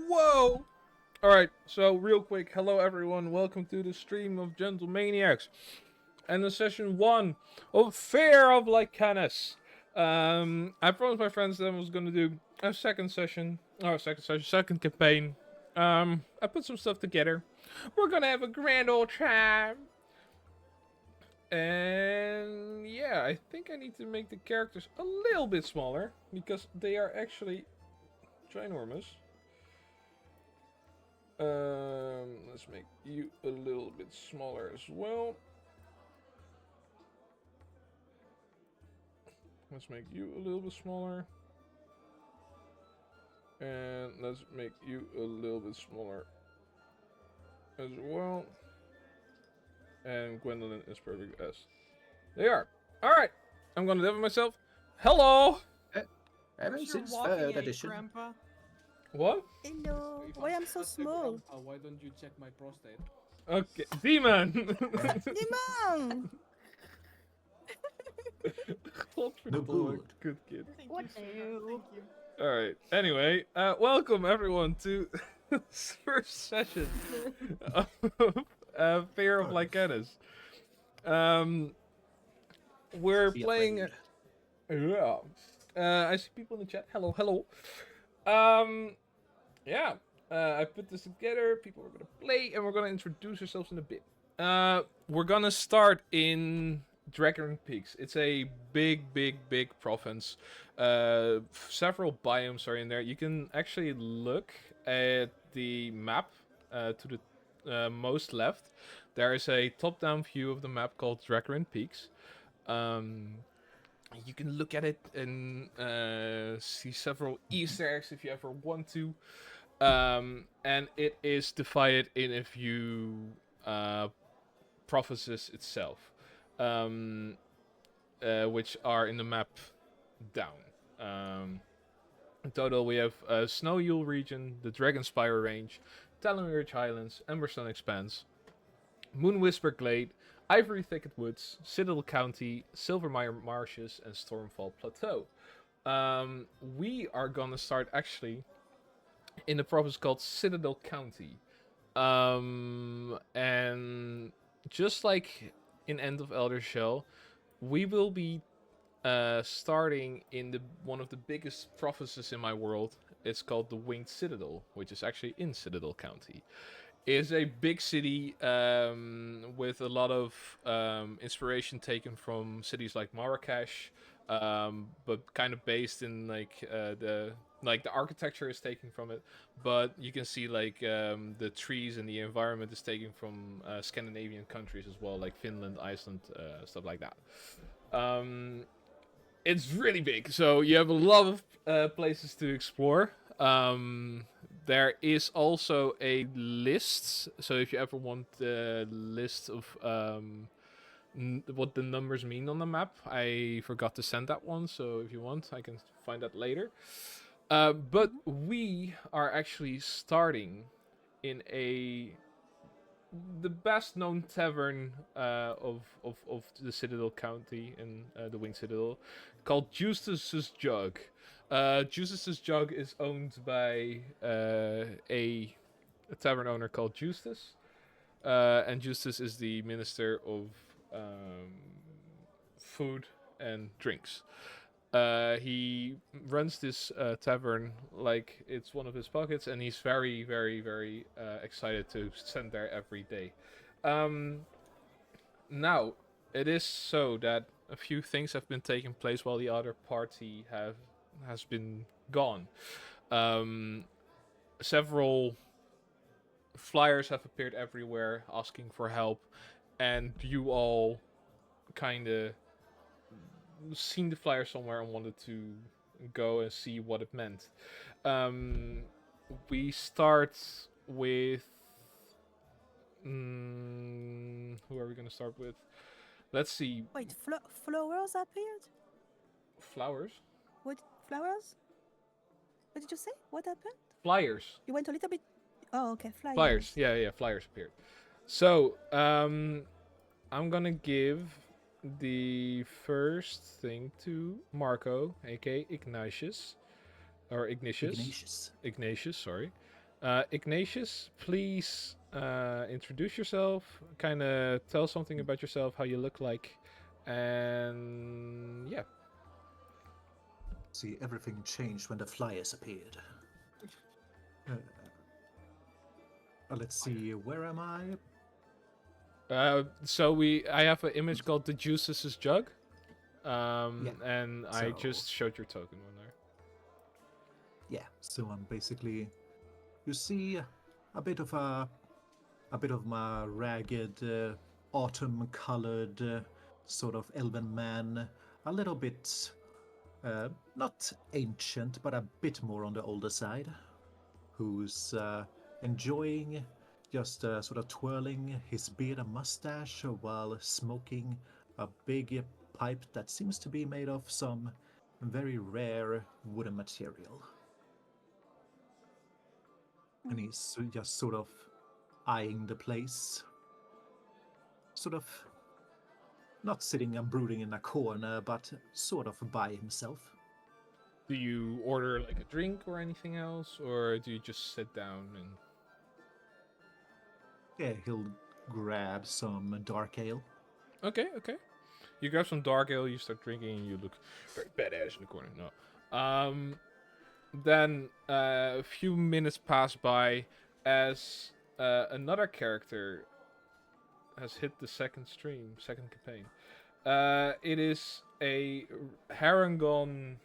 Whoa! Alright, so real quick, hello everyone, welcome to the stream of Gentle Maniacs. And the session 1 of Fear of Lycannus. I promised my friends that I was gonna do a second campaign. I put some stuff together. We're gonna have a grand old time. And yeah, I think I need to make the characters a little bit smaller because they are actually ginormous. Let's make you a little bit smaller as well. Let's make you a little bit smaller. And let's make you a little bit smaller as well. And Gwendolyn is perfect as they are. Alright, I'm gonna demo myself. Hello! Ever What's your since walking third age, edition. Grandpa? What? Hello. If Why I I'm so trust the small? grandpa, why don't you check my prostate? Okay, Demon! Dimon! No good. Good kid. Thank What you, sweetheart. you? Thank you. Alright, anyway, welcome everyone to this first session of Fear of Lycannus. We're Be playing. afraid. Yeah. I see people in the chat. Hello, hello. Yeah. I put this together. People are gonna play, and we're gonna introduce ourselves in a bit. We're gonna start in Dragon Peaks. It's a big province. Several biomes are in there. You can actually look at the map to the most left. There is a top-down view of the map called Dragon Peaks. You can look at it and see several Easter eggs if you ever want to. And it is divided in a few provinces itself, which are in the map down. In total, we have Snow Yule region, the Dragon Spire range, Talonridge Highlands, Emberstone Expanse, Moonwhisper Glade, Ivory Thicket Woods, Citadel County, Silvermire Marshes, and Stormfall Plateau. We are gonna start actually in the province called Citadel County. And just like in End of Elder Shell, we will be starting in one of the biggest provinces in my world. It's called the Winged Citadel, which is actually in Citadel County. It's a big city with a lot of inspiration taken from cities like Marrakesh, but kind of based in the architecture is taken from it, but you can see the trees and the environment is taken from Scandinavian countries as well, like Finland, Iceland, stuff like that. It's really big, so you have a lot of places to explore. There is also a list, so if you ever want a list of what the numbers mean on the map, I forgot to send that one, so if you want, I can find that later. But we are actually starting in the best known tavern of the Citadel County in the Winged Citadel, called Joost's Jug. Joost's Jug is owned by a tavern owner called Joost. And Joost is the minister of food and drinks. He runs this tavern like it's one of his pockets, and he's very excited to send there every day. Now, it is so that a few things have been taking place while the other party has been gone. Several flyers have appeared everywhere asking for help, and you all kind of seen the flyer somewhere and wanted to go and see what it meant. We start with. Who are we gonna start with? Let's see. Wait, flowers appeared? Flowers? What? Flowers? What did you say? What happened? Flyers. You went a little bit. Oh, okay. Flyers. Flyers. Yeah, flyers appeared. So, I'm gonna give the first thing to Marco, aka Ignatius. Or Ignatius. Ignatius, sorry. Ignatius, please introduce yourself. Kind of tell something about yourself, how you look like. And yeah. See, everything changed when the flyers appeared. Let's see, where am I? I have an image called the Juice's jug. And I so- just showed your token on there. Yeah, so I'm basically, you see, a bit of my ragged, autumn-colored, sort of elven man, a little bit, not ancient, but a bit more on the older side, who's enjoying just sort of twirling his beard and mustache while smoking a big pipe that seems to be made of some very rare wooden material. And he's just sort of eyeing the place. Sort of not sitting and brooding in a corner, but sort of by himself. Do you order like a drink or anything else, or do you just sit down and? Yeah, he'll grab some dark ale. Okay. You grab some dark ale, you start drinking, and you look very badass in the corner. No. Then a few minutes pass by as another character has hit the second campaign. It is a Harangon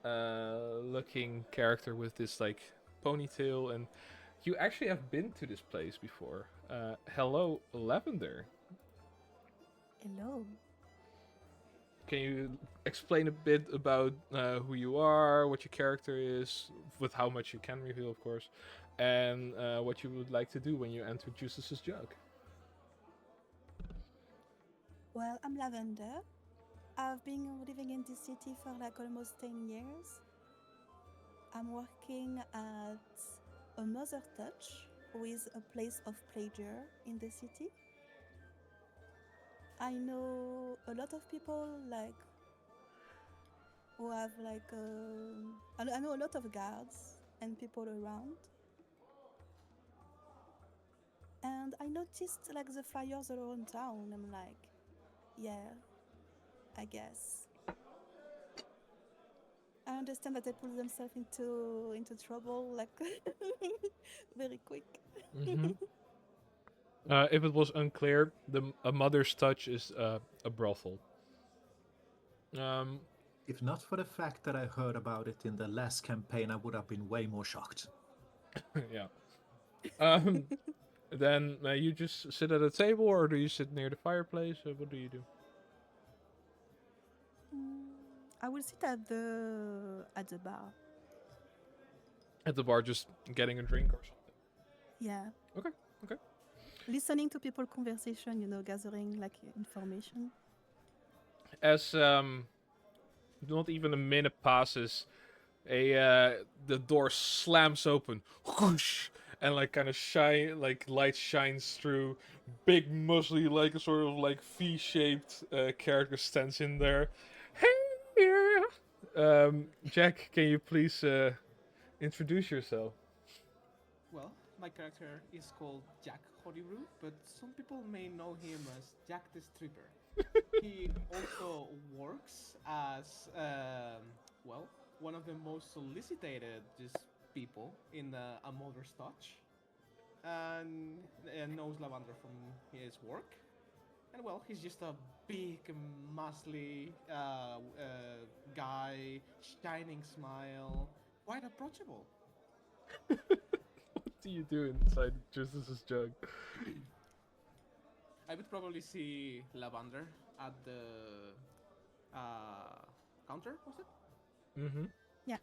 looking character with this like ponytail, and you actually have been to this place before. Hello, Lavender. Hello. Can you explain a bit about who you are, what your character is, with how much you can reveal, of course, and what you would like to do when you enter Justice's jug? Well, I'm Lavender. I've been living in this city for like almost 10 years. I'm working at a Mother Touch, who is a place of pleasure in the city. I know a lot of people like who have like I know a lot of guards and people around. And I noticed like the flyers around town. I'm like, yeah, I guess. I understand that they put themselves into trouble like very quick. If it was unclear, a Mother's Touch is a brothel. If not for the fact that I heard about it in the last campaign, I would have been way more shocked. Yeah. Then you just sit at a table, or do you sit near the fireplace? What do you do? I will sit at the bar. At the bar, just getting a drink or something. Yeah. Okay. Listening to people conversation, gathering like information. As not even a minute passes, the door slams open, whoosh, and like kind of light shines through. Big, muscly, like a sort of like V-shaped character stands in there. Hey, Jack, can you please introduce yourself? Well, my character is called Jack Holyrood, but some people may know him as Jack the Stripper. He also works as, one of the most solicited people in a Mother's Touch, and knows Lavender from his work. And well, he's just a big, muscly guy, shining smile, quite approachable. What do you do inside Justice's jug? I would probably see Lavender at the counter, was it? Mm-hmm. Yeah.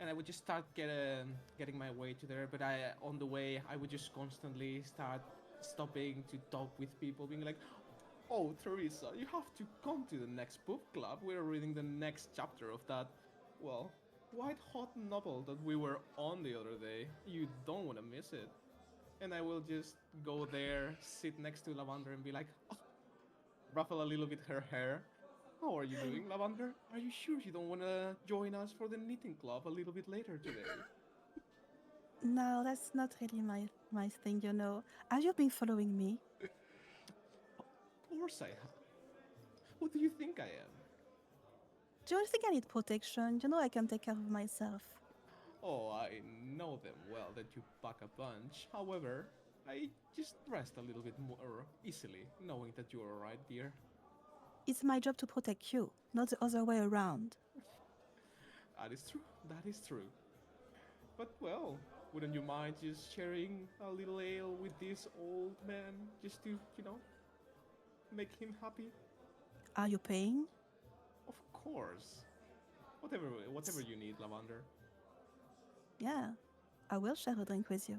and I would just start getting my way to there. But on the way, I would just constantly start stopping to talk with people, being like, "Oh, Teresa, you have to come to the next book club. We're reading the next chapter of that, well, white hot novel that we were on the other day. You don't want to miss it." And I will just go there, sit next to Lavender, and be like, oh, ruffle a little bit her hair. "How are you doing, Lavender? Are you sure you don't want to join us for the knitting club a little bit later today?" No, that's not really my thing, you know. Have you been following me? Of course I have. Who do you think I am? Do you think I need protection? You know I can take care of myself. Oh, I know them well that you pack a punch. However, I just rest a little bit more easily, knowing that you're alright, dear. It's my job to protect you, not the other way around. That is true. That is true. But well, wouldn't you mind just sharing a little ale with this old man, just to, make him happy? Are you paying? Of course. Whatever you need, Lavender. Yeah, I will share a drink with you.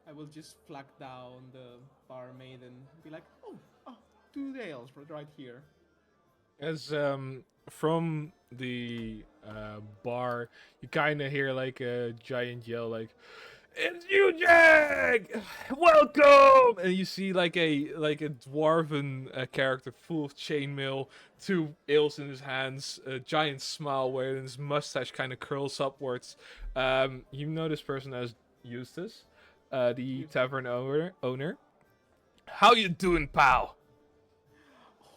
I will just flag down the barmaid and be like, oh, 2 ales right here. As from the bar, you kind of hear like a giant yell, like, "It's you, Jack! Welcome!" And you see like a dwarven character full of chainmail, 2 ales in his hands, a giant smile where his mustache kind of curls upwards. You know this person as Eustace, the tavern owner. "How you doing, pal?"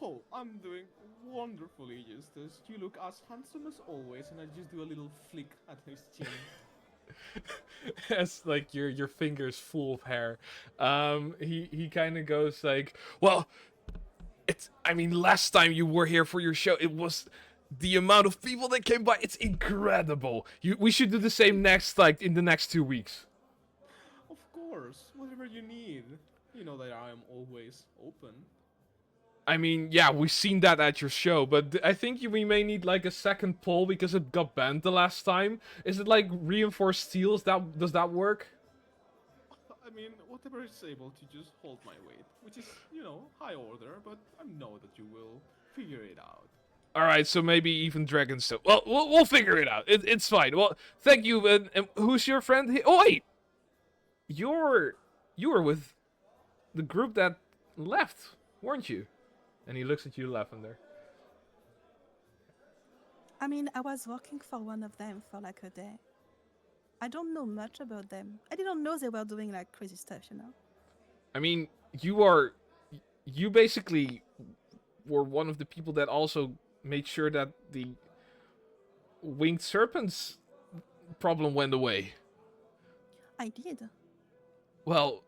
Oh, I'm doing wonderfully, Eustace. You look as handsome as always, and I just do a little flick at his chin. As like your fingers full of hair. He kind of goes like, "Well, I mean, last time you were here for your show, it was the amount of people that came by. It's incredible. We should do the same in the next 2 weeks." Of course, whatever you need. You know that I am always open. I mean, yeah, we've seen that at your show, but I think we may need like a second pole because it got banned the last time. Is it like reinforced steel? Does that work? I mean, whatever is able to just hold my weight, which is, high order, but I know that you will figure it out. All right, so maybe even Dragonstone. Well, we'll figure it out. It's fine. Well, thank you. And who's your friend here? Oh wait, you were with the group that left, weren't you? And he looks at you, Lavender. I mean, I was working for one of them for like a day. I don't know much about them. I didn't know they were doing like crazy stuff, you know? I mean, you basically were one of the people that also made sure that the winged serpents problem went away. I did. Well,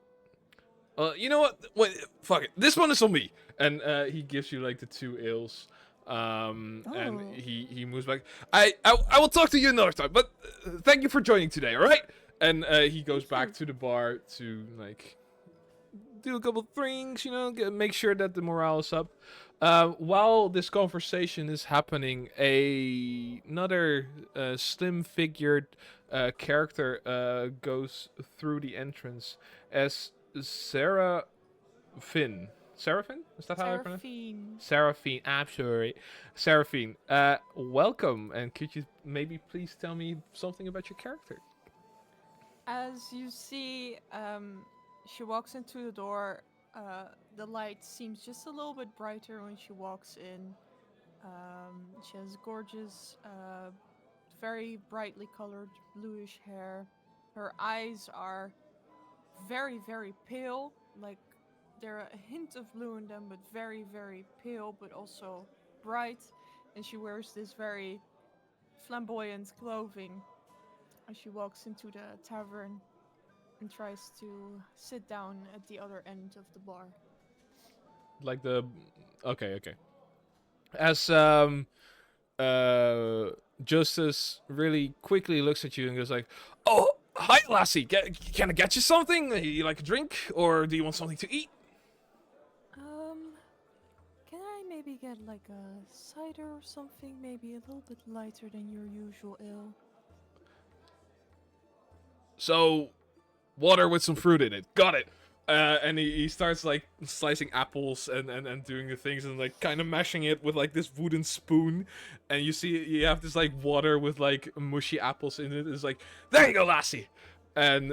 you know what? Wait, fuck it. This one is on me. And he gives you like the 2 ales. And he moves back. I will talk to you another time. But thank you for joining today. All right. And he goes back to the bar to like do a couple things. Make sure that the morale is up. While this conversation is happening, another slim-figured character goes through the entrance as Seraphine? Is that how I pronounce it? Seraphine. Absolutely. Seraphine, welcome. And could you maybe please tell me something about your character? As you see, she walks into the door. The light seems just a little bit brighter when she walks in. She has gorgeous, very brightly colored bluish hair. Her eyes are very, very pale, like there are a hint of blue in them, but very, very pale, but also bright. And she wears this very flamboyant clothing as she walks into the tavern and tries to sit down at the other end of the bar. Like okay. As Justice really quickly looks at you and goes like, "Oh, hi, lassie. Can I get you something? You like a drink, or do you want something to eat?" Can I I maybe get like a cider or something? Maybe a little bit lighter than your usual ale. So, water with some fruit in it. Got it. And he starts like slicing apples and doing the things and like kind of mashing it with like this wooden spoon. And you see you have this like water with like mushy apples in it. It's like, there you go, lassie. And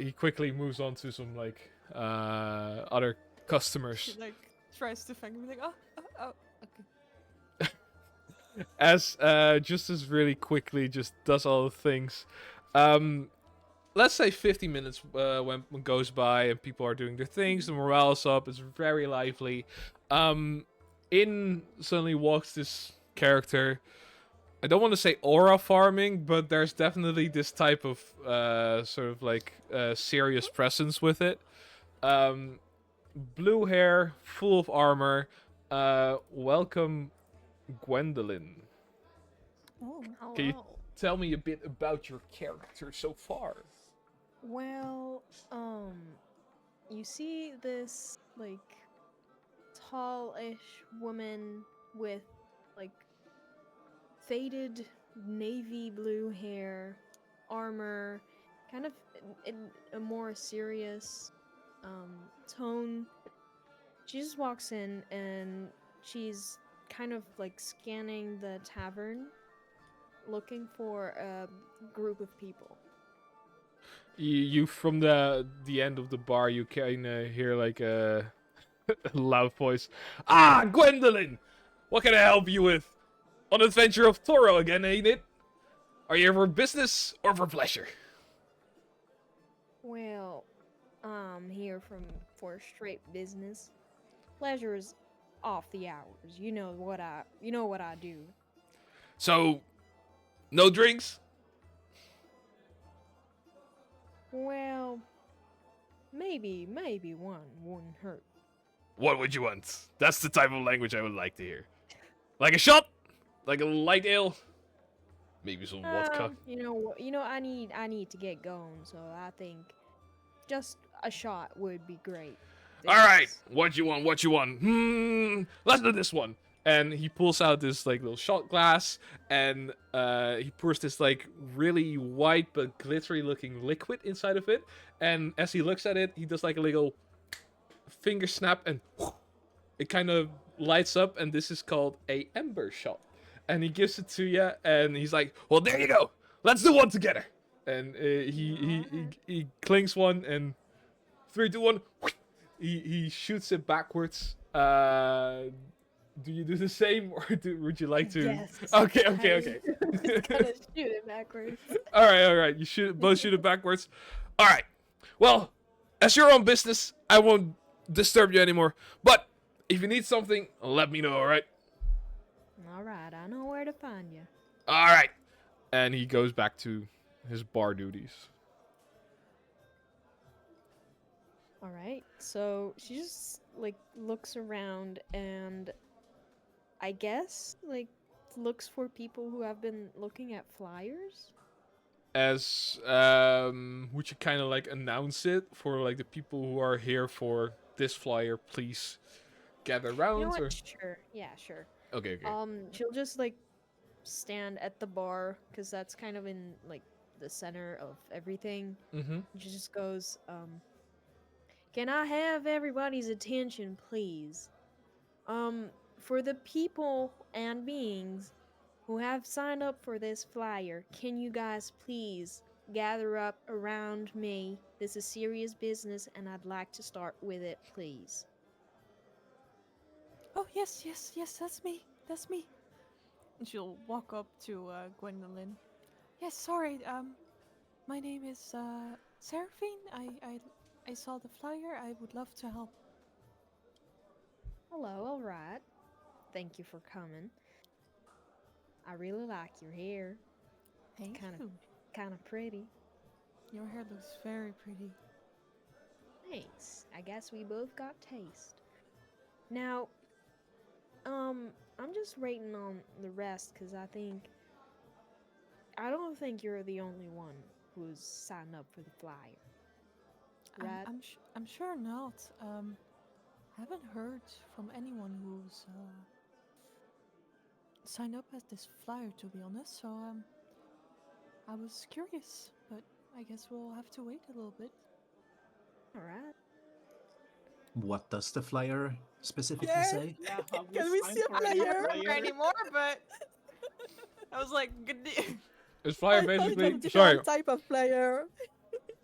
he quickly moves on to some like other She customers. like tries to thank me like, oh, okay. As Justice really quickly just does all the things. Let's say 50 minutes when goes by and people are doing their things, the morale is up, it's very lively. In suddenly walks this character. I don't want to say aura farming, but there's definitely this type of sort of like serious presence with it. Blue hair, full of armor. Welcome, Gwendolyn. Oh, Can you Hello. tell me a bit about your character so far? Well, you see this like tallish woman with like faded navy blue hair, armor, kind of in a more serious tone. She just walks in and she's kind of like scanning the tavern, looking for a group of people. You from the end of the bar, you kind of hear like a loud voice. Ah, Gwendolyn! What can I help you with? On adventure of Toro again, ain't it? Are you here for business or for pleasure? Well, I'm here for straight business. Pleasure's off the hours. You know what I do. So, no drinks? Well, maybe one wouldn't hurt. What would you want? That's the type of language I would like to hear. Like a shot? Like a light ale? Maybe some vodka? I need to get going, so I think just a shot would be great. Alright, Thanks. what you want, what you want? Let's do this one. And he pulls out this like little shot glass and he pours this like really white but glittery looking liquid inside of it. And as he looks at it, he does like a little finger snap and it kind of lights up, and this is called a ember shot. And he gives it to you and he's like, well, there you go. Let's do one together. And he clings one and 3, 2, 1. He shoots it backwards. Do you do the same, or would you like to? Yes. Okay. Just gotta shoot it backwards. All right. You both shoot it backwards. All right. Well, as your own business, I won't disturb you anymore. But if you need something, let me know. All right. All right, I know where to find you. All right. And he goes back to his bar duties. All right. So she just like looks around and I guess like looks for people who have been looking at flyers. As would you kind of like announce it for like the people who are here for this flyer? Please gather around. You know Or what? Sure. Yeah, sure. okay. She'll just like stand at the bar because that's kind of in like the center of everything. Mm-hmm. She just goes, can I have everybody's attention, please? For the people and beings who have signed up for this flyer, can you guys please gather up around me? This is serious business and I'd like to start with it, please. Oh, yes, that's me. That's me. And she'll walk up to Gwendolyn. Yes, sorry, my name is Seraphine. I saw the flyer. I would love to help. Hello, alright. Thank you for coming. I really like your hair. Thank Kinda- you. Kinda pretty. Your hair looks very pretty. Thanks. I guess we both got taste. Now, I'm just waiting on the rest because I don't think you're the only one who's signed up for the flyer. Right? I'm sure not. haven't heard from anyone who's signed up as this flyer, to be honest. So I was curious, but I guess we'll have to wait a little bit. All right. What does the flyer specifically Yeah. say? Yeah, have Can we signed see a for any flyer? Remember anymore, but I was like, good deal. This flyer I thought it was a basically. different Sorry, type of flyer.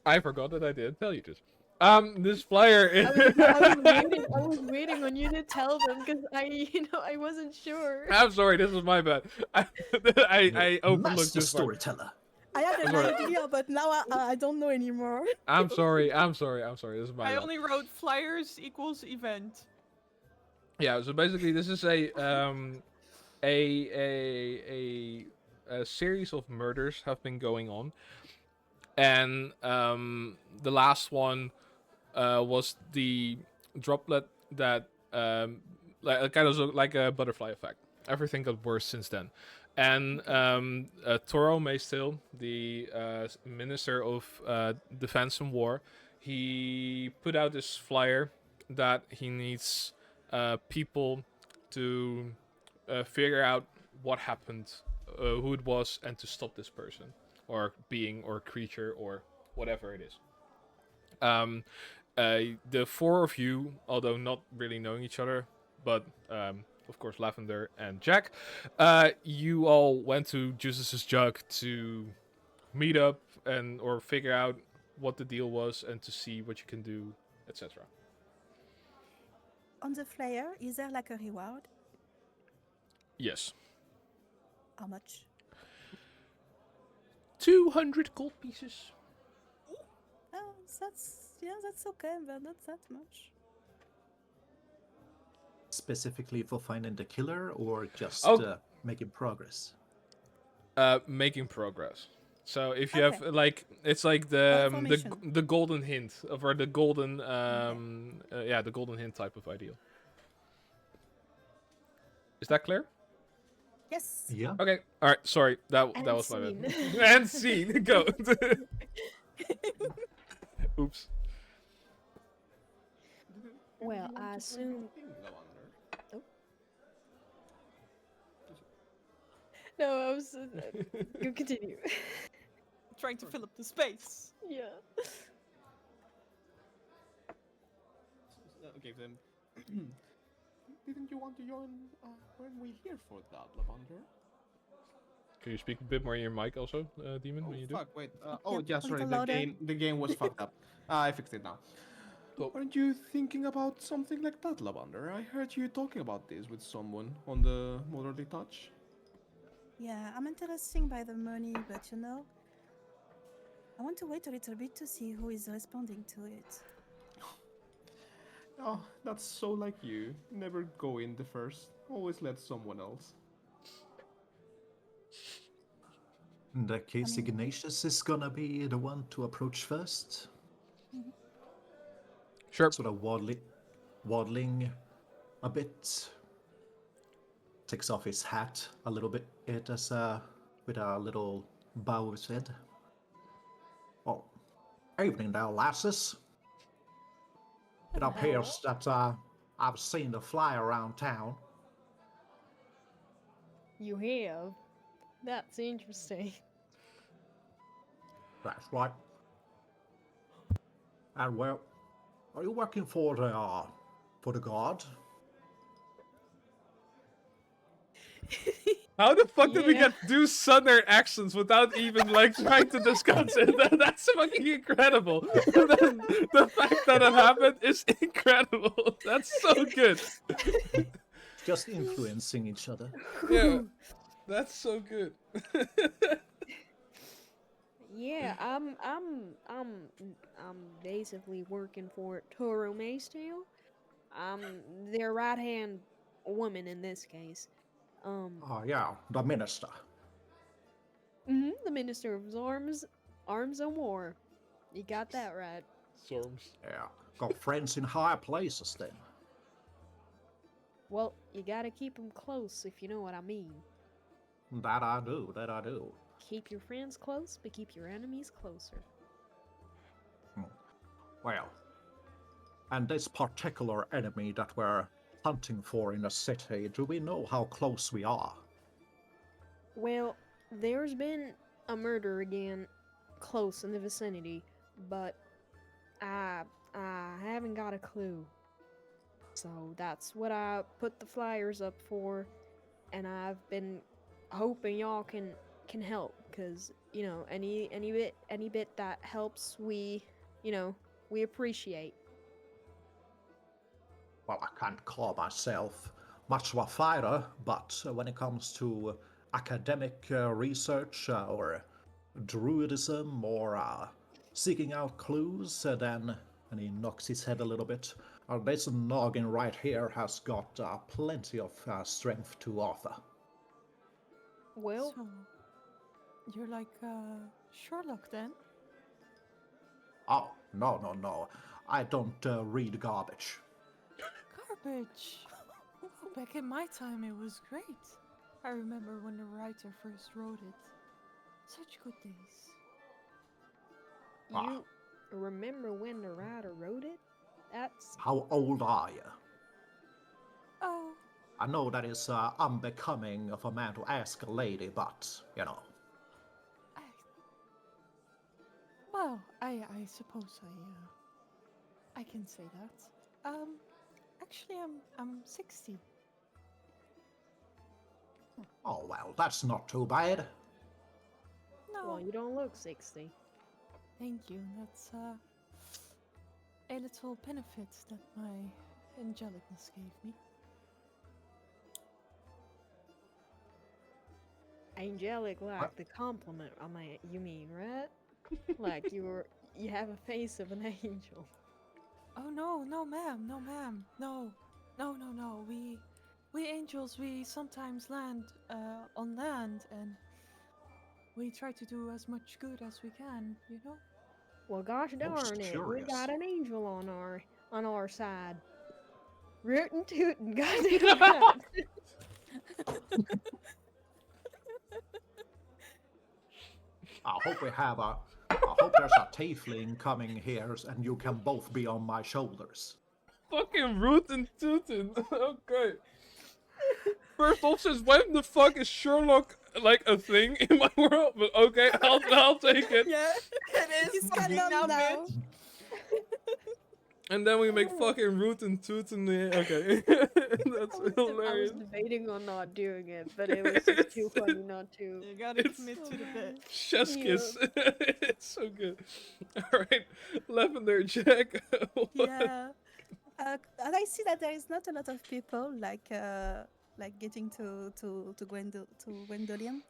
I forgot that I didn't tell you this. This flyer is. I was waiting on you to tell them because I wasn't sure. I'm sorry, this was my bad. I overlooked Master this part. storyteller. I had an Sorry. idea, but now I don't know anymore. I'm sorry. This is my I bad. only wrote flyers equals event. Yeah, so basically this is a series of murders have been going on, and the last one was the droplet that like kind of like a butterfly effect. Everything got worse since then, and Toro Maystill, the Minister of Defense and War, he put out this flyer that he needs people to figure out what happened, who it was, and to stop this person or being or creature or whatever it is. The four of you, although not really knowing each other, but of course Lavender and Jack, you all went to Justice's Jug to meet up and or figure out what the deal was and to see what you can do, etc. On the flyer, is there like a reward? Yes. How much? 200 gold pieces. Oh, that's okay, but not that much. Specifically for finding the killer or just making progress? Making progress. So if you have Okay. like, it's like the information. the golden hint or the golden the golden hint type of ideal. Is that clear? Yes. Yeah. Okay. All right. Sorry. That And was my bad. scene. And scene. Go. Oops. Well, I assume. No, I was. You continue. Trying to fill up the space. Yeah. Okay, then. Didn't you want to join? Weren't we here for that, Lavender? Can you speak a bit more in your mic also, Demon, when you do? Fuck, wait. Yeah, Yeah, a sorry, little the louder. game was fucked up. I fixed it now. Cool. Aren't you thinking about something like that, Lavender? I heard you talking about this with someone on the Motherly Touch. Yeah, I'm interested by the money, but I want to wait a little bit to see who is responding to it. Oh, that's so like you. Never go in the first. Always let someone else. In that case, I mean- Ignatius is gonna be the one to approach first. Sure. Sort of waddling a bit. Takes off his hat a little bit. It is with a little bow of his head. Oh, evening there, lasses. It appears that I've seen the flyer around town. You have. That's interesting. That's right. And well, are you working for the guard? How the fuck did we Yeah. get do southern accents without even like trying to discuss it? That's fucking incredible. The fact that it happened is incredible. That's so good. Just influencing each other. Yeah, that's so good. Yeah, I'm basically working for Toro Maystill. I'm their right hand woman in this case. Oh yeah, the minister. The Minister of Arms and War. You got that right. Storms. Yeah, got friends in higher places then. Well, you gotta keep them close if you know what I mean. That I do, that I do. Keep your friends close, but keep your enemies closer. Well, And this particular enemy that we're hunting for in the city, do we know how close we are? Well, there's been a murder again close in the vicinity, but I haven't got a clue. So that's what I put the flyers up for, and I've been hoping y'all can help, cause you know any bit that helps we appreciate. Well, I can't call myself much of a fighter, but when it comes to academic research or druidism or seeking out clues, then, and he knocks his head a little bit, this noggin right here has got plenty of strength to offer. Well, So, you're like Sherlock then? Oh, no. I don't read garbage. Garbage. Back in my time, it was great. I remember when the writer first wrote it. Such good days. Ah. you remember when the writer wrote it? That's How old are you? Oh, I know that is unbecoming of a man to ask a lady, but, you know. I. Well, I suppose I can say that. Actually, I'm 60. Oh, well, that's not too bad. No, well, you don't look 60. thank you. That's a little benefit that my angelicness gave me. Angelic, like the compliment. You mean, right? Like you have a face of an angel. Oh no, no ma'am, no ma'am, no, no, no, no. We angels, we sometimes land on land, and we try to do as much good as we can. You know. Well, gosh darn it, we curious. got an angel on our side. Rootin' tootin', goddamn right. I hope there's a tiefling coming here and you can both be on my shoulders. Fucking rootin' tootin'. Okay. First off, since when the fuck is Sherlock like a thing in my world? But okay, I'll take it. Yeah, it He's canon now. And then we make fucking rootin' tootin'. Okay, that's I hilarious. was debating on not doing it, but it was just too funny not to. You gotta It's- commit to the bit. Chef's kiss. It's so good. All right, Lavender, Jack. what- Yeah. And I see that there is not a lot of people getting to Gwendolyn.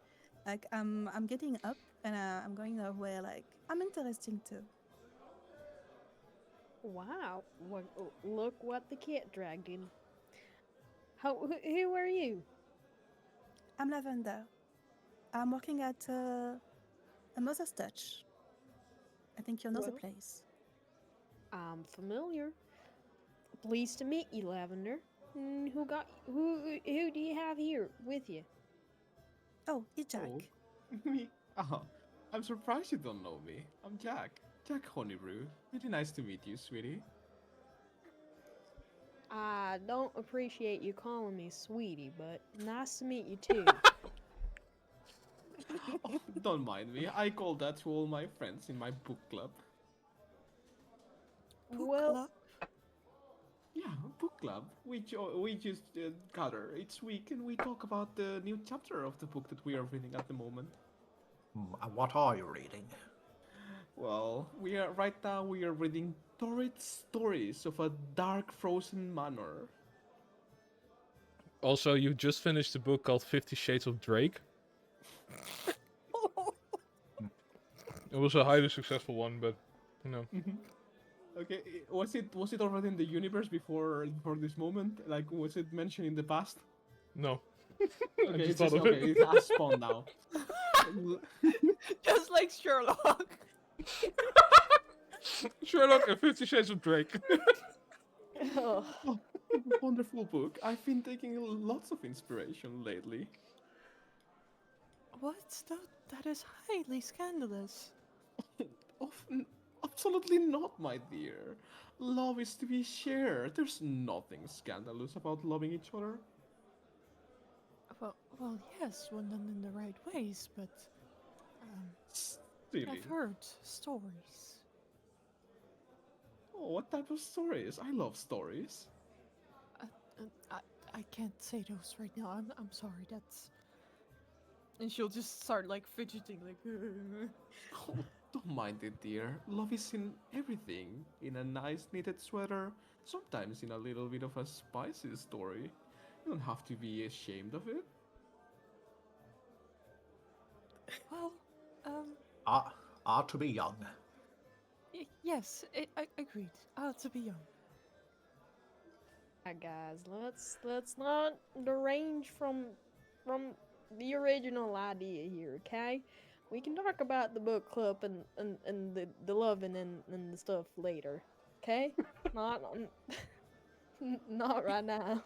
Like I'm getting up and I'm going where like I'm interesting too. Wow! Look what the cat dragged in. Who are you? I'm Lavender. I'm working at a Mother's Touch. I think you know the Well. place. I'm familiar. Pleased to meet you, Lavender. Who do you have here with you? Oh, it's Jack. Oh, me? Oh, I'm surprised you don't know me. I'm Jack. Jack Honeybrew. Really nice to meet you, sweetie. I don't appreciate you calling me sweetie, but nice to meet you too. Oh, don't mind me. I call that to all my friends in my book club. Well, Yeah, book club. We just gather each week and we talk about the new chapter of the book that we are reading at the moment. And what are you reading? Well, right now we are reading Torrid Stories of a Dark Frozen Manor. Also, you just finished a book called 50 Shades of Drake. It was a highly successful one, but you know. Okay, was it already in the universe before this moment? Like, was it mentioned in the past? No. Okay, just it's thought just, of it. okay, it has spawned now. Just like Sherlock. Sherlock and 50 Shades of Drake. ugh. Oh, wonderful book. I've been taking lots of inspiration lately. What? That is highly scandalous. Absolutely not, my dear. Love is to be shared. There's nothing scandalous about loving each other. Well, yes, when done in the right ways, but um, Silly. I've heard stories. Oh, what type of stories? I love stories. Uh, I can't say those right now. I'm sorry. That's. And she'll just start like fidgeting, like. Oh, don't mind it, dear. Love is in everything. In a nice knitted sweater, sometimes in a little bit of a spicy story. You don't have to be ashamed of it. Well, Are to be young. yes, I agreed. To be young. Guys, let's not derange from the original idea here, okay? We can talk about the book club and the loving and the stuff later, okay? Not not right now.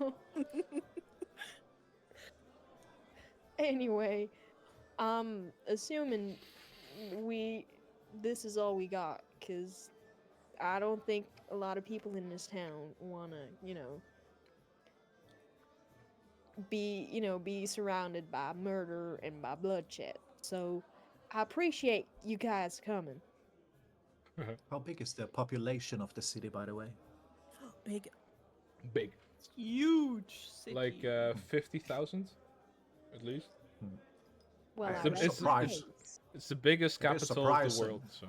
Anyway, I'm assuming this is all we got, cause I don't think a lot of people in this town wanna, be surrounded by murder and by bloodshed. So I appreciate you guys coming. How big is the population of the city, by the way? Big. Big. Huge city. Like 50,000 at least. Well, It's I the- read it's the surprise. case. It's the biggest It is capital of the surprising. world, so.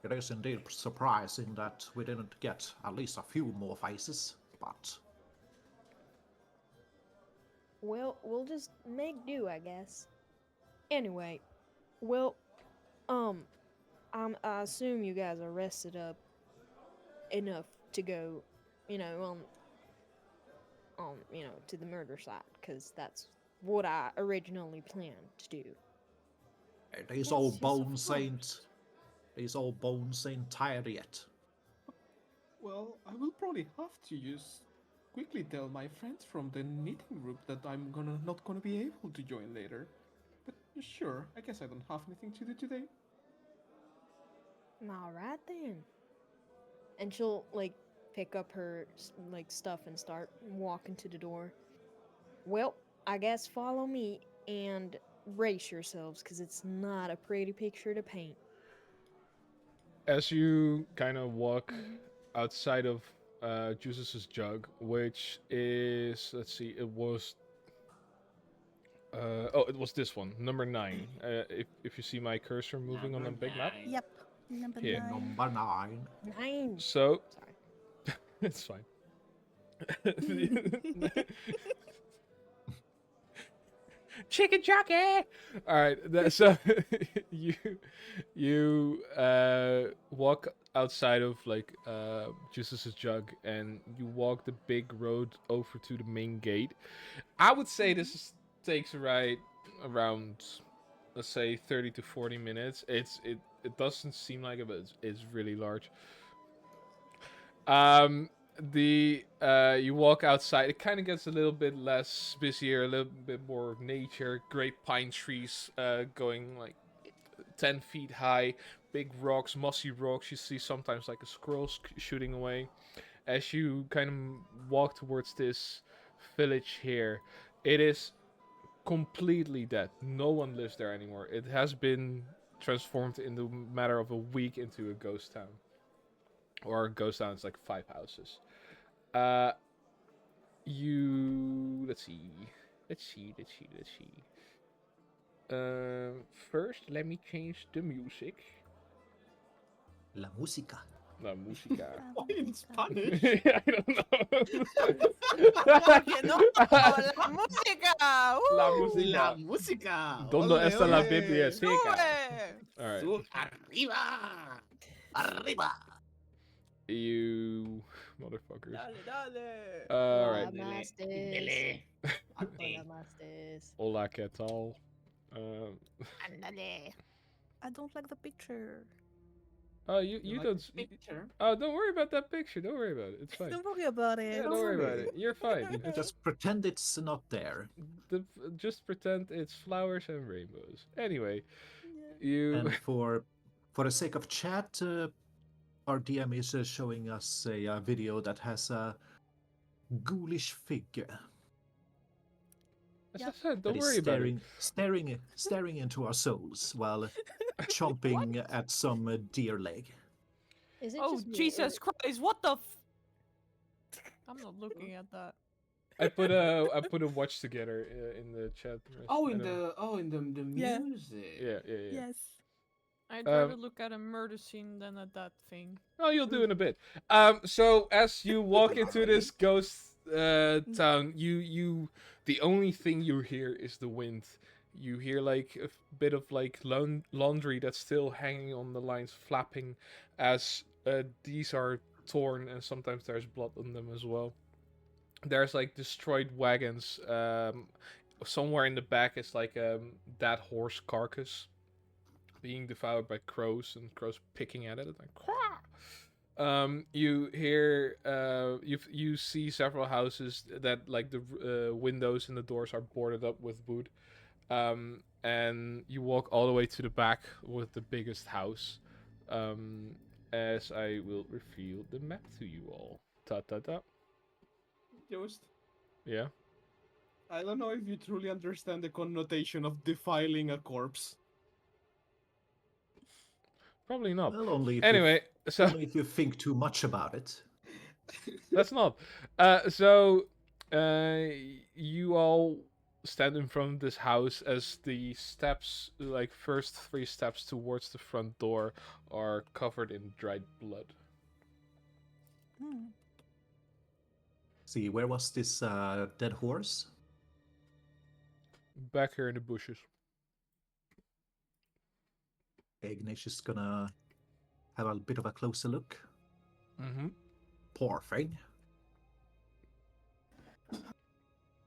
It is indeed surprising that we didn't get at least a few more faces, but Well, we'll just make do, I guess. Anyway, well, I assume you guys are rested up enough to go, to the murder site, because that's what I originally planned to do. these Yes, old yes, of bones course. ain't tired yet. Well, I will probably have to just quickly tell my friends from the knitting group that I'm not gonna be able to join later. But sure, I guess I don't have anything to do today. All right then. And she'll like pick up her stuff and start walking to the door. Well, I guess follow me and brace yourselves, because it's not a pretty picture to paint. As you kind of walk outside of Jusus's jug, which is, let's see, it was it was this one, number 9. If you see my cursor moving on the big map, Yep. Number Here. 9. Number 9. 9. so Sorry. it's fine. Chicken jockey. All right, so you walk outside of like Justice's jug, and you walk the big road over to the main gate. I would say takes around, let's say 30 to 40 minutes. It doesn't seem like it, but it's really large. You walk outside, it kind of gets a little bit less busier, a little bit more nature, great pine trees going like 10 feet high, big rocks, mossy rocks. You see sometimes like a squirrel shooting away. As you kind of walk towards this village here, it is completely dead. No one lives there anymore. It has been transformed in the matter of a week into a ghost town. Or ghost town is like 5 houses. Let's see. First, let me change the music. La música. La música. Why in Spanish? I don't know. Porque no, la música. La ¡Uh! música. La música. ¿Dónde Ole, está la ole. biblioteca? ¡Sube! All right. Arriba. Arriba. You motherfuckers. Dale. All right. Hola, Mastes. Dele. Hola, Mastes. Hola, ¿qué tal? Ándale. I don't like the picture. Oh, you Like don't. picture. Oh, don't worry about that picture. Don't worry about it. It's fine. Don't worry about it. Yeah, don't worry about it. You're fine. It's Just pretend it's not there. just pretend it's flowers and rainbows. Anyway, you And for the sake of chat, our DM is showing us a video that has a ghoulish figure As I Yep. said, that don't is worry about it. staring into our souls while chomping at some deer leg. Is it Oh, just me, Jesus or Christ, what the I'm not looking at that. I put a watch together in the chat. Oh, I in don't- the Yeah. music. yeah. Yes. I'd Um, rather look at a murder scene than at that thing. Oh, you'll do in a bit. So as you walk into this ghost town, the only thing you hear is the wind. You hear like a bit of like laundry that's still hanging on the lines, flapping, as these are torn, and sometimes there's blood on them as well. There's like destroyed wagons. Somewhere in the back is like that horse carcass being devoured by crows, and crows picking at it like. Quack! You hear, you see several houses that like the windows and the doors are boarded up with wood. And you walk all the way to the back with the biggest house. As I will reveal the map to you all. Ta ta ta. Joost, Yeah. I don't know if you truly understand the connotation of defiling a corpse. Probably not. Well, only if Anyway, so only if you think too much about it. that's not. So you all stand in front of this house as the steps, like first 3 steps towards the front door, are covered in dried blood. Hmm. See, where was this dead horse? Back here in the bushes. Ignatius gonna have a bit of a closer look. Mm-hmm. Poor thing.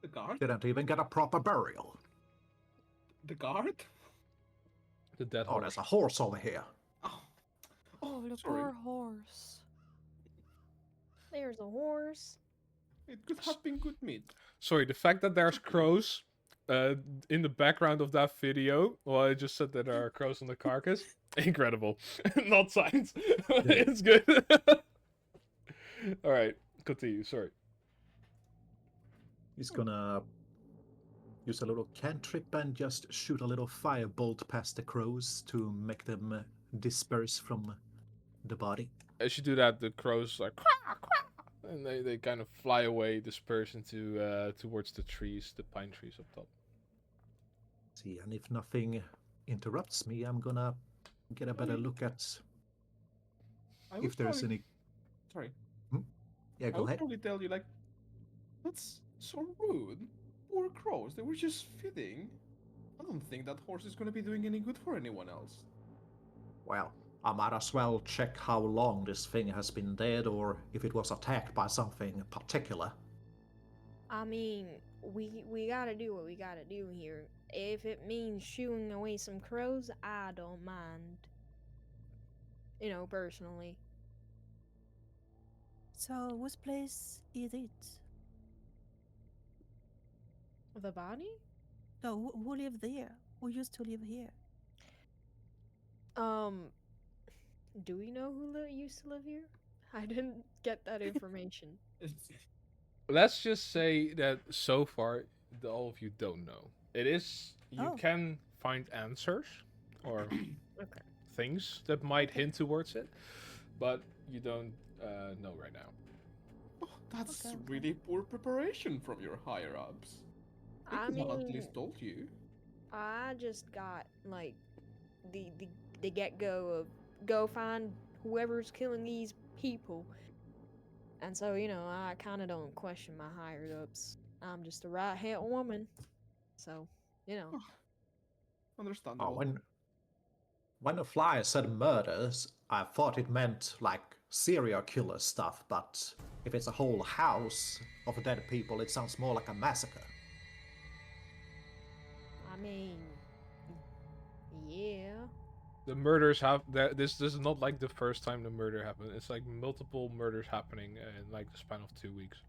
The guard? Didn't even get a proper burial. The guard? The dead Oh, horse. there's a horse over here. Oh, Oh, the sorry. poor horse. there's a horse? It could have been good meat. Sorry, the fact that there's crows in the background of that video, well, I just said that there are crows on the carcass. Incredible. Not science. It's good. Alright, continue, sorry. He's gonna use a little cantrip and just shoot a little firebolt past the crows to make them disperse from the body. As you do that, the crows are quack, quack, and they kind of fly away, disperse into towards the trees, the pine trees up top. See, and if nothing interrupts me, I'm gonna get a better look at I would if there's probably- any. Sorry. Yeah, I go would ahead. probably tell you, like, that's so rude. Poor crows, they were just feeding. I don't think that horse is gonna be doing any good for anyone else. Well, I might as well check how long this thing has been dead or if it was attacked by something particular. I mean, we gotta do what we gotta do here. If it means shooing away some crows, I don't mind. You know, personally. So, whose place is it? The body? No, who lived there? Who used to live here? Do we know who used to live here? I didn't get that information. Let's just say that so far, all of you don't know. It is, you Oh. can find answers or Okay. things that might hint towards it, but you don't know right now. Oh, that's Okay. really poor preparation from your higher ups. They I could have at mean, least told you. I just got like the get go of go find whoever's killing these people. And so, you know, I kind of don't question my higher ups. I'm just a right hand woman. So, you know. Understandable. Oh, when the flyer said murders, I thought it meant like serial killer stuff, but if it's a whole house of dead people, it sounds more like a massacre. I mean, yeah. The murders have this is not like the first time the murder happened. It's like multiple murders happening in like the span of 2 weeks.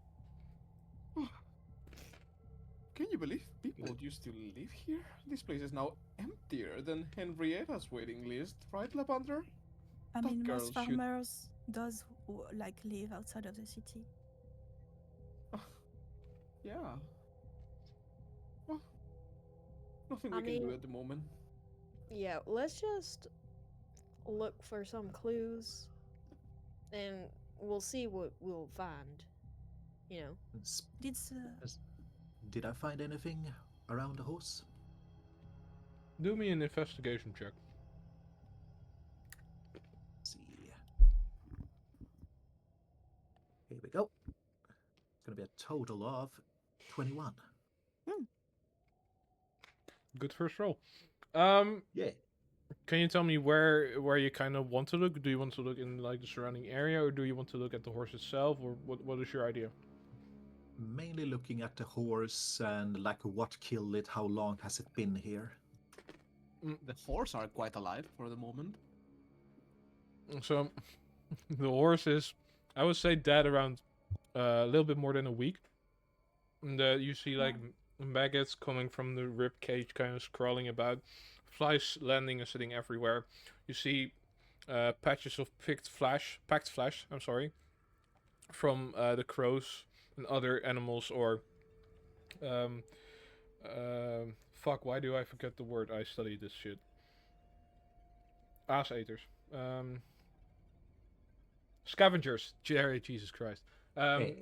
Can you believe people used to live here? This place is now emptier than Henrietta's waiting list, right, Lavender? I That mean, girl most should. farmers does like live outside of the city. Yeah. Well, nothing I we can do mean, at the moment. yeah, let's just look for some clues and we'll see what we'll find. You know. S- Did s- Did I find anything around the horse? Do me an investigation check. Let's see. Here we go. It's gonna be a total of 21. Good first roll. Um, Yeah. can you tell me where you kind of want to look? Do you want to look in like the surrounding area, or do you want to look at the horse itself, or what is your idea? Mainly looking at the horse and like what killed it, how long has it been here? The horse are quite alive for the moment. So, the horse is, I would say, dead around a little bit more than a week. And you see like maggots coming from the rib cage, kind of crawling about, flies landing and sitting everywhere. You see patches of packed flesh. I'm sorry, from the crows and other animals, or um, fuck. Why do I forget the word? I study this shit. Ass eaters. Scavengers. Jerry, Jesus Christ. Hey.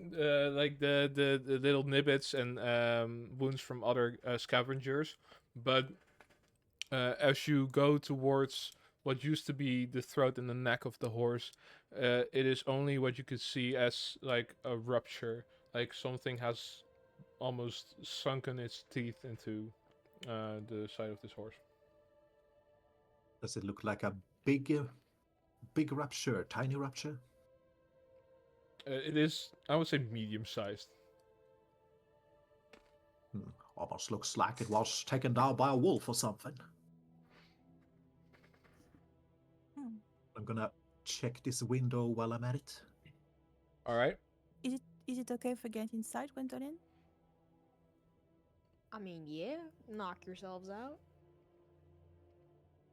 Like the little nibbits and wounds from other scavengers. But as you go towards what used to be the throat and the neck of the horse, it is only what you could see as like a rupture. Like something has almost sunken its teeth into the side of this horse. Does it look like a big rupture, tiny rupture? It is, I would say, medium-sized. Almost looks like it was taken down by a wolf or something. I'm gonna check this window while I'm at it. All right. Is it okay if we get inside, Gwendolyn? I mean, yeah, knock yourselves out.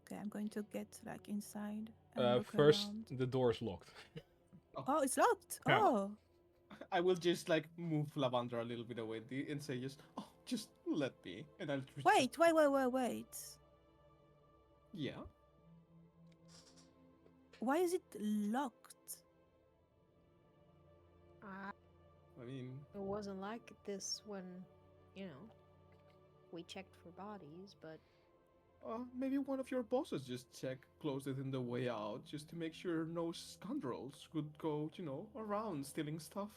Okay, I'm going to get like inside and look First, around. the door's locked. Oh, it's locked. Yeah. Oh, I will just like move Lavender a little bit away and say just let me, and I'll wait. Yeah. Why is it locked? I mean, It wasn't like this when, we checked for bodies, but maybe one of your bosses just closed it in the way out, just to make sure no scoundrels could go, around stealing stuff.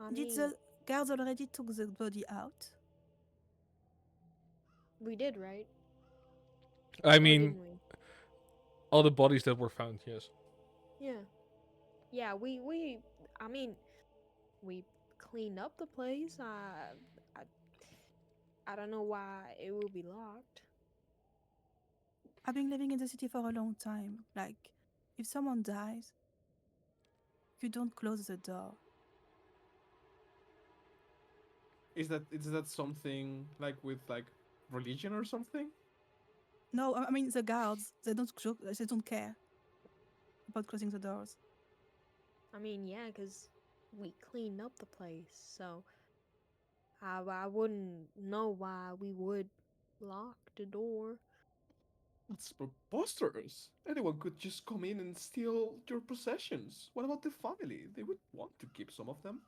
I Did mean, the guards already took the body out? we did, right? I Or mean, didn't we? all the bodies that were found, yes. Yeah. Yeah, I mean, we cleaned up the place. I don't know why it will be locked. I've been living in the city for a long time. Like, if someone dies, you don't close the door. Is that something like with like religion or something? No, I mean the guards. They don't care about closing the doors. I mean, yeah, because we cleaned up the place, so I wouldn't know why we would lock the door. That's preposterous. Anyone could just come in and steal your possessions. What about the family? They would want to keep some of them.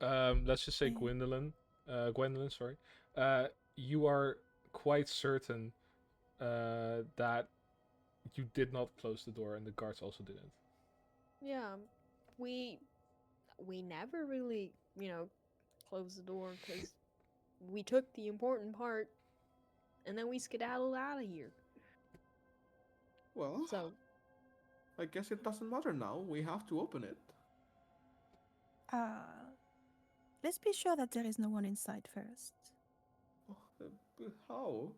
Let's just say Yeah. Gwendolyn, sorry. You are quite certain that you did not close the door, and the guards also didn't. Yeah, we never really, closed the door because we took the important part and then we skedaddled out of here. Well, So, I guess it doesn't matter now. We have to open it. Let's be sure that there is no one inside first. How?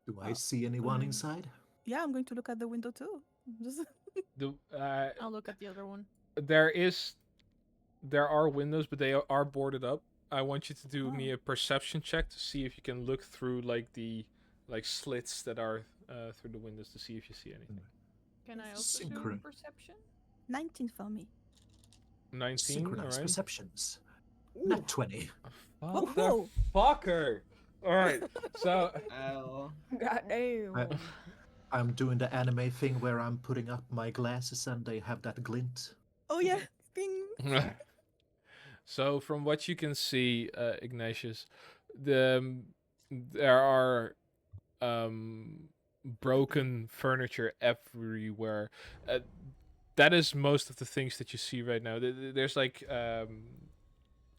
Do I see anyone inside? Yeah, I'm going to look at the window too. I'll look at the other one. There are windows, but they are boarded up. I want you to do me a perception check to see if you can look through like the like slits that are through the windows to see if you see anything. Can I also do Synchro. perception? 19 for me. 19, Synchronized alright. perceptions. Ooh. Nat 20. Fucker! Alright, so Goddamn. I'm doing the anime thing where I'm putting up my glasses and they have that glint. Oh yeah, bing. so from what you can see, Ignatius, there are broken furniture everywhere. That is most of the things that you see right now. There's like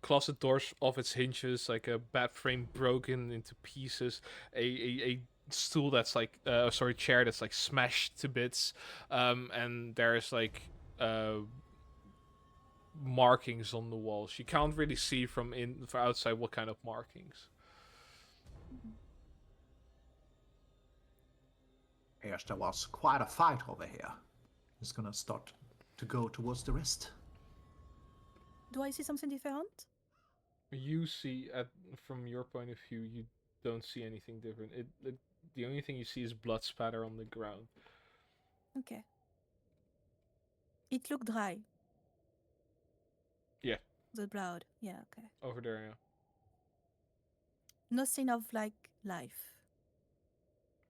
closet doors off its hinges, like a bed frame broken into pieces, a stool that's like chair that's like smashed to bits, and there's like markings on the walls. You can't really see from outside what kind of markings. Yes, there was quite a fight over here. It's gonna start to go towards the rest. Do I see something different? You see, from your point of view, you don't see anything different. The only thing you see is blood spatter on the ground. Okay. It looked dry. Yeah. The blood. Yeah, okay. Over there, yeah. No sign of like life.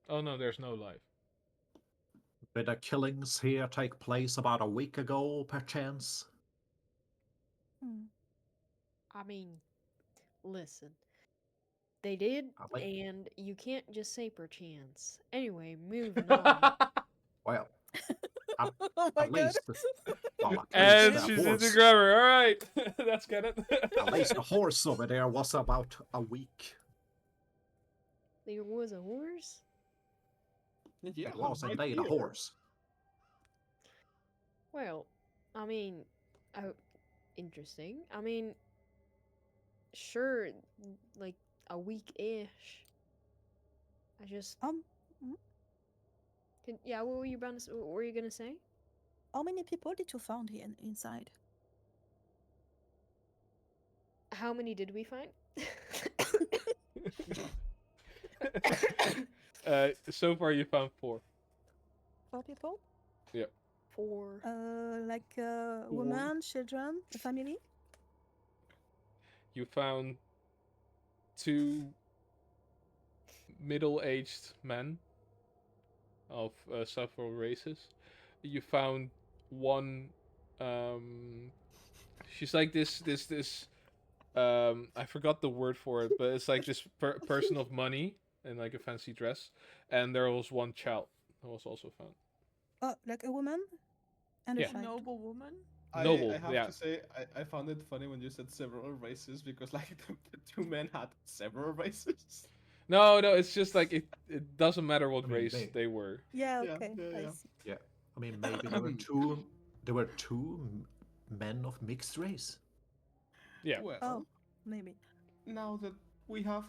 Oh no, there's no life. Did the killings here take place about a week ago, perchance? Hmm. I mean, listen. They did, Like- and you can't just say perchance. Anyway, moving on. Well, Oh my at god. least, well, at And least the she's in the horse, grammar. All right, let's get it. at least the horse over there was about a week. There was a horse? Yeah, It was right indeed a here. horse. Well, I mean, oh, interesting. I mean, sure, like a week-ish. I just Mm. yeah. What were you about to? What were you gonna say? How many people did you find here inside? How many did we find? So far, you found 4. 4 people? Four. Like women, children, a family? You found 2 middle-aged men of several races. You found one. She's like this. I forgot the word for it, but it's like this person of money in like a fancy dress, and there was one child that was also found. Oh, like a woman and Yeah. a child. Noble woman. Noble, I have yeah. to say, I found it funny when you said several races because like the 2 men had several races. No, it's just like it doesn't matter what I mean, race they- they were. Yeah, Yeah, okay. yeah, I yeah. see. I mean, maybe there were two. There were 2 men of mixed race. Yeah. Well, Oh, maybe. now that we have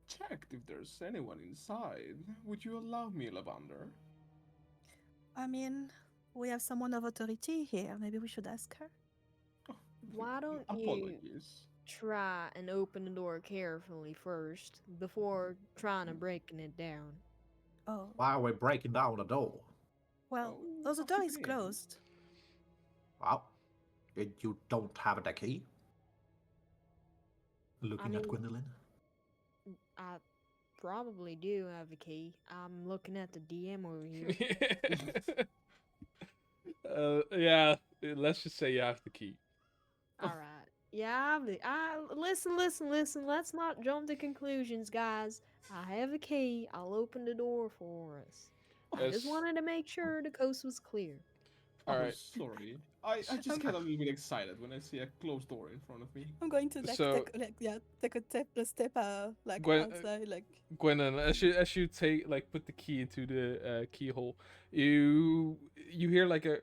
checked if there's anyone inside, would you allow me, Lavender? I mean, we have someone of authority here. Maybe we should ask her. Why don't you Apologies. try and open the door carefully first before trying to breaking it down? Oh, Why are we breaking down the door? well, Oh, the door after is being- closed. Well, you don't have the key? Looking at mean- Gwendolyn. I probably do have a key. I'm looking at the DM over here. Yeah. Let's just say you have the key. All right. Yeah, listen. Let's not jump to conclusions, guys. I have a key. I'll open the door for us. I just Yes. wanted to make sure the coast was clear. I'm Alright. sorry. I just get a little bit excited when I see a closed door in front of me. I'm going to like So- take a step like Gwen- outside, like Gwennon, as you take put the key into the keyhole, you hear a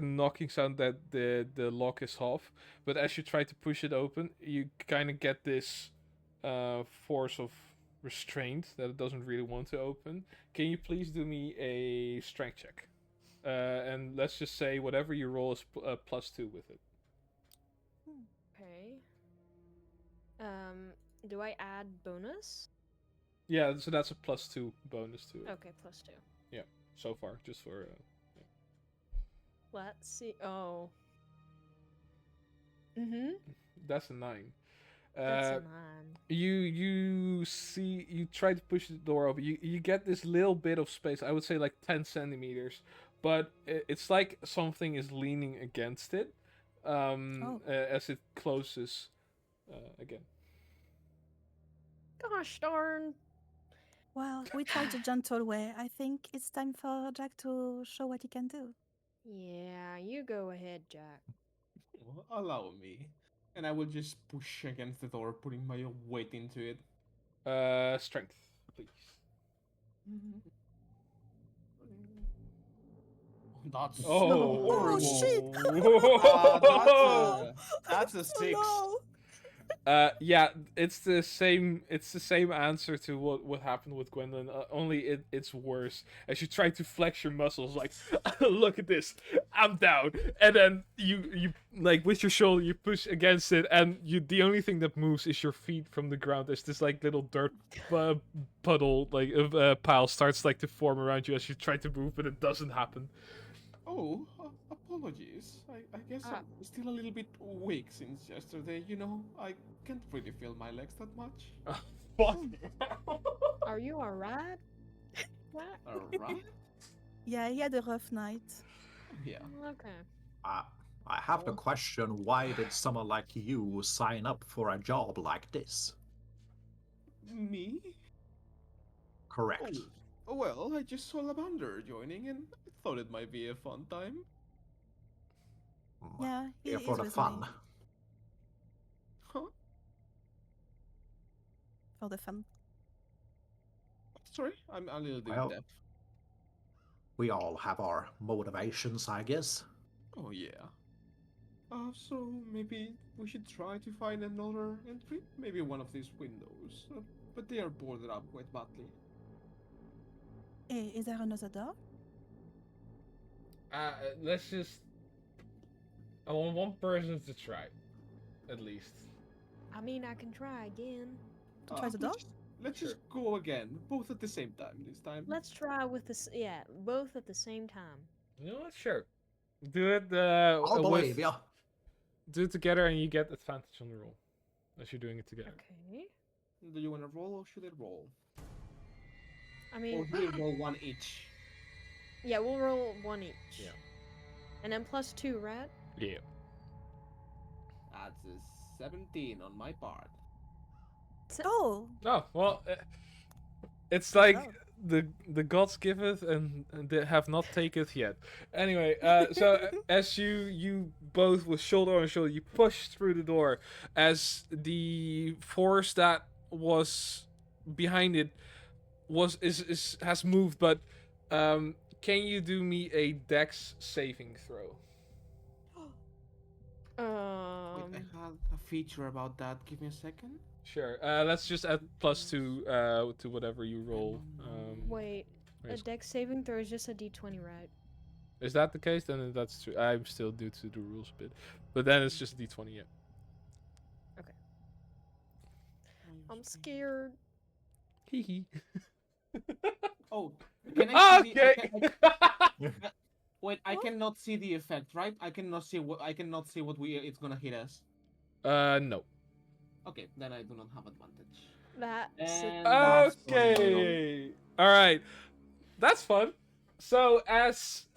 knocking sound that the lock is off. But as you try to push it open, you kind of get this force of restraint that it doesn't really want to open. Can you please do me a strength check? And let's just say whatever you roll is +2 with it. Okay. Do I add bonus? Yeah, so that's a +2 bonus to it. Okay, +2. So far, just for. Let's see. Oh. Mm-hmm. That's a 9. That's Uh, a 9. you see, you try to push the door open. You get this little bit of space. I would say like 10 centimeters, but it's like something is leaning against it, as it closes again. Gosh darn. Well, we tried the gentle way. I think it's time for Jack to show what he can do. Yeah, you go ahead, Jack. Well, allow me. And I will just push against the door, putting my weight into it. Strength, please. That's Oh, horrible. shit. That's a So 6. low. Yeah, it's the same. It's the same answer to what happened with Gwendolyn. Only it's worse. As you try to flex your muscles, like, look at this, I'm down, and then you like with your shoulder you push against it, and the only thing that moves is your feet from the ground. There's this like little dirt puddle like pile starts like to form around you as you try to move, but it doesn't happen. Oh, apologies. I guess I'm still a little bit weak since yesterday. You know, I can't really feel my legs that much. Fuck. Are you alright? Alright. Yeah, he had a rough night. Yeah. Okay. I have to question, why did someone like you sign up for a job like this? Me? Correct. Oh, well, I just saw Lavender joining and I thought it might be a fun time. Yeah, Here he's for the with fun. me. Huh? For the fun. Sorry, I'm a little bit Well- deaf. We all have our motivations, I guess. Oh, yeah. So maybe we should try to find another entry? Maybe one of these windows. But they are boarded up quite badly. Hey, is there another door? Let's just. I want one person to try, at least. I mean, I can try again. To try the door? Let's just go again, both at the same time this time. Let's try with this. Yeah, both at the same time. You know what? Sure. Do it. I'll believe with, ya. Do it together, and you get advantage on the roll as you're doing it together. Okay. Do you want to roll or should I roll? I Or mean, should we roll one each? yeah, we'll roll one each. Yeah. And then +2, right? Yeah. That's a 17 on my part. Oh! Oh well, it's like Oh. the gods giveth and they have not taketh yet. Anyway, so as you both with shoulder on shoulder, you push through the door as the force that was behind it has moved. But can you do me a Dex saving throw? Wait, I had a feature about that. Give me a second. Sure. Let's just add +2 to whatever you roll. Wait, a Where's- dex saving throw is just a d20, right? Is that the case? Then that's true. I'm still due to the rules a bit, but then it's just d20. Yeah. I'm scared. Hee hee. Oh, can I see Okay. Wait, I cannot see the effect, right? I cannot see what it's gonna hit us. No. Okay, then I do not have advantage. That's And that's Okay. All right. That's fun. So as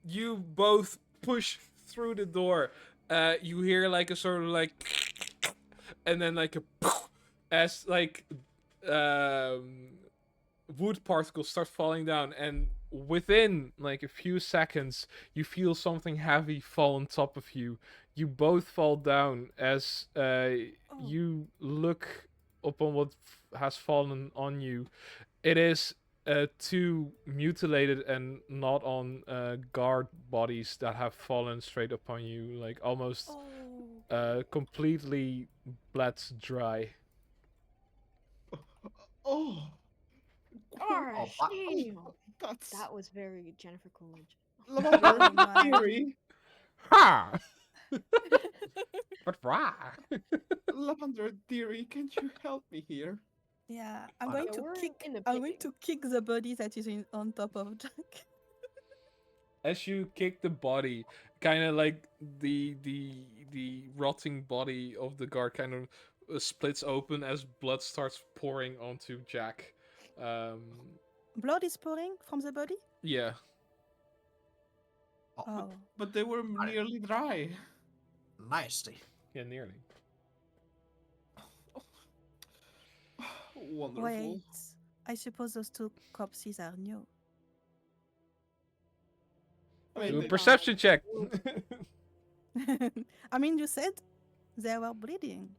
you both push through the door, you hear like a sort of like, and then like a, as like wood particles start falling down, and within like a few seconds, you feel something heavy fall on top of you. You both fall down as you look upon what has fallen on you. It is two mutilated and not on guard bodies that have fallen straight upon you, like almost Oh! completely bled dry. Oh, Gosh, wow. damn. that's That was very Jennifer Coolidge. Lavender my. theory. Ha! But why? Lavender theory, can't you help me here? Yeah, I'm But, going Yeah, to we're kick. in the I'm going beginning. to kick the body that is on top of Jack. As you kick the body, kind of like the rotting body of the guard kind of splits open as blood starts pouring onto Jack. Blood is pouring from the body. Yeah. Oh, But they were nearly dry. nasty. Yeah, nearly. Wonderful. wait. I suppose those two corpses are new. I mean, Do a they- perception check. I mean, you said they were bleeding.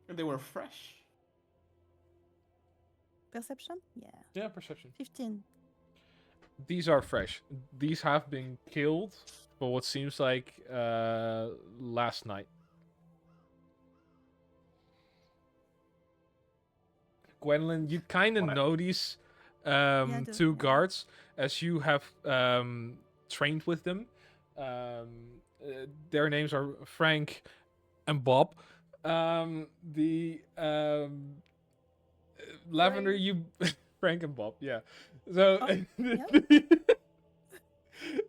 and they were fresh. Perception? Yeah. Yeah, perception. 15. These are fresh. These have been killed for what seems like last night. Gwendolyn, you kind of What know these Yeah, two yeah. guards as you have trained with them. Their names are Frank and Bob. Lavender, Frank. you Frank and Bob, yeah. So,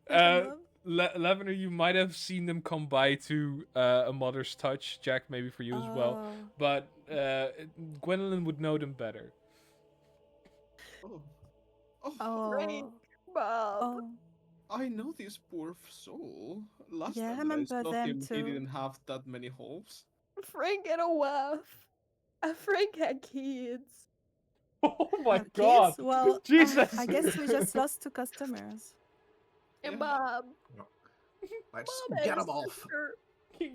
Bob? Lavender, you might have seen them come by to a mother's touch. Jack, maybe for you as well. Oh. But Gwendolyn would know them better. Oh. Oh, Oh. Frank, Bob. Oh. I know this poor soul. Last Yeah, I time that I remember saw them him, he too. didn't have that many holes. Frank had a wife. Frank had kids. Oh my Have god! kids? Well, Jesus! I guess we just lost 2 customers. And Yeah. Bob. Let's Bob had get a them off. sister.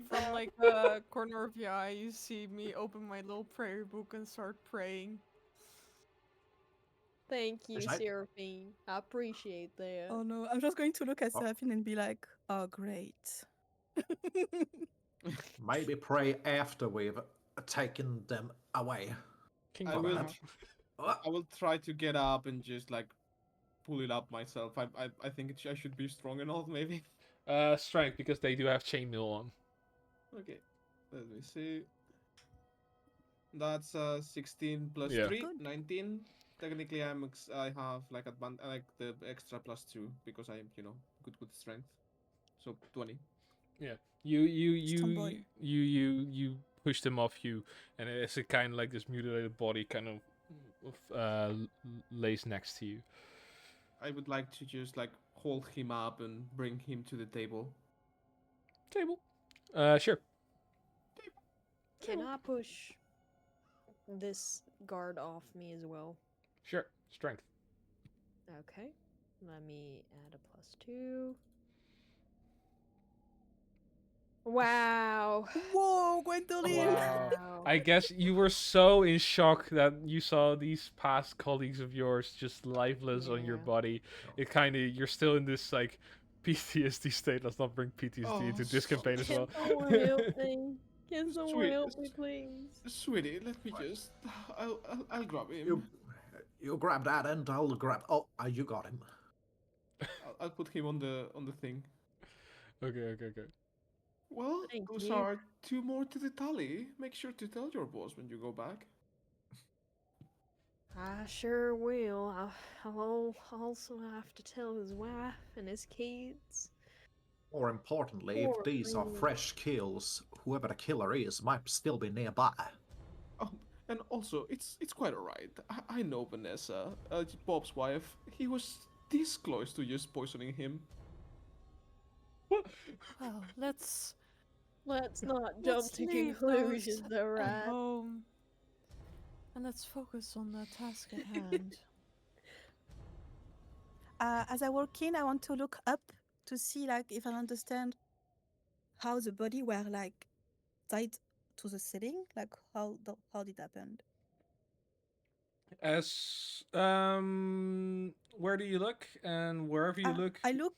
From like the corner of your eye, you see me open my little prayer book and start praying. Thank you, Is that- Seraphine. I appreciate that. Oh no, I'm just going to look at Oh. Seraphine and be like, oh great. Maybe pray after we've taken them away. King I Bob. will. Oh, I will try to get up and just like pull it up myself. I think I should be strong enough, maybe. Strength, because they do have chainmail on. Okay, let me see. That's 16 plus Yeah. 3, Good. 19. Technically, I have like like the extra plus 2 because I'm good with strength. So 20. Strong boy. You push them off you, and it's a kind of like this mutilated body kind of lays next to you. I would like to just like hold him up and bring him to the table. Table. Sure. Can I push this guard off me as well? Sure. Strength. Okay. Let me add a +2. Wow. Whoa, Gwendolyn! Wow. I guess you were so in shock that you saw these past colleagues of yours just lifeless on your Yeah. body. It kind of, you're still in this like PTSD state. Let's not bring PTSD into this so- campaign as Can well. someone help me? Can someone Sweet. help me, please? Sweetie, let me just. I'll grab him. you grab that and I'll grab. Oh, you got him. I'll put him on the thing. Okay. Well, Thank those you. are 2 more to the tally. Make sure to tell your boss when you go back. I sure will. I'll also have to tell his wife and his kids. More importantly, Poor if these are thing. fresh kills, whoever the killer is might still be nearby. Oh, and also, it's quite alright. I know Vanessa, Bob's wife. He was this close to just poisoning him. Well, let's Let's not jump let's to leave conclusions, those at alright? home, and let's focus on the task at hand. As I walk in, I want to look up to see like if I understand how the body were like tied to the ceiling, like how it happened. As where do you look? And wherever you look, I look,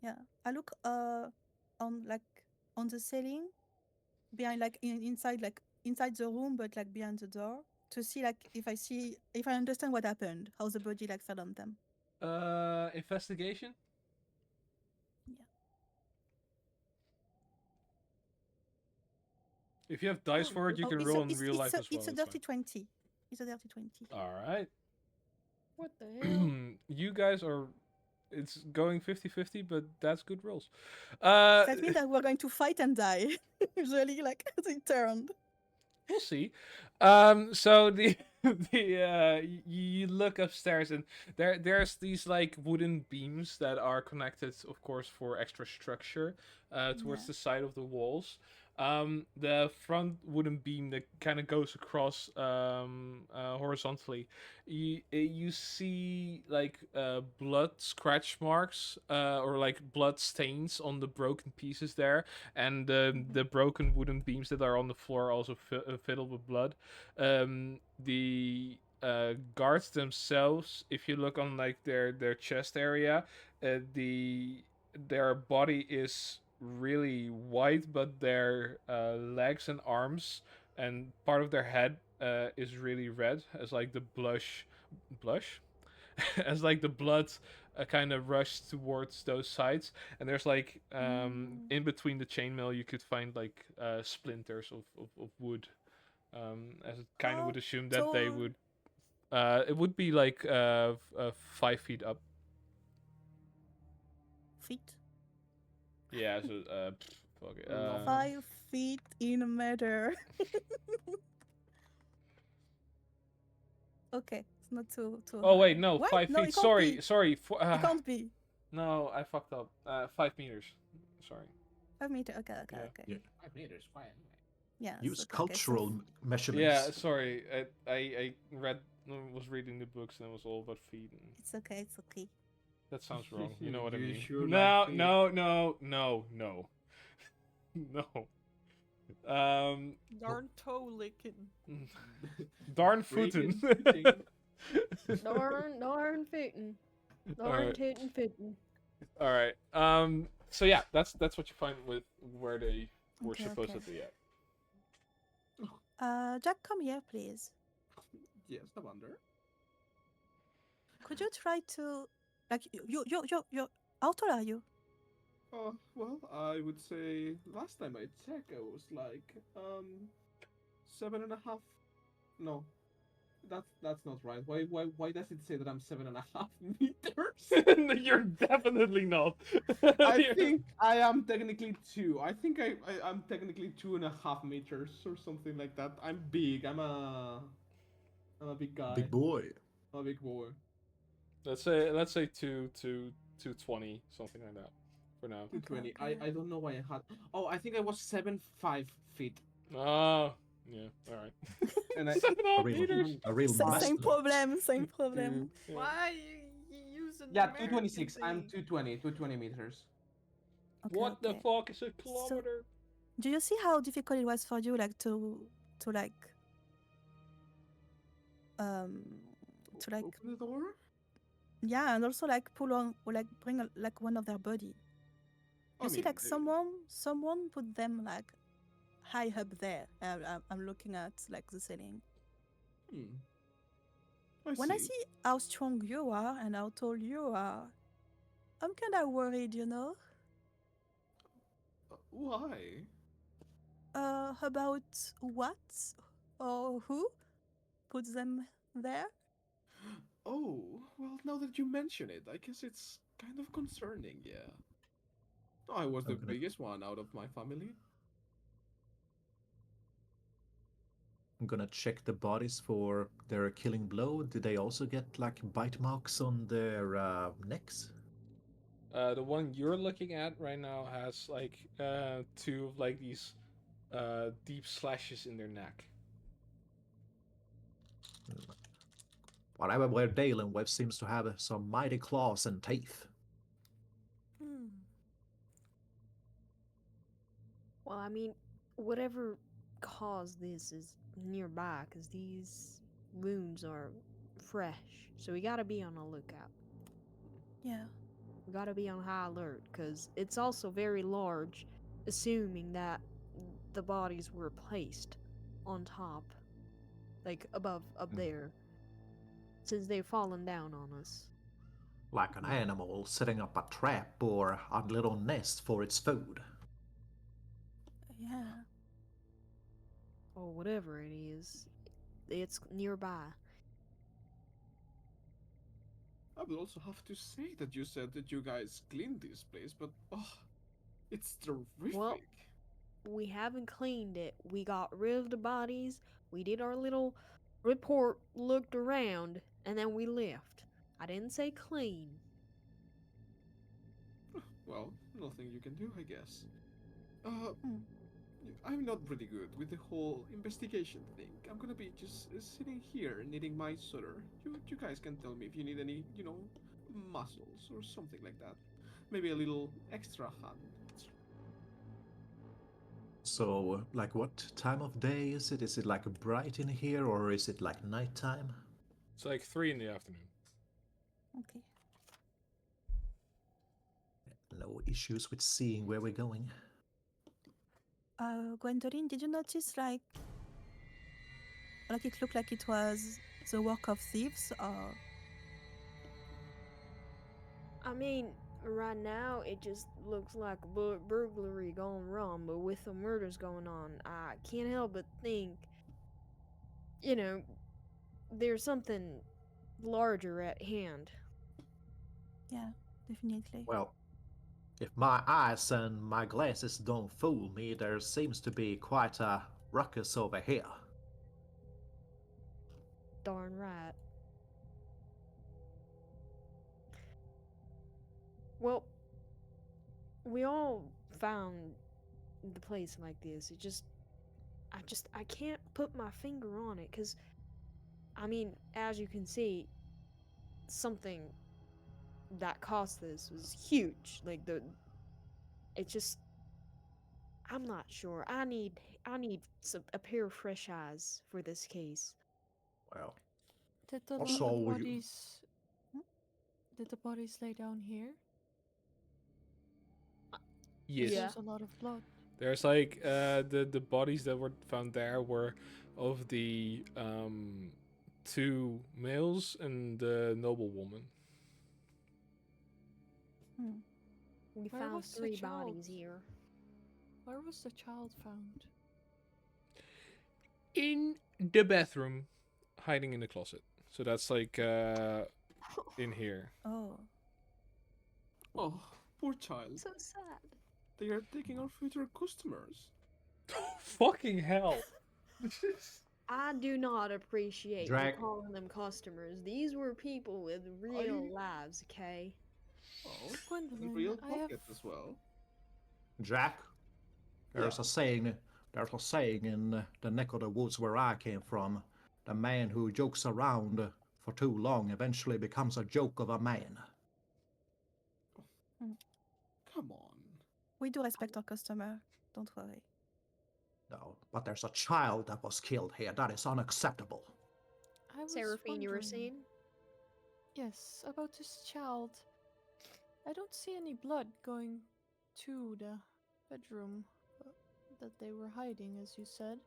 yeah, I look on like on the ceiling, behind like inside the room, but like behind the door to see like if I understand what happened, how the body like fell on them. investigation. Yeah. If you have dice for it, you can it's roll a, in it's, real life it's a, as well. It's a it's fine. dirty 20. It's a dirty 20. All right. What the hell? You guys are. It's going 50-50, but that's good rolls. That means that we're going to fight and die. Usually, like, they turned. We'll see. So the you look upstairs and there's these like wooden beams that are connected, of course, for extra structure, towards Yeah. the side of the walls. The front wooden beam that kind of goes across horizontally. You see like blood scratch marks or like blood stains on the broken pieces there, and the broken wooden beams that are on the floor are also filled with blood. The guards themselves, if you look on like their chest area, their body is really white, but their legs and arms and part of their head is really red, as like the blush, as like the blood kind of rushed towards those sides. And there's like in between the chainmail, you could find like splinters of wood, as it kind of Oh, would assume that they so- would. It would be like 5 feet up. Feet. Yeah, so fuck it. Love 5 feet in a meter. Okay, it's not too Oh high. wait, no, What? 5 No, feet. it can't Sorry, be. sorry. It can't be. No, I fucked up. 5 meters. Sorry. 5 meters. Okay, Yeah. okay. Yeah. 5 meters, fine. Yeah. Use okay, cultural so measurements. Yeah, sorry. I was reading the books and it was all about feet. And it's okay. It's okay. that sounds wrong. You know what I You mean? sure No, like feet? no, no, no, no, no. Darn toe licking. Darn footin'. Darn fitting. Darn Alright. tootin' fitting. All right. So yeah, that's what you find with where they were Okay, supposed okay. to be at. Jack, come here, please. Yes, I wonder. Could you try to, like, you, how tall are you? Well, I would say last time I checked, I was like 7.5. No, that's not right. Why does it say that I'm 7.5 meters? You're definitely not. I think I am technically 2. I think I'm technically 2.5 meters or something like that. I'm big. I'm a big guy. Big boy. I'm a big boy. let's say 220, something like that, for now. 220. okay. I don't know why I had. Oh, I think I was 7.5 feet. Oh, yeah. All right. And I 7.5 real- meters. A real Same master. problem. Same problem. Yeah. Why you using Yeah, American 226. I'm thing? 220 meters. Okay, What the okay. fuck is a kilometer? Do you see how difficult it was for you, like, to like, to like, Open the door. yeah, and also like pull on or like bring like one of their body. You see, like someone put them like high up there. I'm looking at like the ceiling. When I see how strong you are and how tall you are, I'm kind of worried, you know. Why? About what or who puts them there? Oh, well, now that you mention it, I guess it's kind of concerning, yeah. I was the Okay. biggest one out of my family. I'm gonna check the bodies for their killing blow. Did they also get like bite marks on their necks? The one you're looking at right now has like 2 of like these deep slashes in their neck. Whatever we're dealing with seems to have some mighty claws and teeth. Hmm. Well, I mean, whatever caused this is nearby, because these wounds are fresh. So we gotta be on the lookout. Yeah. We gotta be on high alert, because it's also very large, assuming that the bodies were placed on top, like above, up there, since they've fallen down on us. Like an animal setting up a trap or a little nest for its food. Yeah. Or whatever it is. it's nearby. I will also have to say that you said that you guys cleaned this place, but oh, it's terrific. Well, we haven't cleaned it. We got rid of the bodies. We did our little report, looked around, and then we left. I didn't say clean. Well, nothing you can do, I guess. Uh, Hmm. I'm not really good with the whole investigation thing. I'm gonna be just sitting here knitting my sweater. You guys can tell me if you need any, muscles or something like that. Maybe a little extra hand. So, like, what time of day is it? Is it like bright in here, or is it like nighttime? It's like 3 in the afternoon. Okay. No issues with seeing where we're going. Gwendoline, did you notice like it looked like it was the work of thieves, or I mean, right now it just looks like a burglary gone wrong, but with the murders going on, I can't help but think, you know, there's something larger at hand. yeah, definitely. Well, if my eyes and my glasses don't fool me, there seems to be quite a ruckus over here. Darn right. Well, we all found the place like this. I can't put my finger on it, cause I mean, as you can see, something that caused this was huge. Like it just, I'm not sure. I need a pair of fresh eyes for this case. Well, Did the Also, you- bodies? Did the bodies lay down here? Yes. Yeah. There's a lot of blood. There's like the bodies that were found there were of the 2 males and the noblewoman. Hmm. We Where found was the 3 child? bodies here. Where was the child found? In the bathroom, hiding in the closet. So that's like in here. Oh, Oh, poor child. So sad. They are taking our future customers. Fucking hell. I do not appreciate you Drag- calling them customers. These were people with real I- lives, okay? Oh, and Gwendolyn, real I have. pockets as well. Jack, there's Yeah. a saying. There's a saying in the neck of the woods where I came from. The man who jokes around for too long eventually becomes a joke of a man. Come on. we do respect our customer. Don't worry. No, but there's a child that was killed here. That is unacceptable. I was Seraphine, you were wondering. saying? Yes, about this child. I don't see any blood going to the bedroom that they were hiding, as you said.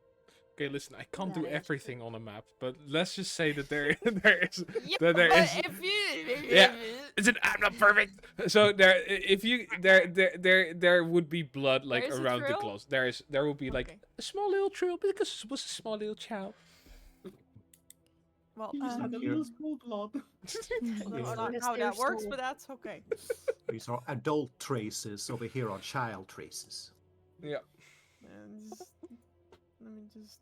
Okay, listen, I can't That do is everything true. on a map, but let's just say that there there is Yeah, that there but is if you, yeah. I'm not perfect. So there, if you there would be blood like There is a around the trail? clothes. There will be like Okay. a small little trail because it was a small little child. Well, You just had a Here. little small blood. that's Yeah. not Unless how they're that works, small. but that's okay. These are adult traces. Over here are child traces. Yeah. And just, let me just.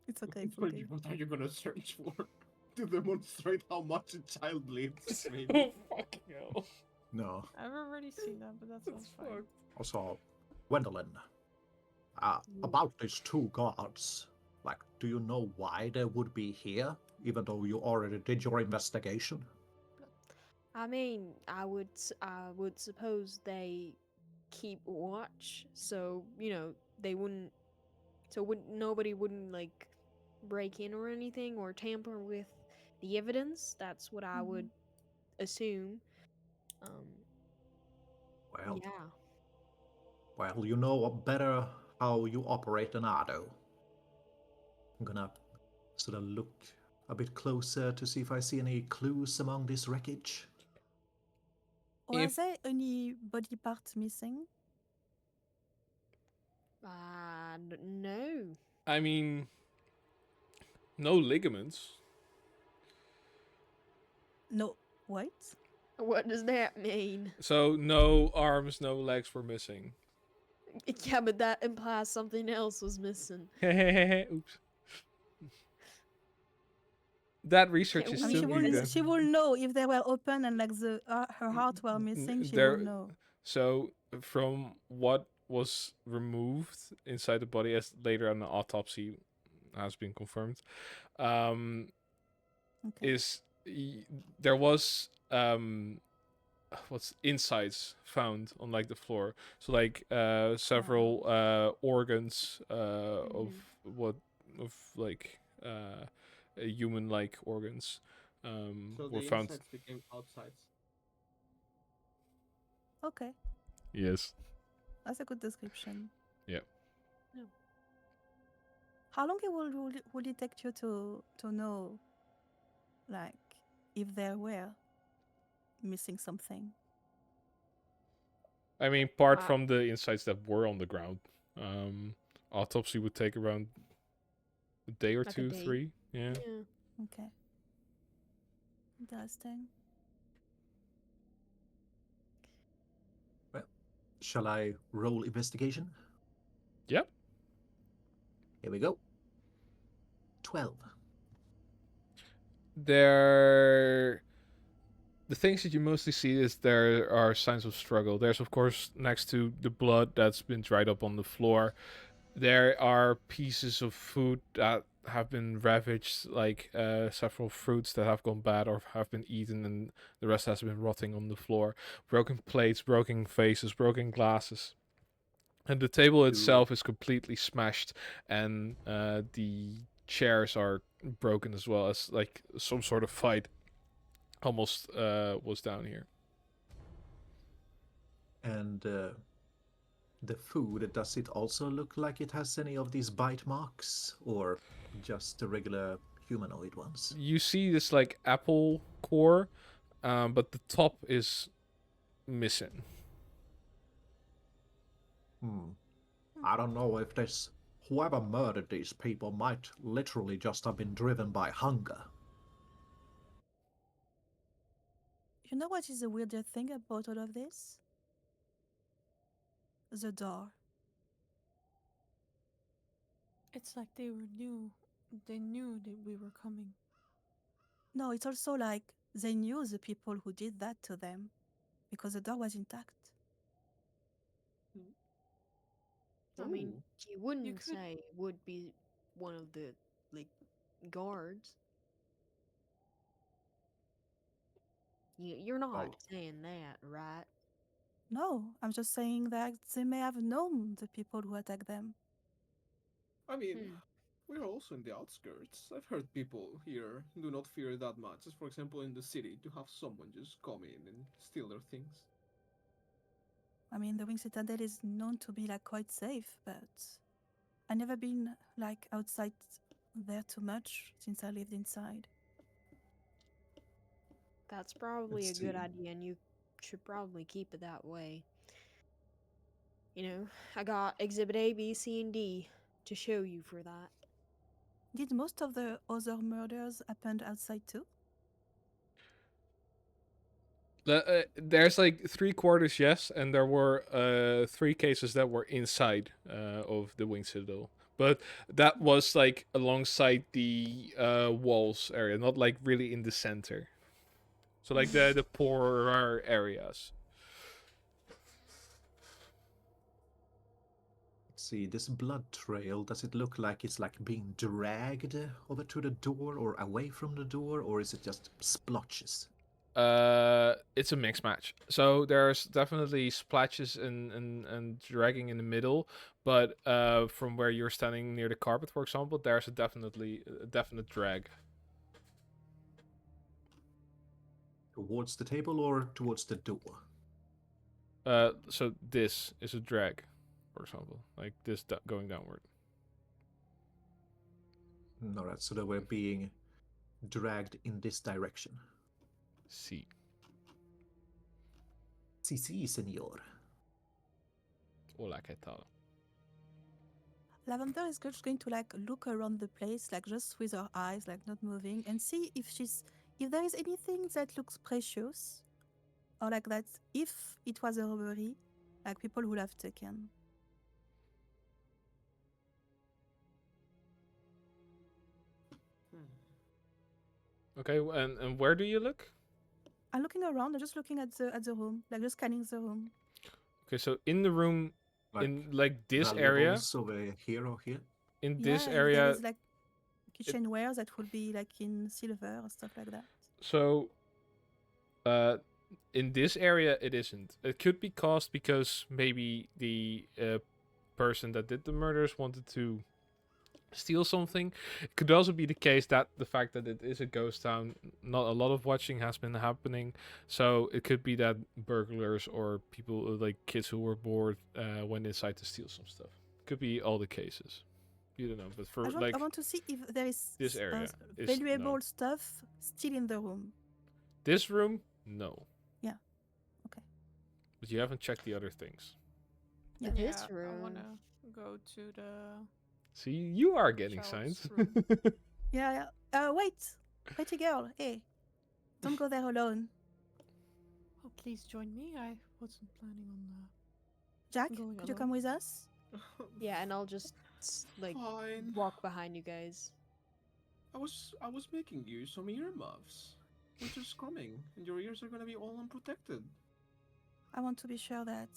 It's okay. It's What okay. are you gonna search for? To demonstrate how much a child lives, maybe. Oh fucking hell. No. I've already seen that, but that's fine. Also, Gwendolyn, about these 2 guards, like, do you know why they would be here, even though you already did your investigation? I mean, I would suppose they keep watch, so they wouldn't. Nobody wouldn't like break in or anything or tamper with the evidence. That's what I would assume. Well, Yeah. well, you know better how you operate than I do. I'm gonna sort of look a bit closer to see if I see any clues among this wreckage. Were If- there any body parts missing? No. I mean, No ligaments. No, wait. What does that mean? So no arms, no legs were missing. Yeah, but that implies something else was missing. Oops. That research Can is I mean, we still she will being done. she will know if they were open and like her heart were missing. She will There, know. so from what was removed inside the body, as later on the autopsy has been confirmed, um, Okay. there was what's insides found on like the floor. So like several organs of what of like human like organs So were the found. insides became outsides. Okay, Yes. that's a good description. Yeah. No. How long would it take you to know, like, if there were missing something? I mean, apart Uh, from the insides that were on the ground, autopsy would take around a day or Like a two, day. 3. Yeah. Yeah. Okay, interesting. Well, shall I roll investigation? Yep. Here we go. 12. There, the things that you mostly see is there are signs of struggle. There's of course next to the blood that's been dried up on the floor, there are pieces of food that have been ravaged, like several fruits that have gone bad or have been eaten, and the rest has been rotting on the floor. Broken plates, broken vases, broken glasses. And the table itself is completely smashed, and the chairs are broken as well, as like some sort of fight almost was down here. And the food, does it also look like it has any of these bite marks? Or just the regular humanoid ones? You see this like apple core, but the top is missing. I don't know if this... Whoever murdered these people might literally just have been driven by hunger. You know what is the weirdest thing about all of this? The door. It's like they knew that we were coming. No, it's also like they knew the people who did that to them because the door was intact. I mean, you wouldn't could- say it would be one of the like guards. You're not Oh. saying that, right? No, I'm just saying that they may have known the people who attacked them. I mean, Hmm. we're also in the outskirts. I've heard people here do not fear that much, as for example in the city, to have someone just come in and steal their things. I mean, the Wing Citadel is known to be like quite safe, but I never been like outside there too much since I lived inside. That's probably a Let's good see. idea, and you should probably keep it that way. You know, I got Exhibit A, B, C, and D to show you for that. Did most of the other murders happen outside too? There's like 3/4 yes, and there were 3 cases that were inside of the Wing Citadel. But that was like alongside the walls area, not like really in the center. So like the poorer areas. Let's see, this blood trail, does it look like it's like being dragged over to the door or away from the door, or is it just splotches? It's a mixed match. So there's definitely splashes and dragging in the middle, but from where you're standing near the carpet, for example, there's a definite drag. Towards the table or towards the door? So this is a drag, for example, like this going downward. Alright, so they were being dragged in this direction. See. Si, si, senor. Hola, ¿qué tal? Lavender is just going to like look around the place, like just with her eyes, like not moving, and see if there is anything that looks precious, or like that if it was a robbery, like people would have taken. Okay, and where do you look? I'm looking around. I'm just looking at the room, like just scanning the room. Okay, so in the room, Like in like this area, valuables over here or here. in Yeah, this if there area, is like kitchenware that would be like in silver or stuff like that. so in this area it isn't. It could be caused because maybe the person that did the murders wanted to steal something. It could also be the case that the fact that it is a ghost town, not a lot of watching has been happening. So it could be that burglars or people like kids who were bored went inside to steal some stuff. Could be all the cases. You don't know, but for I want to see if there is this area is valuable no. stuff still in the room. This room, no. Yeah. Okay. But you haven't checked the other things. Yeah. This I room. wanna go to the. See, you are getting Child's signs. room. Yeah. Wait, pretty girl. Hey, don't go there alone. Oh, please join me. I wasn't planning on Jack, Going could you alone. come with us? Yeah, and I'll just like Fine. walk behind you guys. I was making you some earmuffs. Winter's coming, and your ears are gonna be all unprotected. I want to be sure that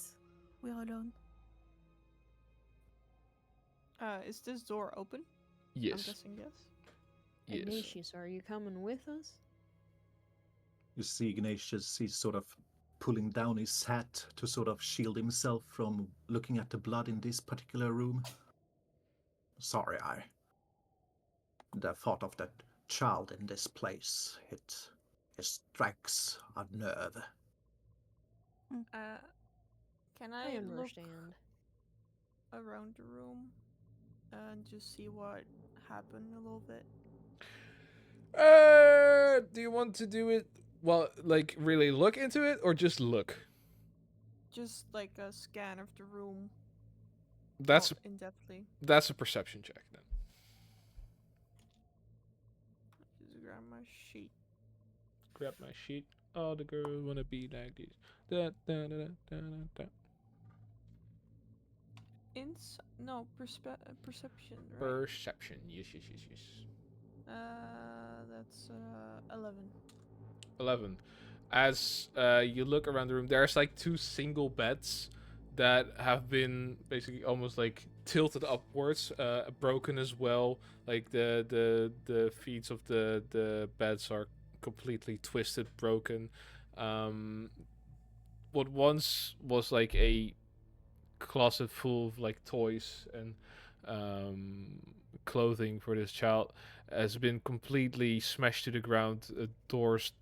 we're alone. Is this door open? I'm Yes. guessing yes. Yes. Ignatius, are you coming with us? You see Ignatius, he's sort of pulling down his hat to sort of shield himself from looking at the blood in this particular room. Sorry, the thought of that child in this place, it strikes a nerve. Can I I look understand. around the room and just see what happened a little bit? Do you want to do it? Well, like really look into it, or just look? Just like a scan of the room. That's not in depthly. that's a perception check then. Just grab my sheet. Grab my sheet. All the girls wanna be like this. Da, da, da, da, da, da. Perception, right? Perception. Yes. That's 11. 11. As you look around the room, there's like two single beds that have been basically almost like tilted upwards, broken as well. Like the feet of the beds are completely twisted, broken. What once was like a closet full of like toys and clothing for this child has been completely smashed to the ground. Doors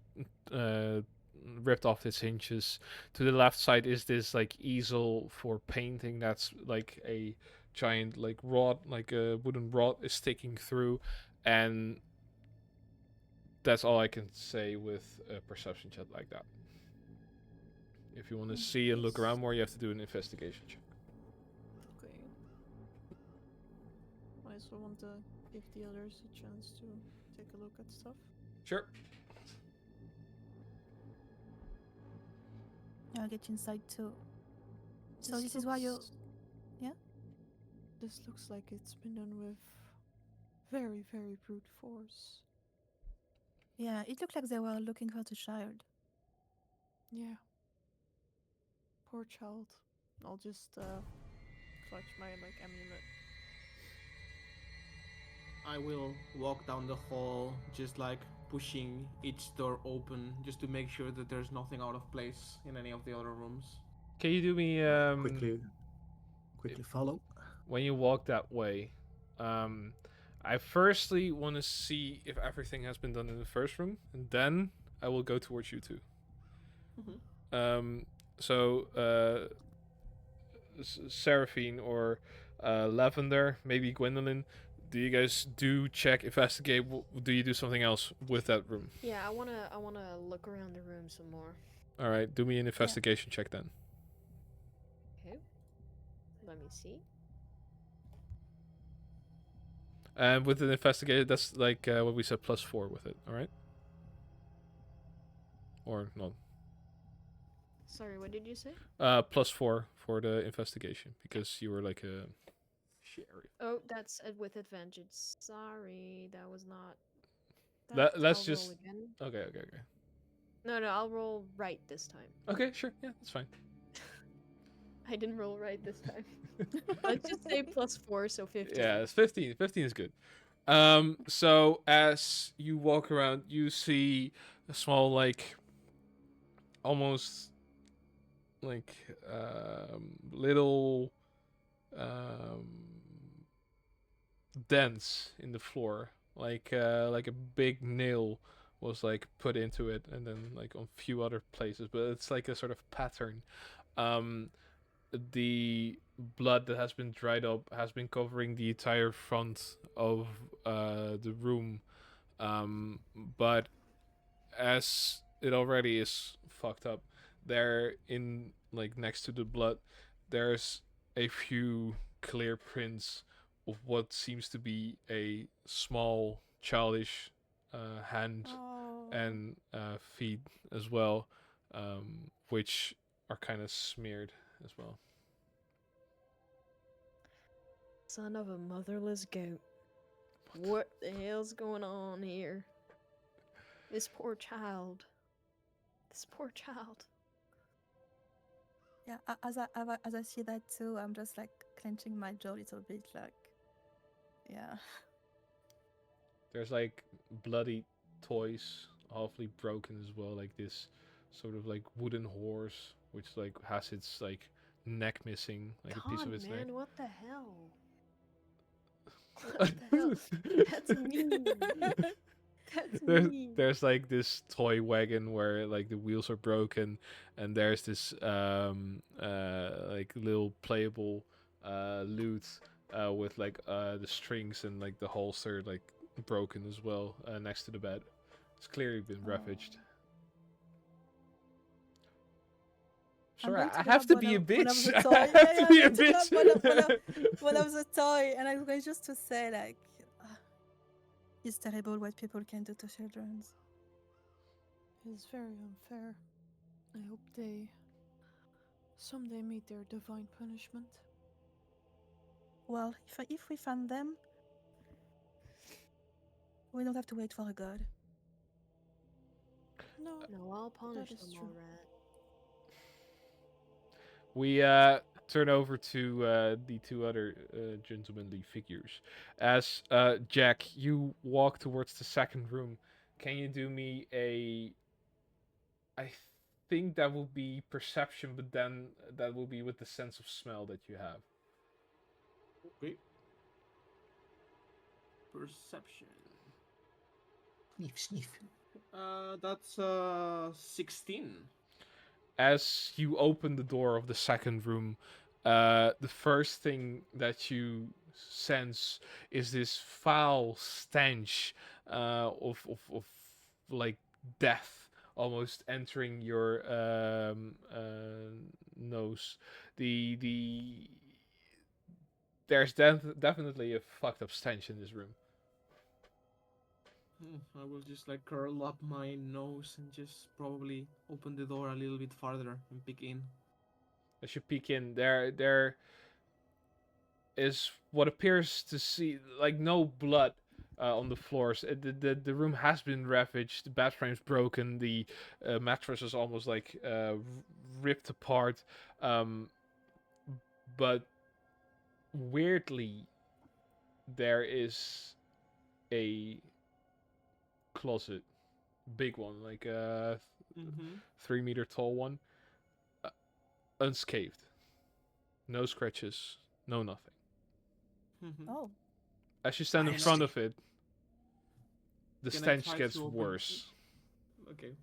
ripped off its hinges. To the left side is this like easel for painting that's like a giant like rod, like a wooden rod is sticking through, and that's all I can say with a perception check like that. If you want to see and look around more, you have to do an investigation check. Okay. I also want to give the others a chance to take a look at stuff. Sure. I'll get inside too. So this is why you. Yeah? This looks like it's been done with very, very brute force. Yeah, it looked like they were looking for the child. Yeah. Poor child. I'll just clutch my like amulet. I will walk down the hall, just like pushing each door open, just to make sure that there's nothing out of place in any of the other rooms. Can you do me Quickly follow. when you walk that way? I firstly want to see if everything has been done in the first room, and then I will go towards you two. So Seraphine or Lavender, maybe Gwendolyn, do you guys check, investigate? Do you do something else with that room? Yeah, I wanna look around the room some more. All right, do me an investigation check then. Okay. Let me see. And with an investigator, that's like what we said, +4 with it. All right. Or not? Sorry, what did you say? +4 for the investigation because you were like a sheriff. Oh, that's with advantage. Sorry, that was not. Let's I'll roll just. again. Okay. No, I'll roll right this time. Okay, sure. Yeah, that's fine. I didn't roll right this time. Let's just say +4, so 15. Yeah, it's 15. 15 is good. So as you walk around, you see a small, like, almost like little um dents in the floor, like a big nail was like put into it, and then like on a few other places, but it's like a sort of pattern. Um, the blood that has been dried up has been covering the entire front of the room, but as it already is fucked up, there in like next to the blood, there's a few clear prints of what seems to be a small childish hand Oh. and feet as well, which are kind of smeared as well. Son of a motherless goat. What the hell's going on here? This poor child. This poor child. Yeah, as I see that too, I'm just like clenching my jaw a little bit, like, yeah. There's like bloody toys, awfully broken as well, like this sort of like wooden horse, which like has its like neck missing, like a piece of God, its man, neck. what the hell? What the hell? That's mean. That's mean. There's like this toy wagon where like the wheels are broken, and there's this like little playable lute with like the strings and like the holster like broken as well next to the bed. It's clearly been ravaged. I'm Sorry, going to I grab have to one be a of- one of bitch. the I toy- have yeah, to be yeah, a I'm going to bitch. grab one of the toy, and I'm going just to say, like, it's terrible what people can do to children. It's very unfair. I hope they someday meet their divine punishment. Well, if we find them, we don't have to wait for a god. No, No, I'll punish is them, true. alright. We turn over to the two other gentlemanly figures. As Jack, you walk towards the second room. Can you do me a? I think that will be perception, but then that will be with the sense of smell that you have. Okay. Perception. Sniff, sniff. That's 16. As you open the door of the second room, the first thing that you sense is this foul stench of like death almost entering your nose. The there's definitely a fucked up stench in this room. I will just like curl up my nose and just probably open the door a little bit farther and peek in. As you peek in, there is what appears to see like no blood on the floors. The room has been ravaged. The bed frame's broken. The mattress is almost like ripped apart. But weirdly, there is a closet, big one, like a 3 meter tall one, unscathed, no scratches, no nothing. Oh, As you stand in I front see. of it, the Can I stench try gets to open- worse. Okay.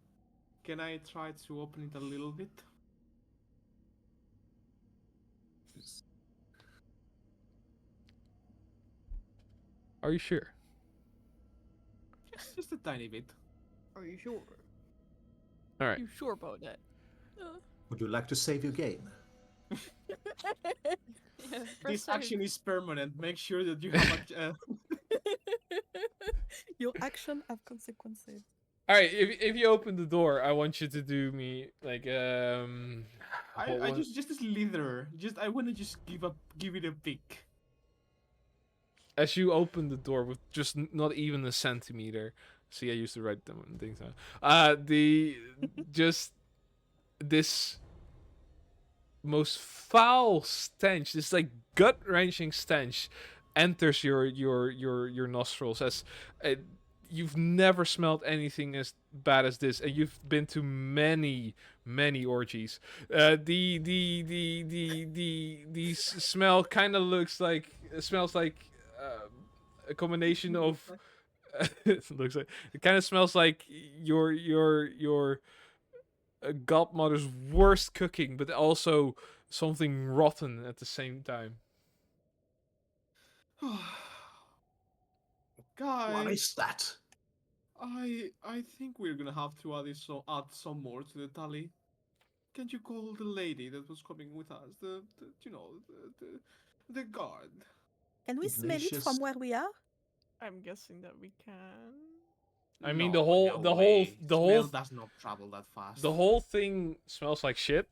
Can I try to open it a little bit? Are you sure? Just a tiny bit. Are you sure? All right. You sure about that? Would you like to save your game? Yeah, This press save. action is permanent. Make sure that you have Your action have consequences. All right, if you open the door, I want you to do me like hold I on. just slither. I wanna just give it a pick. As you open the door with just not even a centimeter. See, I used to write them things down. The just this most foul stench, this like gut wrenching stench, enters your nostrils as you've never smelled anything as bad as this, and you've been to many orgies. The smell kind of smells like a combination of. It looks like it kind of smells like your godmother's worst cooking, but also something rotten at the same time. What Guys, is that? I think we're gonna have to add some more to the tally. Can you call the lady that was coming with us, the you know the guard? Can we smell it Ignatius, from where we are? I'm guessing that we can. I mean, No, no way. Smell does not travel that fast. the whole thing smells like shit.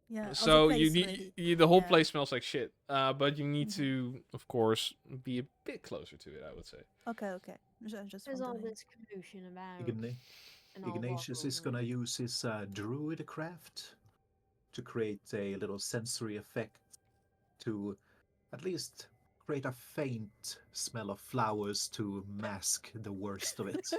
Yeah. or So the you place, need maybe. the whole Yeah. place smells like shit. But you need Mhm. to, of course, be a bit closer to it. I would say. Okay. Just There's all wondering. this commotion about. Igni- And I'll walk Ignatius is over. gonna use his druid craft to create a little sensory effect to at least create a faint smell of flowers to mask the worst of it.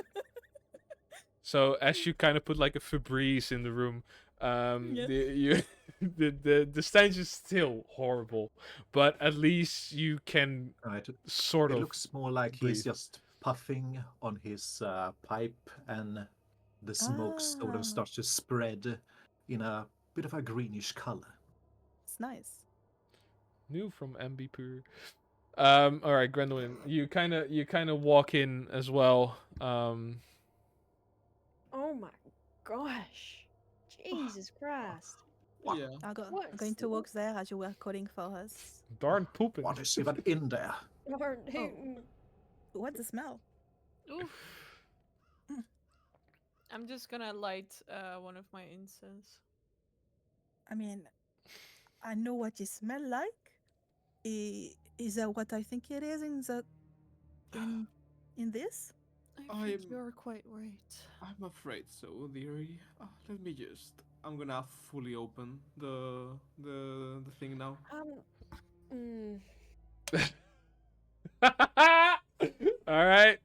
So as you kind of put like a Febreze in the room, Yes. the stench is still horrible, but at least you can Right. sort It of. looks more like breathe. he's just puffing on his pipe, and the smoke sort Ah. of starts to spread in a bit of a greenish color. It's nice. New from MB Pur. All right, Gwendolyn, you kind of walk in as well. Oh my gosh. Jesus Christ. What? Yeah. I'm What's going to the- walk there as you were calling for us. Darn pooping. What is even in there? Or Oh. who- What's the smell? Oof. I'm just gonna light one of my incense. I mean, I know what it smell like. Is that what I think it is in this? I think I'm- you're quite right. I'm afraid so, dearie. Let me just. I'm gonna fully open the thing now. mm, All right.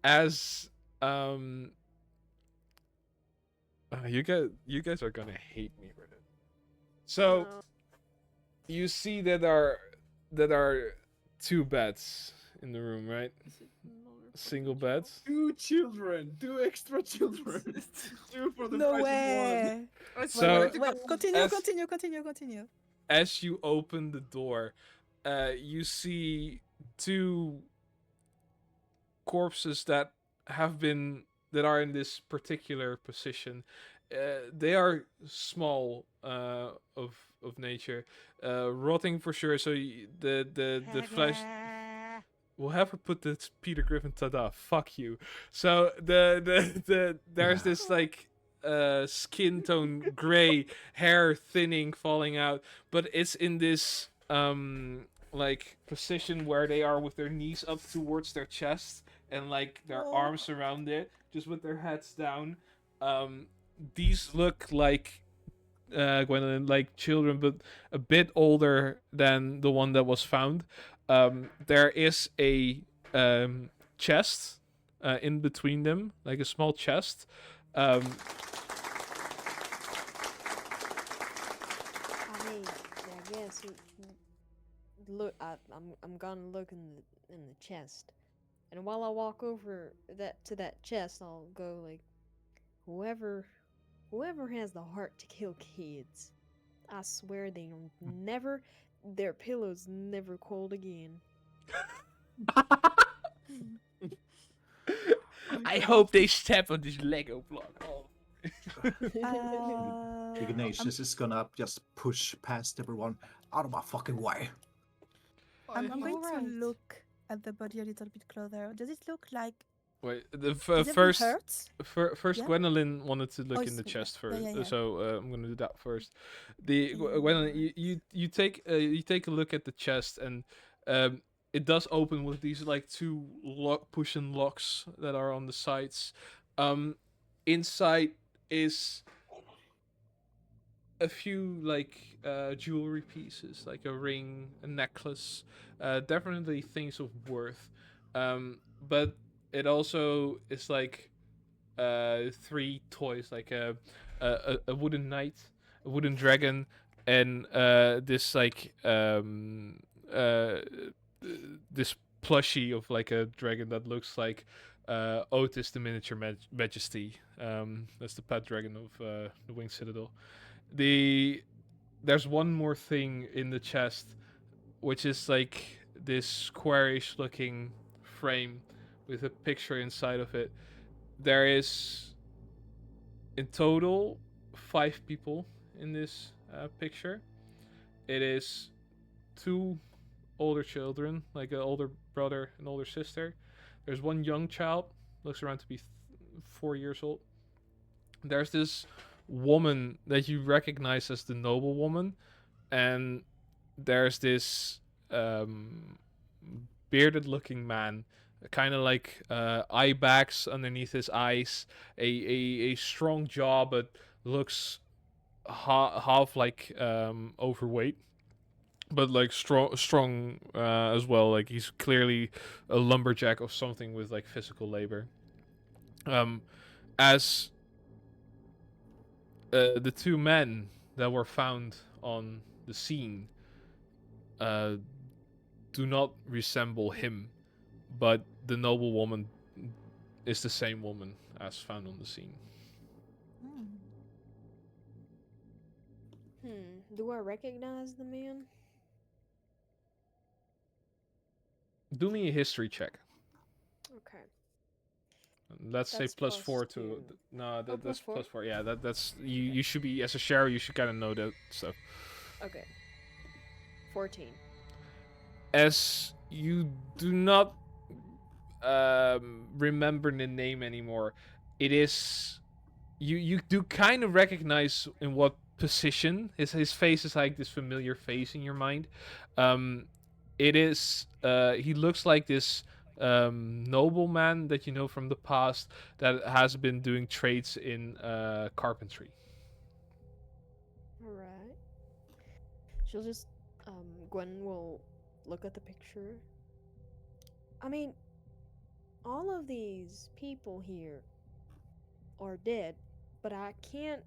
As you guys are gonna hate me for this. So no. you see that are two beds in the room, right? Is it another Single fucking beds. 2 children, 2 extra children, 2 for the No price of one. way. So- Wait, continue, as- continue. As you open the door, you see two corpses that are in this particular position. They are small of nature, rotting for sure. So the flesh. We'll have her put this Peter Griffin tada. Fuck you. So there's this like skin tone gray, hair thinning, falling out, but it's in this like position where they are with their knees up towards their chest and like their Oh. arms around it, just with their heads down. These look like Gwendolyn, like children, but a bit older than the one that was found. There is a chest in between them, like a small chest. I mean, I guess look. I'm gonna look in the chest, and while I walk over to that chest, I'll go like, whoever has the heart to kill kids, I swear their pillows never cold again. I hope they step on this Lego block. Oh. Ignatius is gonna just push past everyone out of my fucking way. I'm going to Alright. look at the body a little bit closer. Does it look like Wait, the is it first hurt? first Yeah. Gwendolyn wanted to look Oh, in the sorry. Yeah. chest Yeah. first, Yeah. Yeah. so I'm gonna do that first. Gwendolyn, Right. you take a look at the chest, and um, it does open with these like two push-in locks that are on the sides. Inside is a few like jewelry pieces, like a ring, a necklace, definitely things of worth. But it also is like three toys, like a wooden knight, a wooden dragon, and this like uh, this plushie of like a dragon that looks like Otis, the miniature majesty. That's the pet dragon of the Winged Citadel. There's one more thing in the chest, which is like this squarish looking frame with a picture inside of it. There is in total 5 people in this picture. It is two older children, like an older brother and older sister. There's one young child, looks around to be 4 years old. There's this woman that you recognize as the noble woman, and there's this um, bearded looking man, kind of like eye bags underneath his eyes, a strong jaw, but looks half like overweight, but like strong as well. Like he's clearly a lumberjack of something with like physical labor. Um, as the two men that were found on the scene uh, do not resemble him, but the noble woman is the same woman as found on the scene. Hmm. Do I recognize the man? Do me a history check. Okay. Let's say That's plus plus four to two. no, Oh, that's plus four? plus four. Yeah, that's you. You should be as a sheriff. You should kind of know that stuff. Okay. 14. As you do not remember the name anymore, it is you do kind of recognize in what position his face is like this familiar face in your mind. Um, it is he looks like this nobleman that you know from the past that has been doing trades in carpentry. Alright. She'll just, Gwen will look at the picture. I mean, all of these people here are dead, but I can't.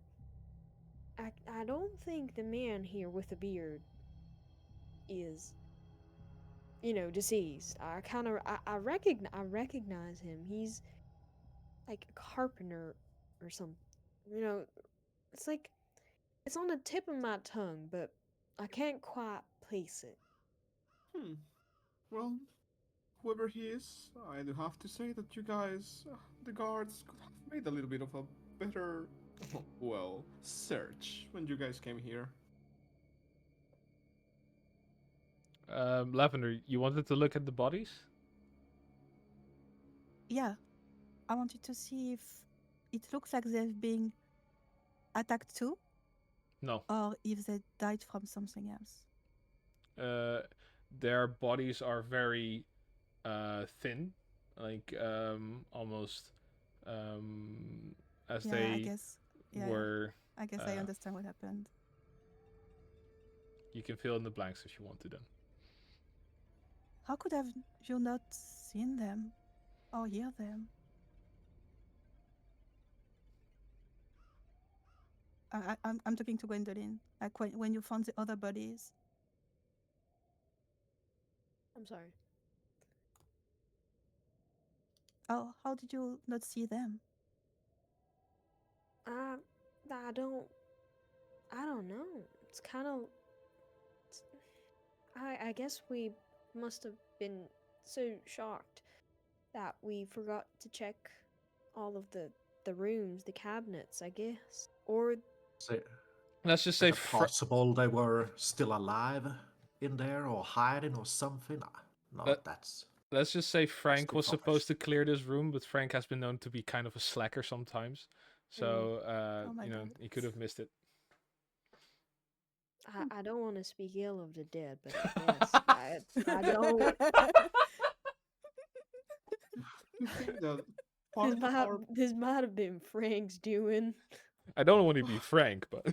I don't think the man here with the beard is, deceased. I recognize him. He's like a carpenter or something. You know, it's like it's on the tip of my tongue, but I can't quite place it. Hmm. Well, whoever he is, I do have to say that you guys, the guards, could have made a little bit of a better, well, search when you guys came here. Lavender, you wanted to look at the bodies? Yeah. I wanted to see if it looks like they've been attacked too, No. or if they died from something else. Their bodies are very thin, like almost as Yeah, I they guess. Yeah, yeah. were. I guess I understand what happened. You can fill in the blanks if you want to. Then How could have you not seen them or hear them? I'm talking to Gwendolyn. Like when you found the other bodies. I'm sorry. Oh, how did you not see them? I I don't I don't know. It's kind of I guess we must have been so shocked that we forgot to check all of the rooms, the cabinets, I guess. Or So, let's just is say it possible they were still alive in there or hiding or something? No, Uh, that's let's just say Frank too was toughish. supposed to clear this room, but Frank has been known to be kind of a slacker sometimes. So, Oh my God. he could have missed it. I don't want to speak ill of the dead, but yes, I don't. You think that part of our This might have been Frank's doing. I don't want to be Frank, but.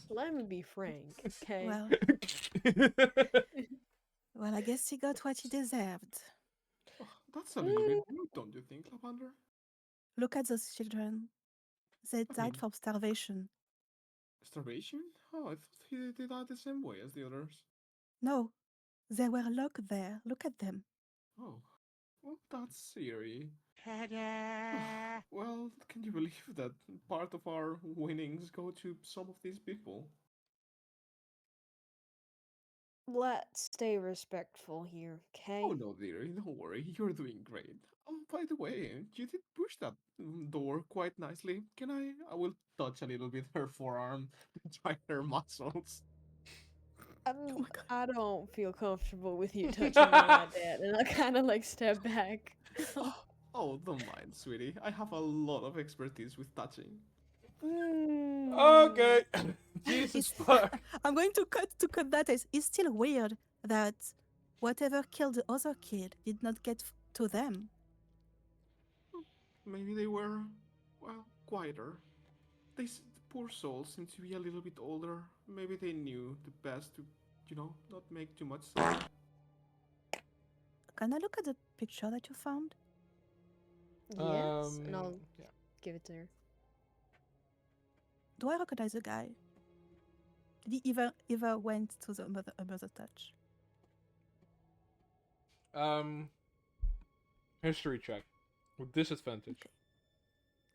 Let me be frank, okay? Well, well, I guess he got what he deserved. oh, that's a little bit rude, don't you think, Lavender? Look at those children. They I died mean, from starvation. starvation? Oh, I thought he did that the same way as the others. No, they were locked there. Look at them. Oh, well, that's eerie. Well, can you believe that part of our winnings go to some of these people? Let's stay respectful here, okay? Oh no, dearie, don't worry, you're doing great. By the way, you did push that door quite nicely. Can I? I will touch a little bit her forearm to try her muscles. Oh my God. I don't feel comfortable with you touching me like that, and I kind of like step back. Oh, don't mind, sweetie. I have a lot of expertise with touching. Okay. Mm. Jesus It's- fuck. I'm going to cut that. It's still weird that whatever killed the other kid did not get to them. Maybe they were, well, quieter. The poor souls seem to be a little bit older. Maybe they knew the best to, not make too much sound. Can I look at the picture that you found? Yes, and I'll Yeah. give it to her. Do I recognize the guy? Did he ever went to the mother touch? History check with disadvantage.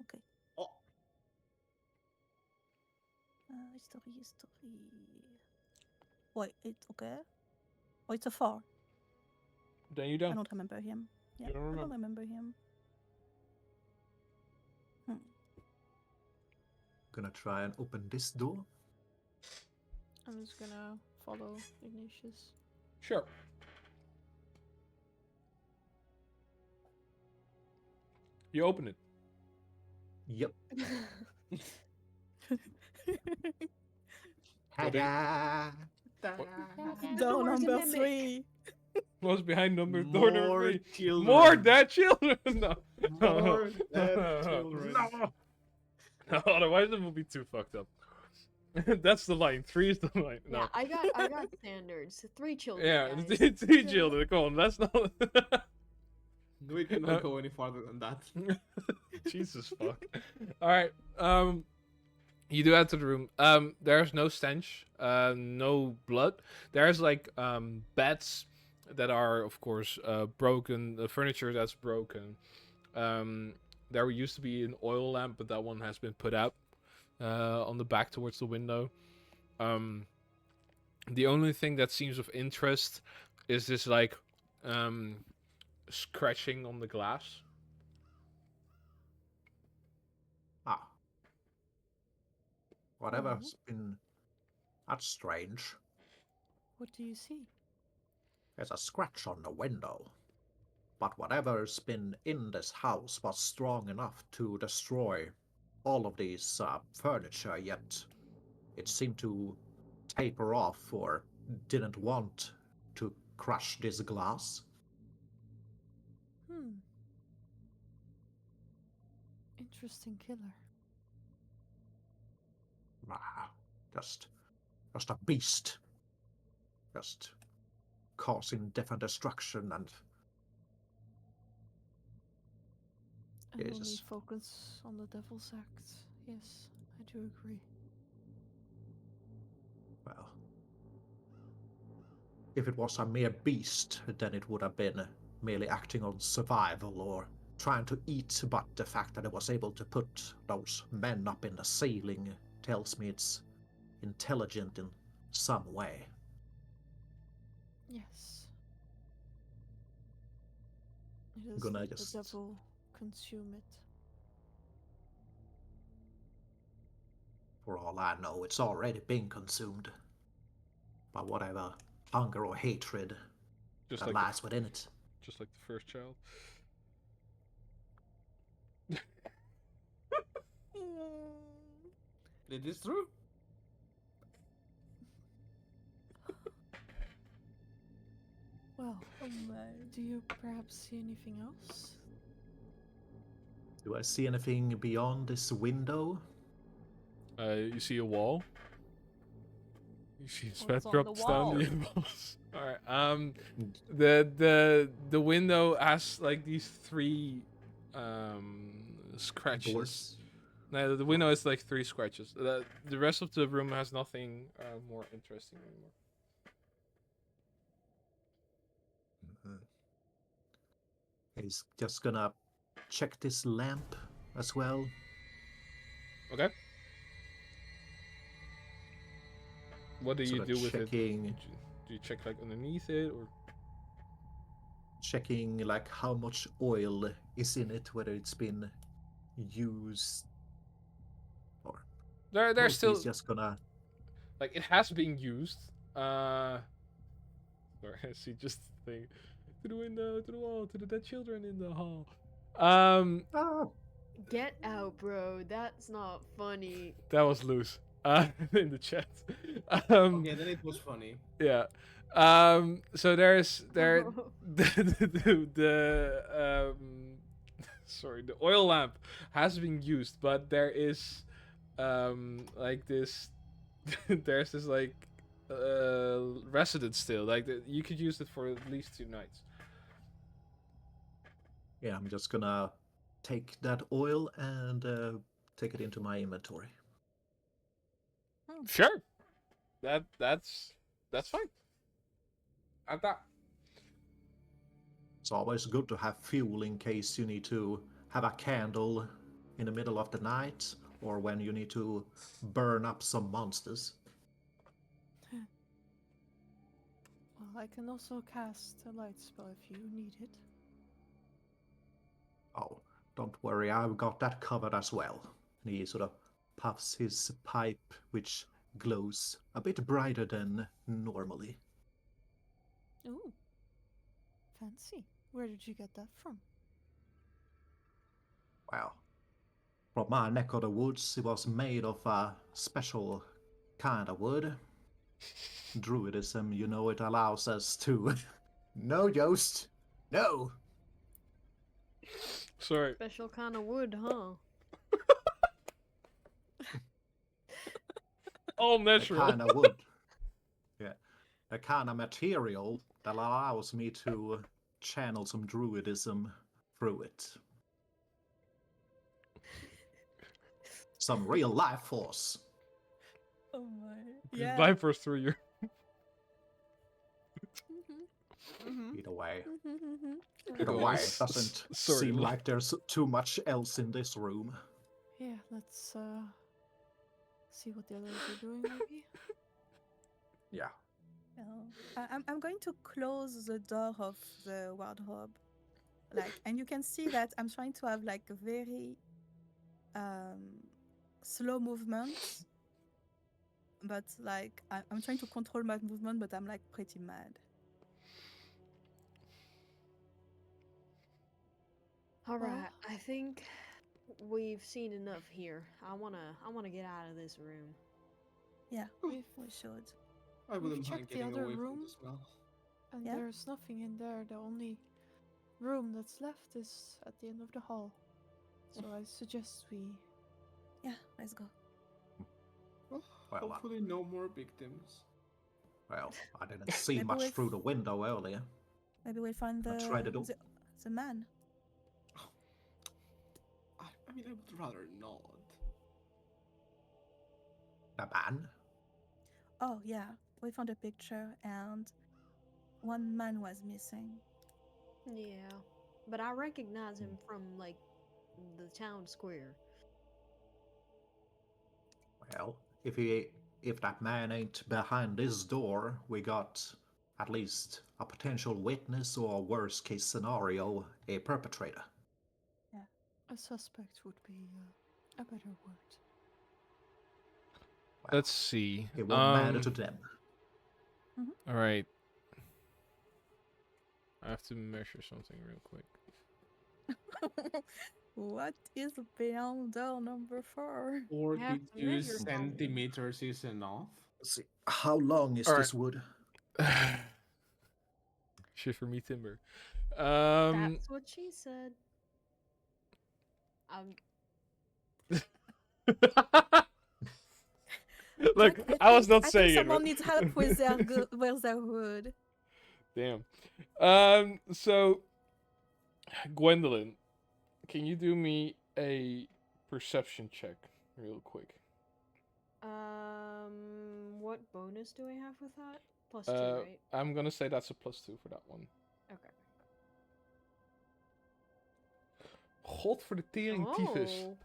Okay. Oh, History. Wait, it's okay. Oh, it's a 4. Then you I don't. don't remember him. Yeah, You don't I remember. don't remember him. Gonna try and open this door. I'm just gonna follow Ignatius. Sure. You open it. Yep. What Ta-da! Door Doors number mimic. 3. What's behind door number More 3? children. More dead children. No. More dead children. No. No, otherwise it will be too fucked up. That's the line. 3 is the line. No. Yeah, I got standards. 3 children. Yeah, guys. 3 children. Come on, that's not. we cannot go any farther than that. Jesus fuck. All right. You do enter the room. There's no stench. No blood. There's like beds that are, of course, broken. The furniture that's broken. There used to be an oil lamp, but that one has been put out. On the back towards the window. The only thing that seems of interest is this like scratching on the glass. Ah. Whatever's been... That's strange. What do you see? There's a scratch on the window. But whatever's been in this house was strong enough to destroy all of these furniture, yet it seemed to taper off or didn't want to crush this glass. Interesting killer. Ah, just a beast. Just causing death and destruction and... And only Jesus. focus on the devil's act. Yes, I do agree. Well, if it was a mere beast, then it would have been merely acting on survival or trying to eat, but the fact that it was able to put those men up in the ceiling tells me it's intelligent in some way. Yes. It is Gonna let the just- devil consume it. For all I know, it's already been consumed by whatever hunger or hatred Just that like lies within it. just like the first child. It is true. Well, Oh my. do you perhaps see anything else? Do I see anything beyond this window? You see a wall. You see What's sweat on drops the down wall? the walls. All right. The window has like these three scratches. Doors? No, the window has like three scratches. The rest of the room has nothing more interesting anymore. He's just gonna check this lamp as well. Okay. What do you Sort of do with it? checking, Do you check like underneath it or? checking like how much oil is in it, whether it's been used, or There's mostly still he's just gonna. like it has been used. Sorry, I see just the thing. To the window, to the wall, to the dead children in the hall. Ah, Get out, bro. That's not funny. That was loose. In the chat. Okay, then it was funny. Yeah. So there's there the sorry, the oil lamp has been used, but there is like this there's this like resident still. Like you could use it for at least 2 nights. yeah, I'm just gonna take that oil and take it into my inventory. Sure. That's fine. At that. It's always good to have fuel in case you need to have a candle in the middle of the night, or when you need to burn up some monsters. Well, I can also cast a light spell if you need it. Oh, don't worry, I've got that covered as well. And he sort of puffs his pipe, which glows a bit brighter than normally. Ooh. Fancy. Where did you get that from? Well, from my neck of the woods, it was made of a special kind of wood. Druidism, you know, it allows us to. No, Joost! No! Sorry. Special kind of wood, huh? All The natural. kind of wood. Yeah. The kind of material that allows me to channel some druidism through it. Some real life force. Oh my. Just Yeah. viper through your. Either way. Mhm. Either Oh, way, it doesn't sorry, seem lo- like there's too much else in this room. Yeah, let's see what the others are doing maybe. Yeah. I'm going to close the door of the wardrobe, like, and you can see that I'm trying to have like a very slow movement, but like I'm trying to control my movement, but I'm like pretty mad. All Well- right, I think we've seen enough here. I wanna get out of this room. Yeah, We've we should. I wouldn't mind checked the getting other away from room. the smell. and Yeah? there's nothing in there. The only room that's left is at the end of the hall. So I suggest we. Yeah, let's go. Well, Well, hopefully no more victims. Well, I didn't see Maybe much with- through the window earlier. Maybe we'll find I tried it all. the man. I mean, I would rather not. The man? Oh yeah, we found a picture and one man was missing. Yeah, but I recognize him from like the town square. Well, if that man ain't behind this door, we got at least a potential witness, or worst case scenario, a perpetrator. A suspect would be a better word. Well, Let's see. it won't matter to them. All right. I have to measure something real quick. What is beyond door number 4? 42 measure something. centimeters is enough. Let's see. How long is All this wood? Shiver me timber. That's what she said. Look, Jack, I was not I saying think it. someone but- needs help with their wood. Damn. So, Gwendolyn, can you do me a perception check real quick? What bonus do I have with that? Plus 2, right? I'm gonna say that's a +2 for that one. Okay. God voor de tering tyfus.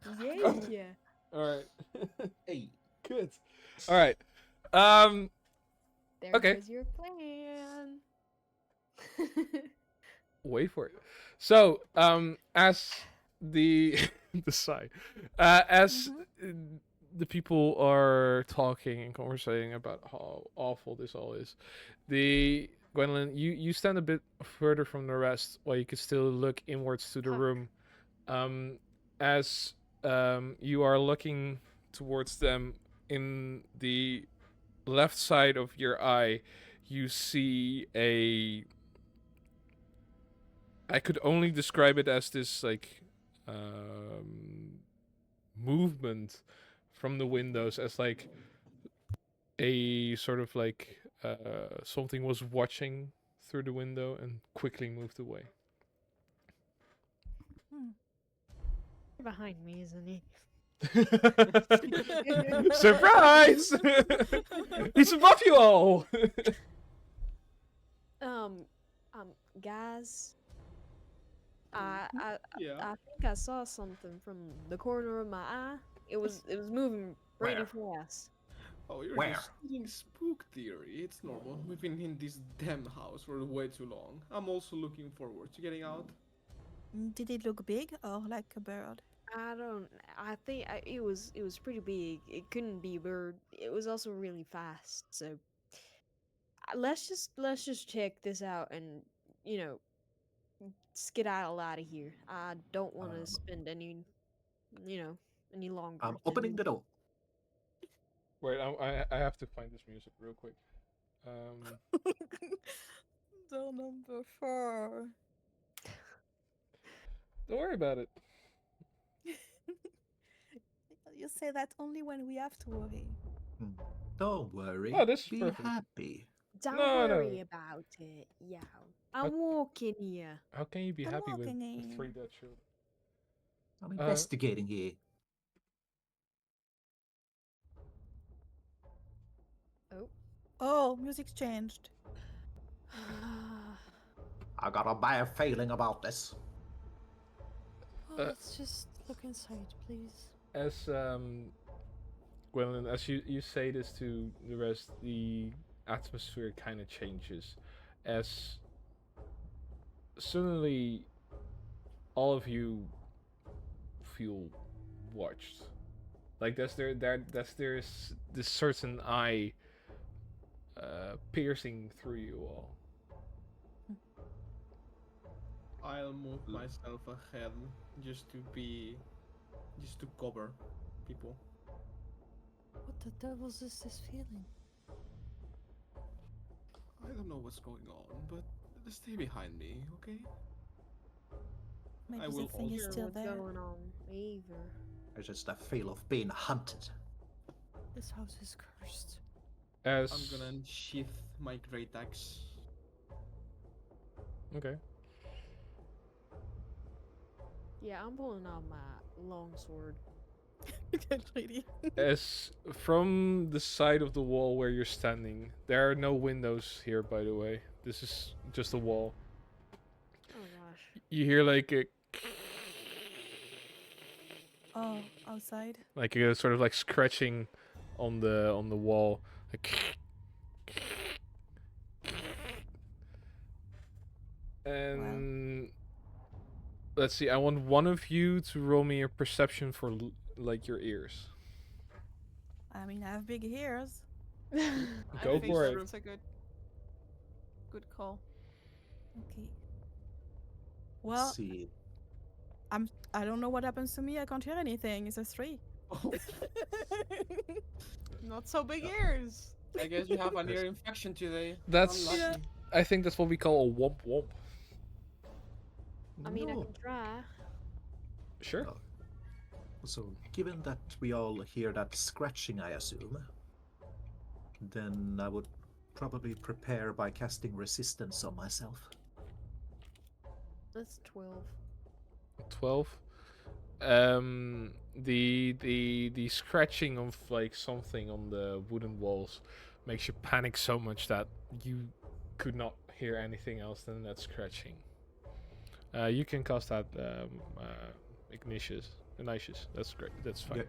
Oh. Yeah. Alright. Hey. Good. Alright. There Okay. goes your plan. Wait for it. So, as the the sigh, as the people are talking and conversating about how awful this all is, the Gwendolyn, you stand a bit further from the rest, while you can still look inwards to the Fuck. room. As you are looking towards them, in the left side of your eye, you see a. I could only describe it as this like movement from the windows, as like a sort of like something was watching through the window and quickly moved away. Behind me, isn't he? Surprise! He's above you all. Guys. Yeah. I think I saw something from the corner of my eye. It was moving pretty fast. Oh, you're Where? just eating spook theory. It's normal. We've been in this damn house for way too long. I'm also looking forward to getting out. Did it look big or like a bird? I think it was pretty big. It couldn't be a bird. It was also really fast. So let's just check this out and skedaddle out of here. I don't want to spend any longer. I'm than- opening the door. Wait, I have to find this music real quick. Door number 4. Don't worry about it. You say that only when we have to worry. Don't worry. Oh, this is Be perfect. happy. Don't No, no. worry about it, yo. I'm walking here. How can you be I'm happy with walking in. 3 dead children? I'm investigating here. Oh, music's changed. I got a bad feeling about this. Let's just look inside, please. As Gwendolyn, as you say this to the rest, the atmosphere kind of changes, as suddenly all of you feel watched. Like there's this certain eye piercing through you all. I'll move myself ahead just to cover people. What the devils is this feeling? I don't know what's going on, but stay behind me, okay? Maybe I the will thing is Sure still what's there. going on either. There's just a feel of being hunted. This house is cursed. As I'm gonna unsheath my great axe. okay. Yeah, I'm pulling out my long sword. Get ready. As from the side of the wall where you're standing, there are no windows here, by the way. This is just a wall. Oh gosh. You hear like a Oh, outside. sort of like scratching on the wall. Like, and let's see. I want one of you to roll me a perception for like your ears. I mean, I have big ears. Go I think for it. that's a good call. Okay. Let's Well, see. I don't know what happens to me. I can't hear anything. It's a 3. Oh, Not so big Yeah. ears. I guess you have an Yes. ear infection today. That's- Unlucky. I think that's what we call a womp womp. I mean, I No. can try. Sure. Oh. So, given that we all hear that scratching, I assume, then I would probably prepare by casting resistance on myself. That's 12. 12. The scratching of like something on the wooden walls makes you panic so much that you could not hear anything else than that scratching. You can cast that Ignatius. That's great. That's fine. Yeah.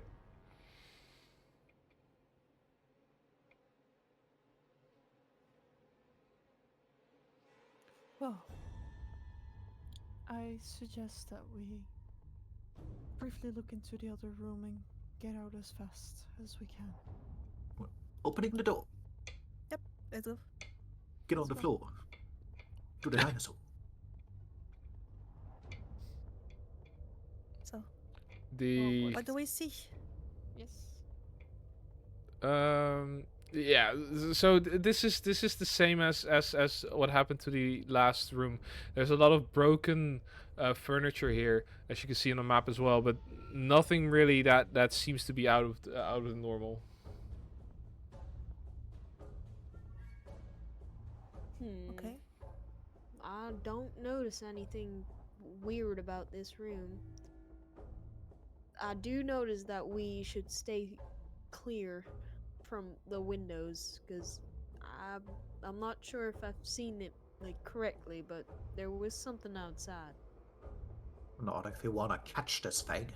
Well, I suggest that we briefly look into the other room and get out as fast as we can. Opening the door. Let's go. Get on the Let's go. floor. To the dinosaur. So, The what do we see? Yes. yeah. So this is the same as what happened to the last room. There's a lot of broken furniture here, as you can see on the map as well, but nothing really that seems to be out of the normal. Okay. I don't notice anything weird about this room. I do notice that we should stay clear from the windows, because I'm not sure if I've seen it like correctly, but there was something outside. Not if you wanna catch this thing.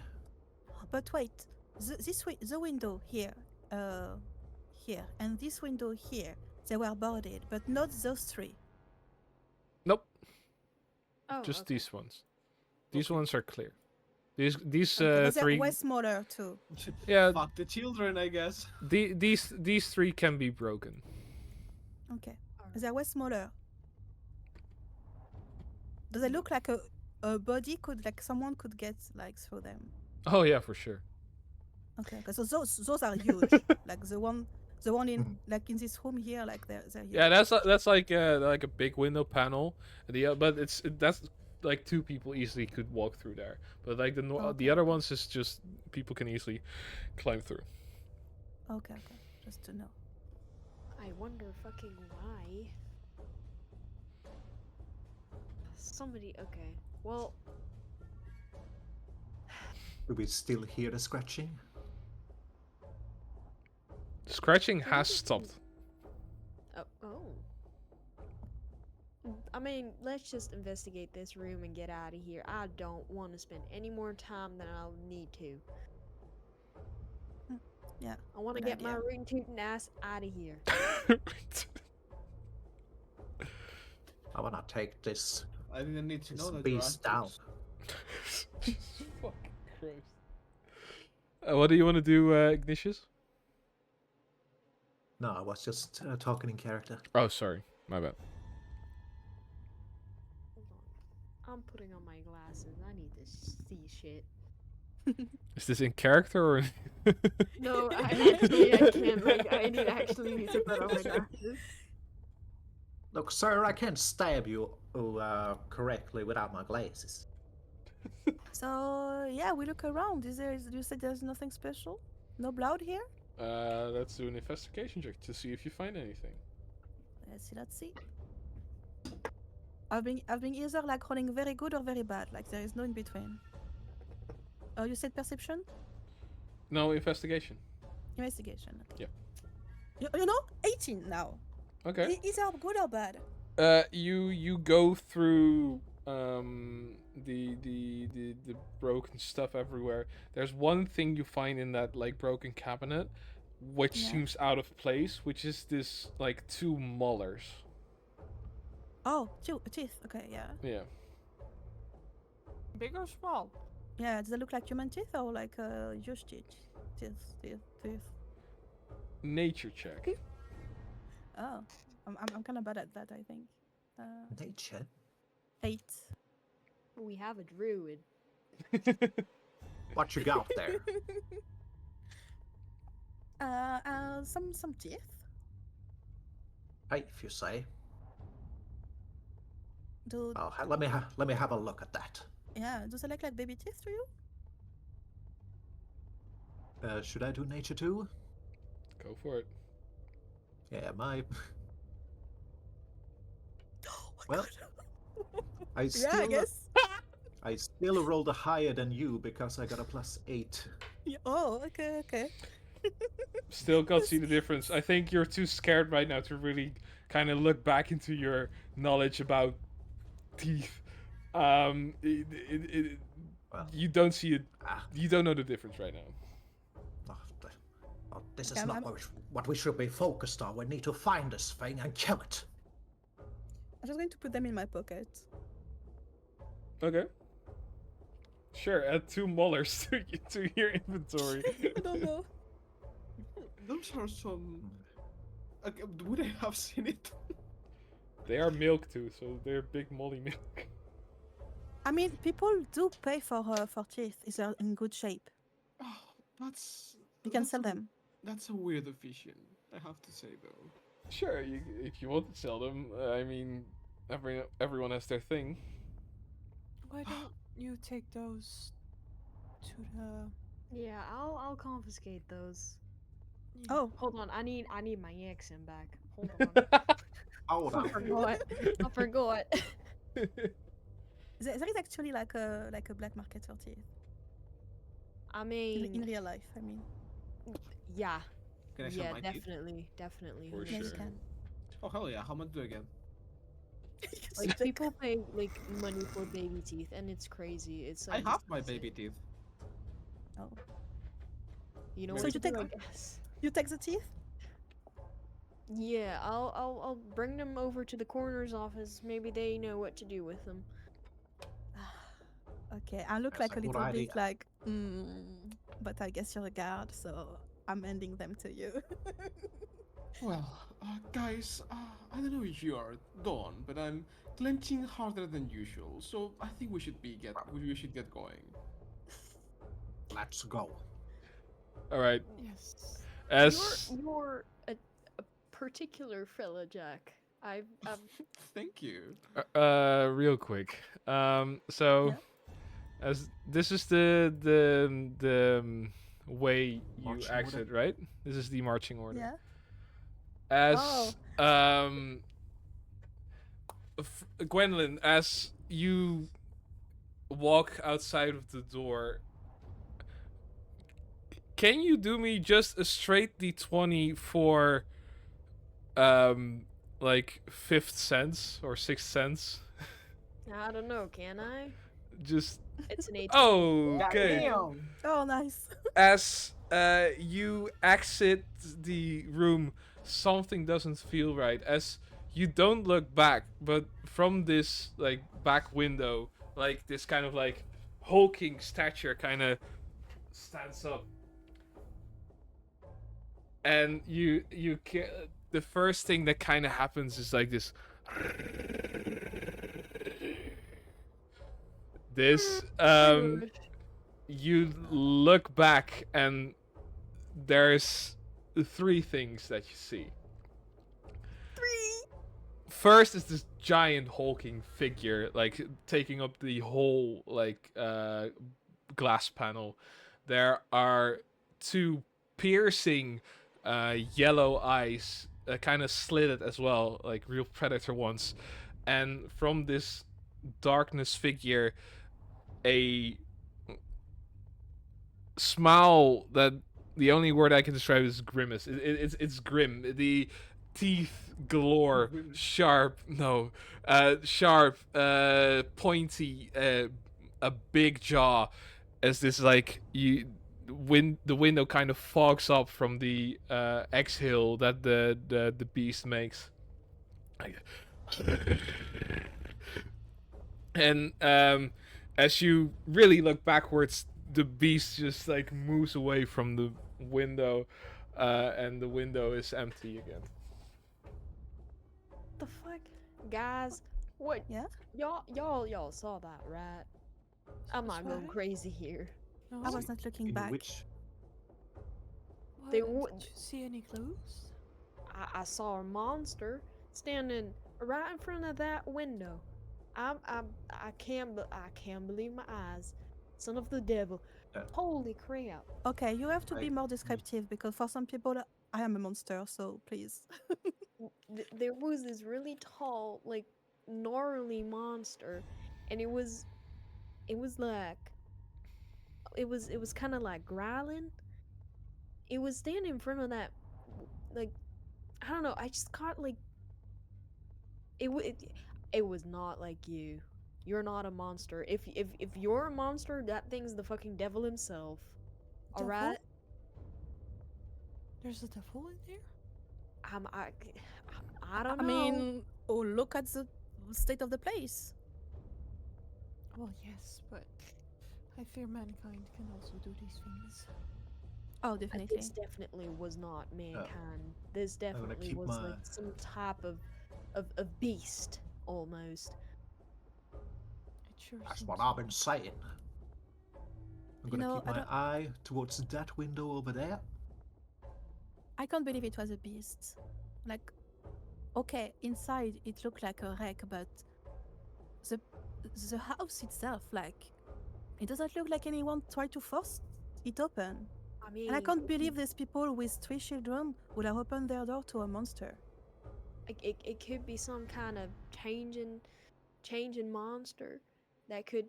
But wait, the window here, here, and this window here, they were boarded, but not those 3. Nope. Oh, Just okay. these ones. These Okay. ones are clear. These Okay, but they're 3. way smaller too. Yeah. Fuck the children, I guess. These 3 can be broken. Okay, Alright. they're way smaller. Does it look like a body could, like someone could get like through them? Oh yeah, for sure. Okay, because those are huge. Like the one in Mhm. like in this room here, like they're huge. Yeah, that's like a big window panel, and but that's like 2 people easily could walk through there. But like the Okay. other ones is just people can easily climb through. Okay, just to know. I wonder fucking why. Somebody. Okay. Well, Do we still hear the scratching? Scratching Can has we- stopped. oh. I mean, let's just investigate this room and get out of here. I don't want to spend any more time than I'll need to. Yeah, I want to good get my idea. ring tootin' ass out of here. I wanna take this I didn't need to This know that you're beast down. Fucking Christ. What do you want to do, Ignatius? No, I was just talking in character. Oh, sorry, my bad. Hold on. I'm putting on my glasses. I need to see shit. Is this in character or? No, I can't. Like, I actually need to put on my glasses. Look, sir, I can't stab you correctly without my glasses. So yeah, we look around. You said there's nothing special? No blood here? Let's do an investigation check to see if you find anything. Let's see. I've been either like rolling very good or very bad. Like there is no in between. Oh, you said perception? No, investigation. Investigation. Okay. Yeah. You know, 18 now. Okay. Is that good or bad? You go through the broken stuff everywhere. There's one thing you find in that like broken cabinet, which Yeah. seems out of place, which is this like 2 molars. Oh, teeth. Okay, yeah. Yeah. Big or small? Yeah, does it look like human teeth or like Joost teeth? Teeth. Nature check. Oh, I'm kind of bad at that, I think. Nature? 8. We have a druid. What you got there? Some teeth. Hey, if you say. Do Oh, let me have a look at that. yeah? Do they look like baby teeth to you? Should I do nature too? Go for it. Yeah, my. Oh my Well, god. I Yeah, I still guess. I still rolled a higher than you because I got a +8. Yeah, oh, okay. Still can't see the difference. I think you're too scared right now to really kind of look back into your knowledge about teeth. Well, You don't see it. ah, You don't know the difference right now. oh, this is Okay, not I'm- what we should be focused on. We need to find this thing and kill it. I'm just going to put them in my pocket. Okay. Sure, add 2 molars to your inventory. I don't know. Those are some. Would I have seen it? They are milk too, so they're big molly milk. I mean, people do pay for teeth if they're in good shape. Oh, that's. You can that's sell a- them. That's a weird vision, I have to say though. Sure, if you want to sell them, I mean, everyone has their thing. Why don't you take those to the? Yeah, I'll confiscate those. Yeah. Oh, Hold on, I need my accent back. Hold on. Hold I on. forgot. I forgot. there is actually like a black market for teeth I in mean, real life. I mean, yeah, Can I sell yeah, my teeth? definitely. For yeah, you sure. can. Oh hell yeah! How much do I get? Like people pay like money for baby teeth, and it's crazy. It's I like have my baby teeth. Oh, you know So what you to do, take- I guess. you take the teeth? Yeah, I'll bring them over to the coroner's office. Maybe they know what to do with them. Okay, I look That's like a a good little idea. bit like, but I guess you're a guard, so I'm handing them to you. Well, guys, I don't know if you are done, but I'm clenching harder than usual, so I think we should get going. Let's go. All right. Yes. As You're a particular fella, Jack. I've Thank you. real quick. So Yeah. as this is the way you Marching exit, order? right? This is the marching order. Yeah. As Gwendolyn, as you walk outside of the door, can you do me just a straight d20 for like 5th sense or 6th sense? I don't know, can I? Just It's an 8. okay. Oh, nice. As you exit the room, something doesn't feel right. As you don't look back, but from this like back window, like this kind of like hulking stature kind of stands up, and the first thing that kind of happens is like this. This you look back and there's 3 things that you see. 3. First is this giant hulking figure, like taking up the whole like glass panel. There are 2 piercing yellow eyes, kind of slitted as well, like real predator ones. And from this darkness figure, a smile that the only word I can describe is grimace. It's grim. The teeth galore, Grimace. sharp, pointy, a big jaw, as this like the window kind of fogs up from the exhale that the beast makes. And as you really look backwards, the beast just like moves away from the window, and the window is empty again. the fuck? Guys, What? Yeah? Y'all saw that, right? I'm not going Right? crazy here. No? I was not looking In back. which What? They Did would. you see any clues? I saw a monster standing right in front of that window. I can't believe my eyes. Son of the devil. Uh, Holy crap. Okay, you have to be I- more descriptive because for some people, I am a monster, so please. There was this really tall, like gnarly monster, and it was kind of like growling. It was standing in front of that, like, I don't know. I just caught like it was not like you. You're not a monster. If you're a monster, that thing's the fucking devil himself. All Devil? right. There's a devil in there? Um, I, I don't I know. mean, oh, look at the state of the place. Well, yes, but I fear mankind can also do these things. Oh, definitely. This definitely was not mankind. This gonna definitely keep was my- like some type of beast almost. It sure That's seems what so. I've been saying. I'm You gonna know, keep I my don't- eye towards that window over there. I can't believe it was a beast. Like, okay, inside it looked like a wreck, but the the house itself, like, it doesn't look like anyone tried to force it open. I mean, And I can't believe these people with 3 children would have opened their door to a monster. it could be some kind of changing monster that could,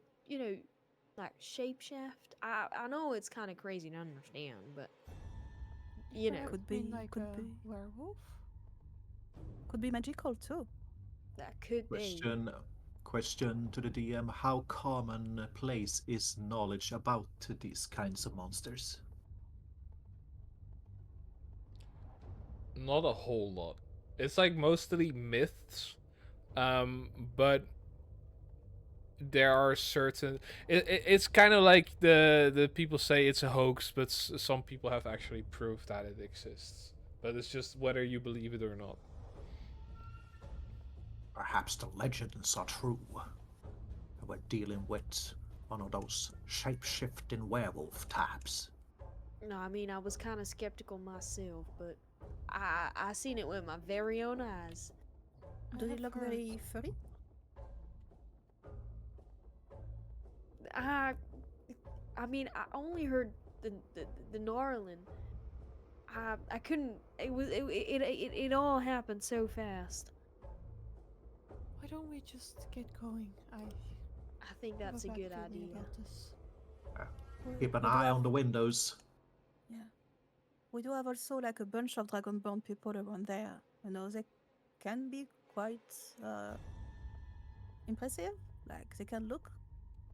like shapeshift. I know it's kind of crazy to understand, but you know, Perhaps Could mean be, like could a be. werewolf? Could be magical too. that could be. Question to the DM: how commonplace is knowledge about these kinds of monsters? Not a whole lot. It's like mostly myths, but there are certain. It's kind of like the people say it's a hoax, but some people have actually proved that it exists. But it's just whether you believe it or not. Perhaps the legends are true. We're dealing with one of those shape-shifting werewolf types. No, I mean I was kind of skeptical myself, but I seen it with my very own eyes. Does have it look heard. very furry? I I mean I only heard the gnarling. I couldn't. It all happened so fast. Why don't we just get going? I think have that's a bad good feeling idea. about this. Keep an we do eye have- on the windows. Yeah. We do have also like a bunch of dragonborn people around there. You know, they can be quite impressive. Like they can look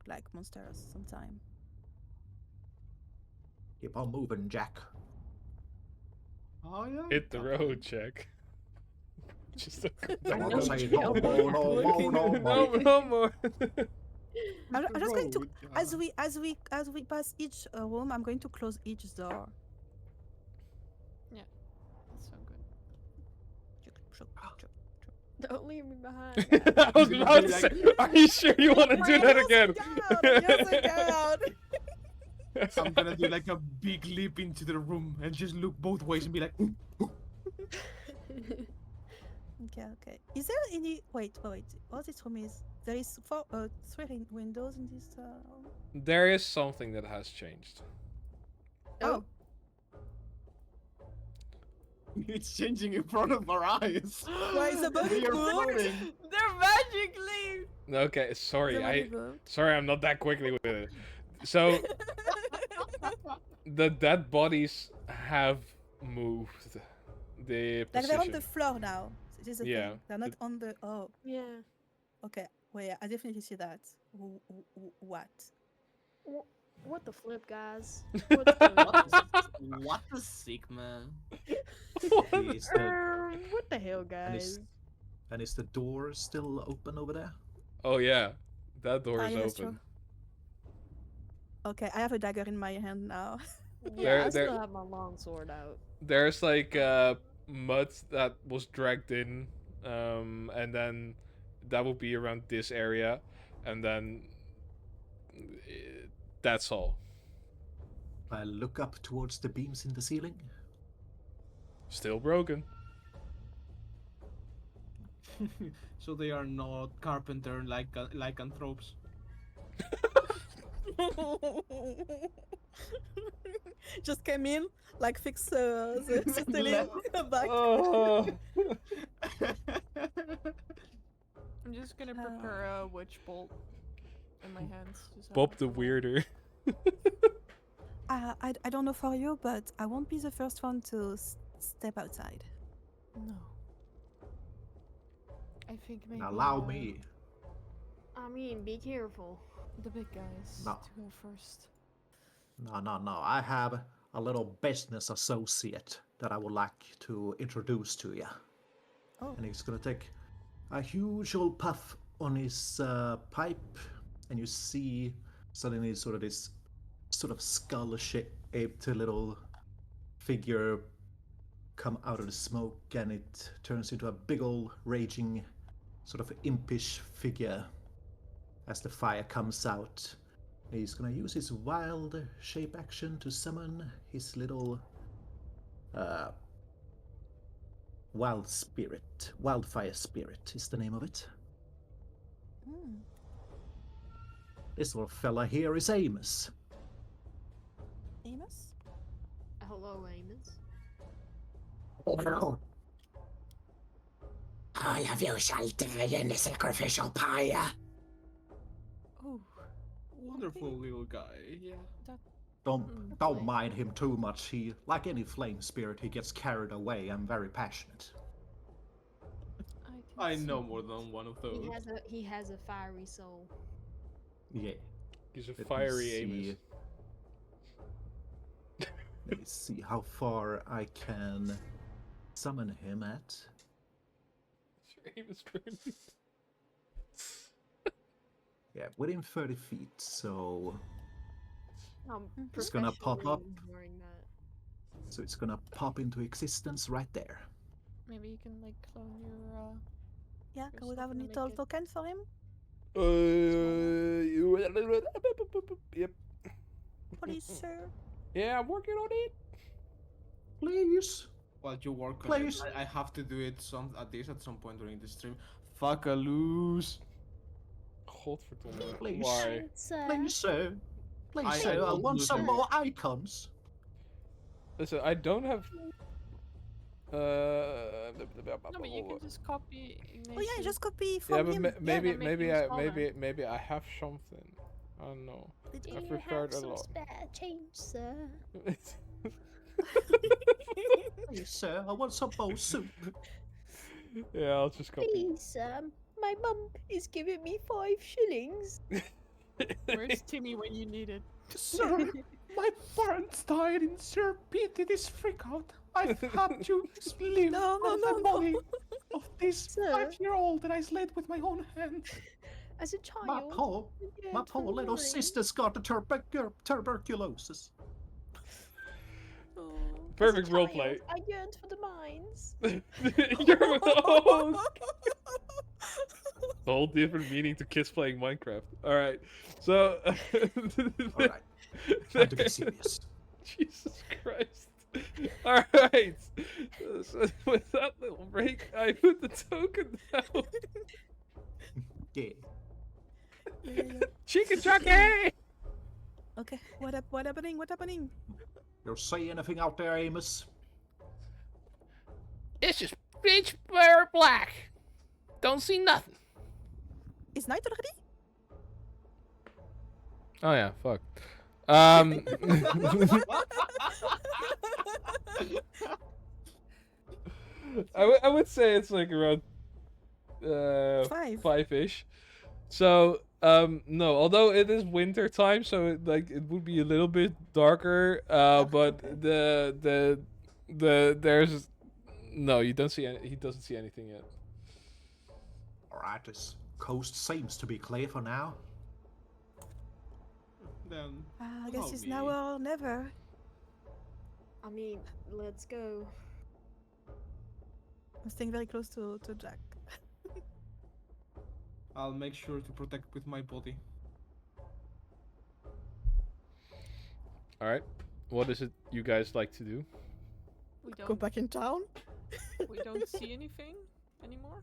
like monsters sometimes. Keep on moving, Jack. Oh yeah. Hit the got road, check. Just a Don't know want to say you no don't. more, no more, no more. no more. I'm the just going to road, as we pass each room, I'm going to close each door. That's so good. Don't leave me behind. I was Gonna about be to like- say, are you sure you want to do that again? I'm gonna do like a big leap into the room and just look both ways and be like, Okay. Is there any? Wait. What this room is? There is 3 windows in this room. There is something that has changed. Oh, it's changing in front of our eyes. Why is the body We are moved? floating. They're magically. Okay, sorry, somebody moved. sorry, I'm not that quickly with it. So the dead bodies have moved. The Like they're on position. the floor now. This is the Yeah, thing. They're not on the. Oh, Yeah. okay. Well, yeah, I definitely see that. What? What the flip, guys? What's going on? What a Sigma. Is the, What the hell, and, is, guys? and is the door still open over there? Oh yeah, that door Ah, is yeah, that's open. Okay, I have a dagger in my hand now. Yeah, I There- still have my long sword out. There's like mud that was dragged in, and then that will be around this area, and then that's all. I look up towards the beams in the ceiling. Still broken. So they are not carpenter like lycanthropes. Just came in, like fix the ceiling back. Oh. I'm just gonna prepare a witch bolt in my hands. Just Bob have the a little- Weirder. I don't know for you, but I won't be the first one to step outside. No. I think maybe Allow me. I mean, be careful. the big guys No. to go first. No. I have a little business associate that I would like to introduce to you. Oh. And he's gonna take a huge old puff on his pipe, and you see suddenly sort of this sort of skull-shaped little figure come out of the smoke, and it turns into a big old raging sort of impish figure as the fire comes out. He's gonna use his wild shape action to summon his little wildfire spirit is the name of it. Hmm. This little fella here is Amos. Amos? Hello, Amos. All of you shall die in the sacrificial pyre. Oh, Wonderful little guy. Yeah. Don't mind him too much. He, like any flame spirit, he gets carried away. I'm very passionate. I can know see more that. than one of those. He has a fiery soul. Yeah. He's a Let me fiery see. Amos. Let me see how far I can summon him at. Amos burning. Yeah, within 30 feet, so I'm It's gonna pop professionally up. ignoring that. it's gonna pop into existence right there. Maybe you can like clone your. Yeah, You're can we still have a gonna make little it- token for him? Yep. Please, sir. Yeah, I'm working on it. Please. While you work on it, Please. I have to do it at some point during the stream. Fuck a loose. Godverdomme. Please. Why? Please, sir. Please, I sir, I don't want look some at- more icons. Listen, I don't have. No, but you can just copy. Oh yeah, just copy Yeah, from but him. maybe, then make him smaller. maybe I have something. I don't know. Did I've you prepared a lot. spare change, sir? Please, sir, I want some more soup. Yeah, I'll just copy. My mum is giving me 5 shillings. Where's Timmy when you need it? Sir, my parents died in Sir Pity this freak out. I've had to live No, on no, the no, body no. of this Sir. 5-year-old that I slayed with my own hands. As a child, My poor you My learned poor from little mine. sister's got the tuberculosis. Oh. Perfect As a roleplay. child, I yearned for the mines. You're oh, a whole different meaning to kids playing Minecraft. All right, so. All right, time to get serious. Jesus Christ. All right. So with that little break, I put the token down. Yeah. Yeah. Chicken jockey. Okay, what happening? What happening? You see anything out there, Amos? It's just pitch black. Don't see nothing. It's night already? Oh yeah, fuck. I would say it's like around 5-ish. So no, although it is winter time, so it would be a little bit darker. But the there's no, you don't see he doesn't see anything yet. All right, this coast seems to be clear for now. Then I guess allow it's me. now or never. I mean, let's go. I'm staying very close to Jack. I'll make sure to protect with my body. All right. What is it you guys like to do? We Go don't back in town? we don't see anything anymore.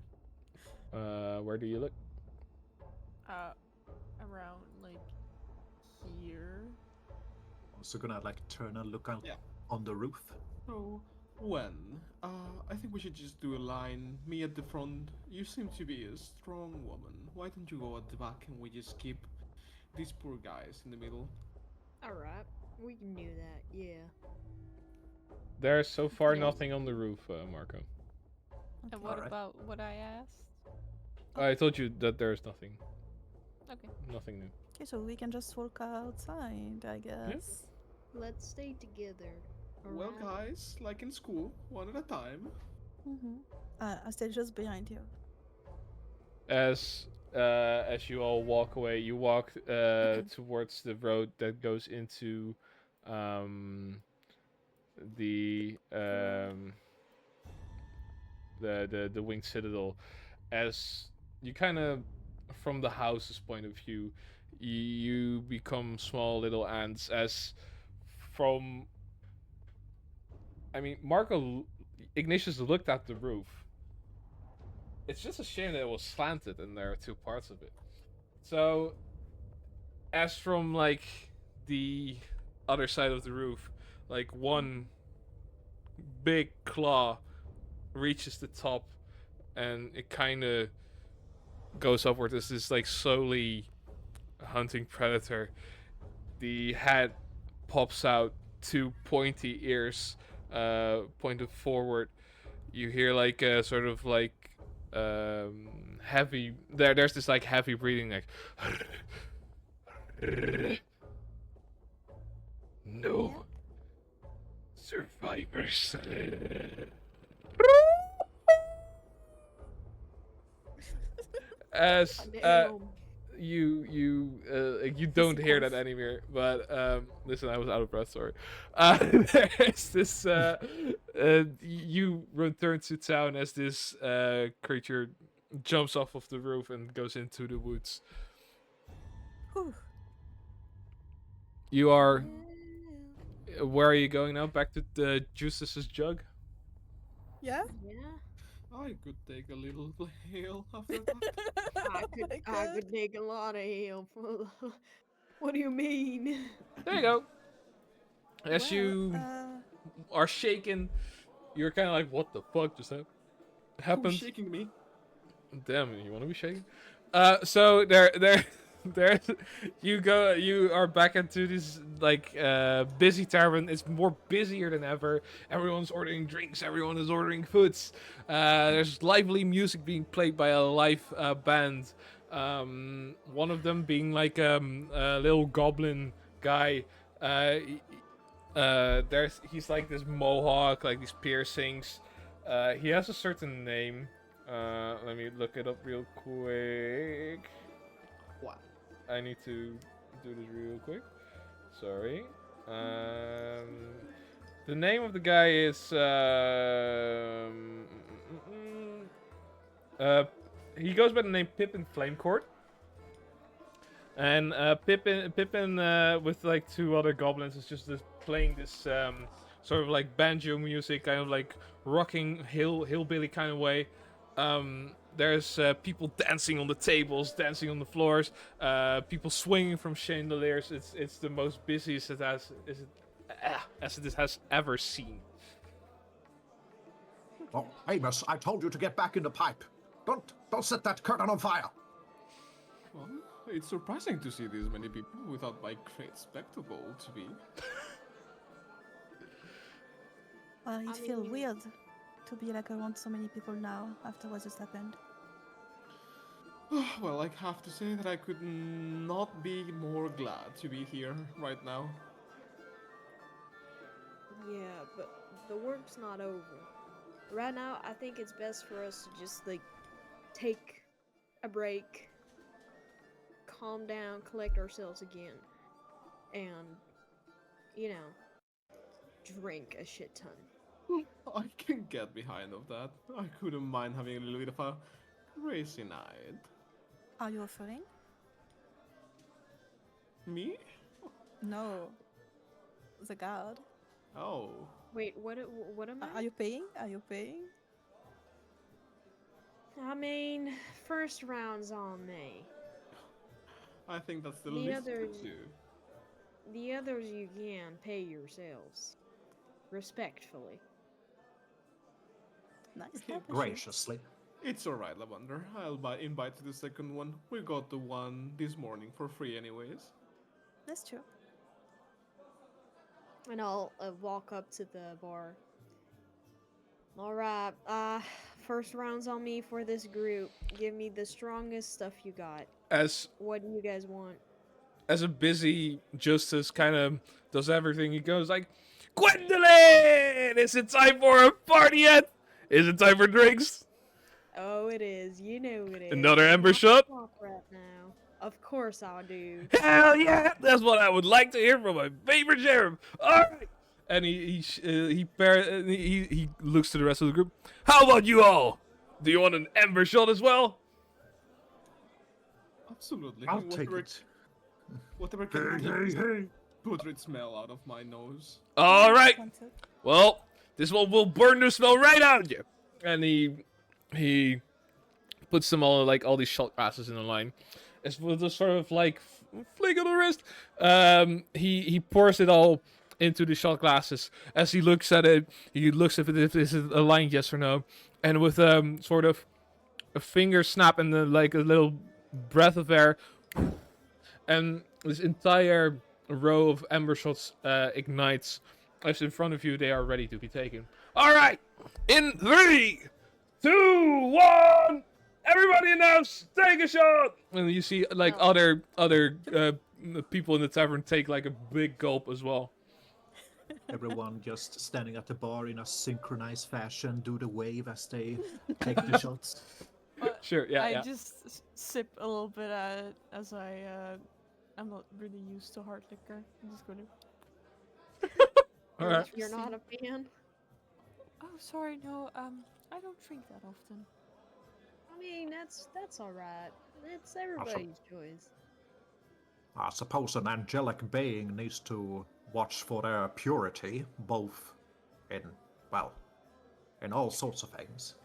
Where do you look? Around like here. Also gonna like turn and look out Yeah. on the roof. So, when? I think we should just do a line. Me at the front. You seem to be a strong woman. Why don't you go at the back and we just keep these poor guys in the middle? Alright, we can do that, yeah. There's so far Okay. nothing on the roof, Marco. And what Alright. about what I asked? I told you that there's nothing. Okay. Nothing new. Okay, so we can just walk outside, I guess. Let's stay together. Well, alright? guys, like in school, one at a time. Mm-hmm. I stay just behind you. As you all walk away, you walk towards the road that goes into the the winged citadel. As you kind of, from the house's point of view, you become small little ants. As from, I mean, Ignatius looked at the roof. It's just a shame that it was slanted and there are two parts of it. So, as from like the other side of the roof, like one big claw reaches the top and it kind of goes upward as this like slowly hunting predator. The head pops out, two pointy ears pointed forward. You hear like a sort of like heavy there's this like heavy breathing like no survivors. As Damn. you don't hear that anymore, but listen, I was out of breath, sorry. There's this you return to town as this creature jumps off of the roof and goes into the woods. Whew. You are Yeah. where are you going now? Back to the Justice's jug? Yeah? Yeah. I could take a little hail after that. I could take a lot of help. What do you mean? There you go. As Well, you are shaken, you're kind of like, what the fuck just Who's happened? shaking me? Damn, you want to be shaken? So there, you are back into this like busy tavern. It's more busier than ever. Everyone's ordering drinks. Everyone is ordering foods. There's lively music being played by a live band. One of them being like a little goblin guy. He's like this mohawk, like these piercings. He has a certain name. Let me look it up real quick. What? I need to do this real quick. Sorry. The name of the guy is he goes by the name Pippin Flamecourt. And Pippin with like two other goblins is just playing this sort of like banjo music, kind of like rocking hillbilly kind of way. There's people dancing on the tables, dancing on the floors, people swinging from chandeliers. It's the most busiest it has ever seen. Oh, Amos, I told you to get back in the pipe. Don't set that curtain on fire. Well, it's surprising to see this many people without my great spectacle to be. Well, it I feels mean- weird to be like around so many people now after what just happened. Well, I have to say that I could not be more glad to be here right now. Yeah, but the work's not over. Right now, I think it's best for us to just, like, take a break, calm down, collect ourselves again, and, you know, drink a shit ton. I can get behind of that. I couldn't mind having a little bit of a crazy night. Are you offering? Me? No. The guard. Oh. Wait, what am Are I? you paying? Are you paying? I mean, first round's on me. I think that's the The least you others, could do. the others you can pay yourselves. Respectfully. Nice Okay, partnership. Graciously. It's alright, Lavender. I'll invite to the second one. We got the one this morning for free anyways. That's true. And I'll walk up to the bar. Alright, first round's on me for this group. Give me the strongest stuff you got. As What do you guys want? a busy Justice kind of does everything, he goes like, Gwendolyn! Is it time for a party yet? Is it time for drinks? Oh, it is. You know it is. Another I'm Ember not shot? clock right now. Of course I do. Hell yeah! That's what I would like to hear from my favorite sheriff. All right. And he looks to the rest of the group. How about you all? Do you want an Ember shot as well? Absolutely. I'll take it. Whatever can keep this putrid smell out of my nose. All right. Wanted. Well, this one will burn the smell right out of you. And he puts them all like all these shot glasses in a line. As with a sort of like flick of the wrist, he pours it all into the shot glasses. As he looks at it, he looks if this is a line, yes or no, and with sort of a finger snap and like a little breath of air, and this entire row of ember shots ignites. As in front of you, they are ready to be taken. All right, in 3, 2, 1. Everybody in the house, take a shot! And you see, like, Oh. other people in the tavern take, like, a big gulp as well. Everyone just standing at the bar in a synchronized fashion, do the wave as they take the shots. Sure, yeah, I yeah. just sip a little bit at it as I'm not really used to hard liquor. I'm just gonna. Alright. You're not a fan? Oh, sorry, no. I don't drink that often. I mean, that's alright. It's everybody's choice. I suppose an angelic being needs to watch for their purity, both in, well, in all sorts of things.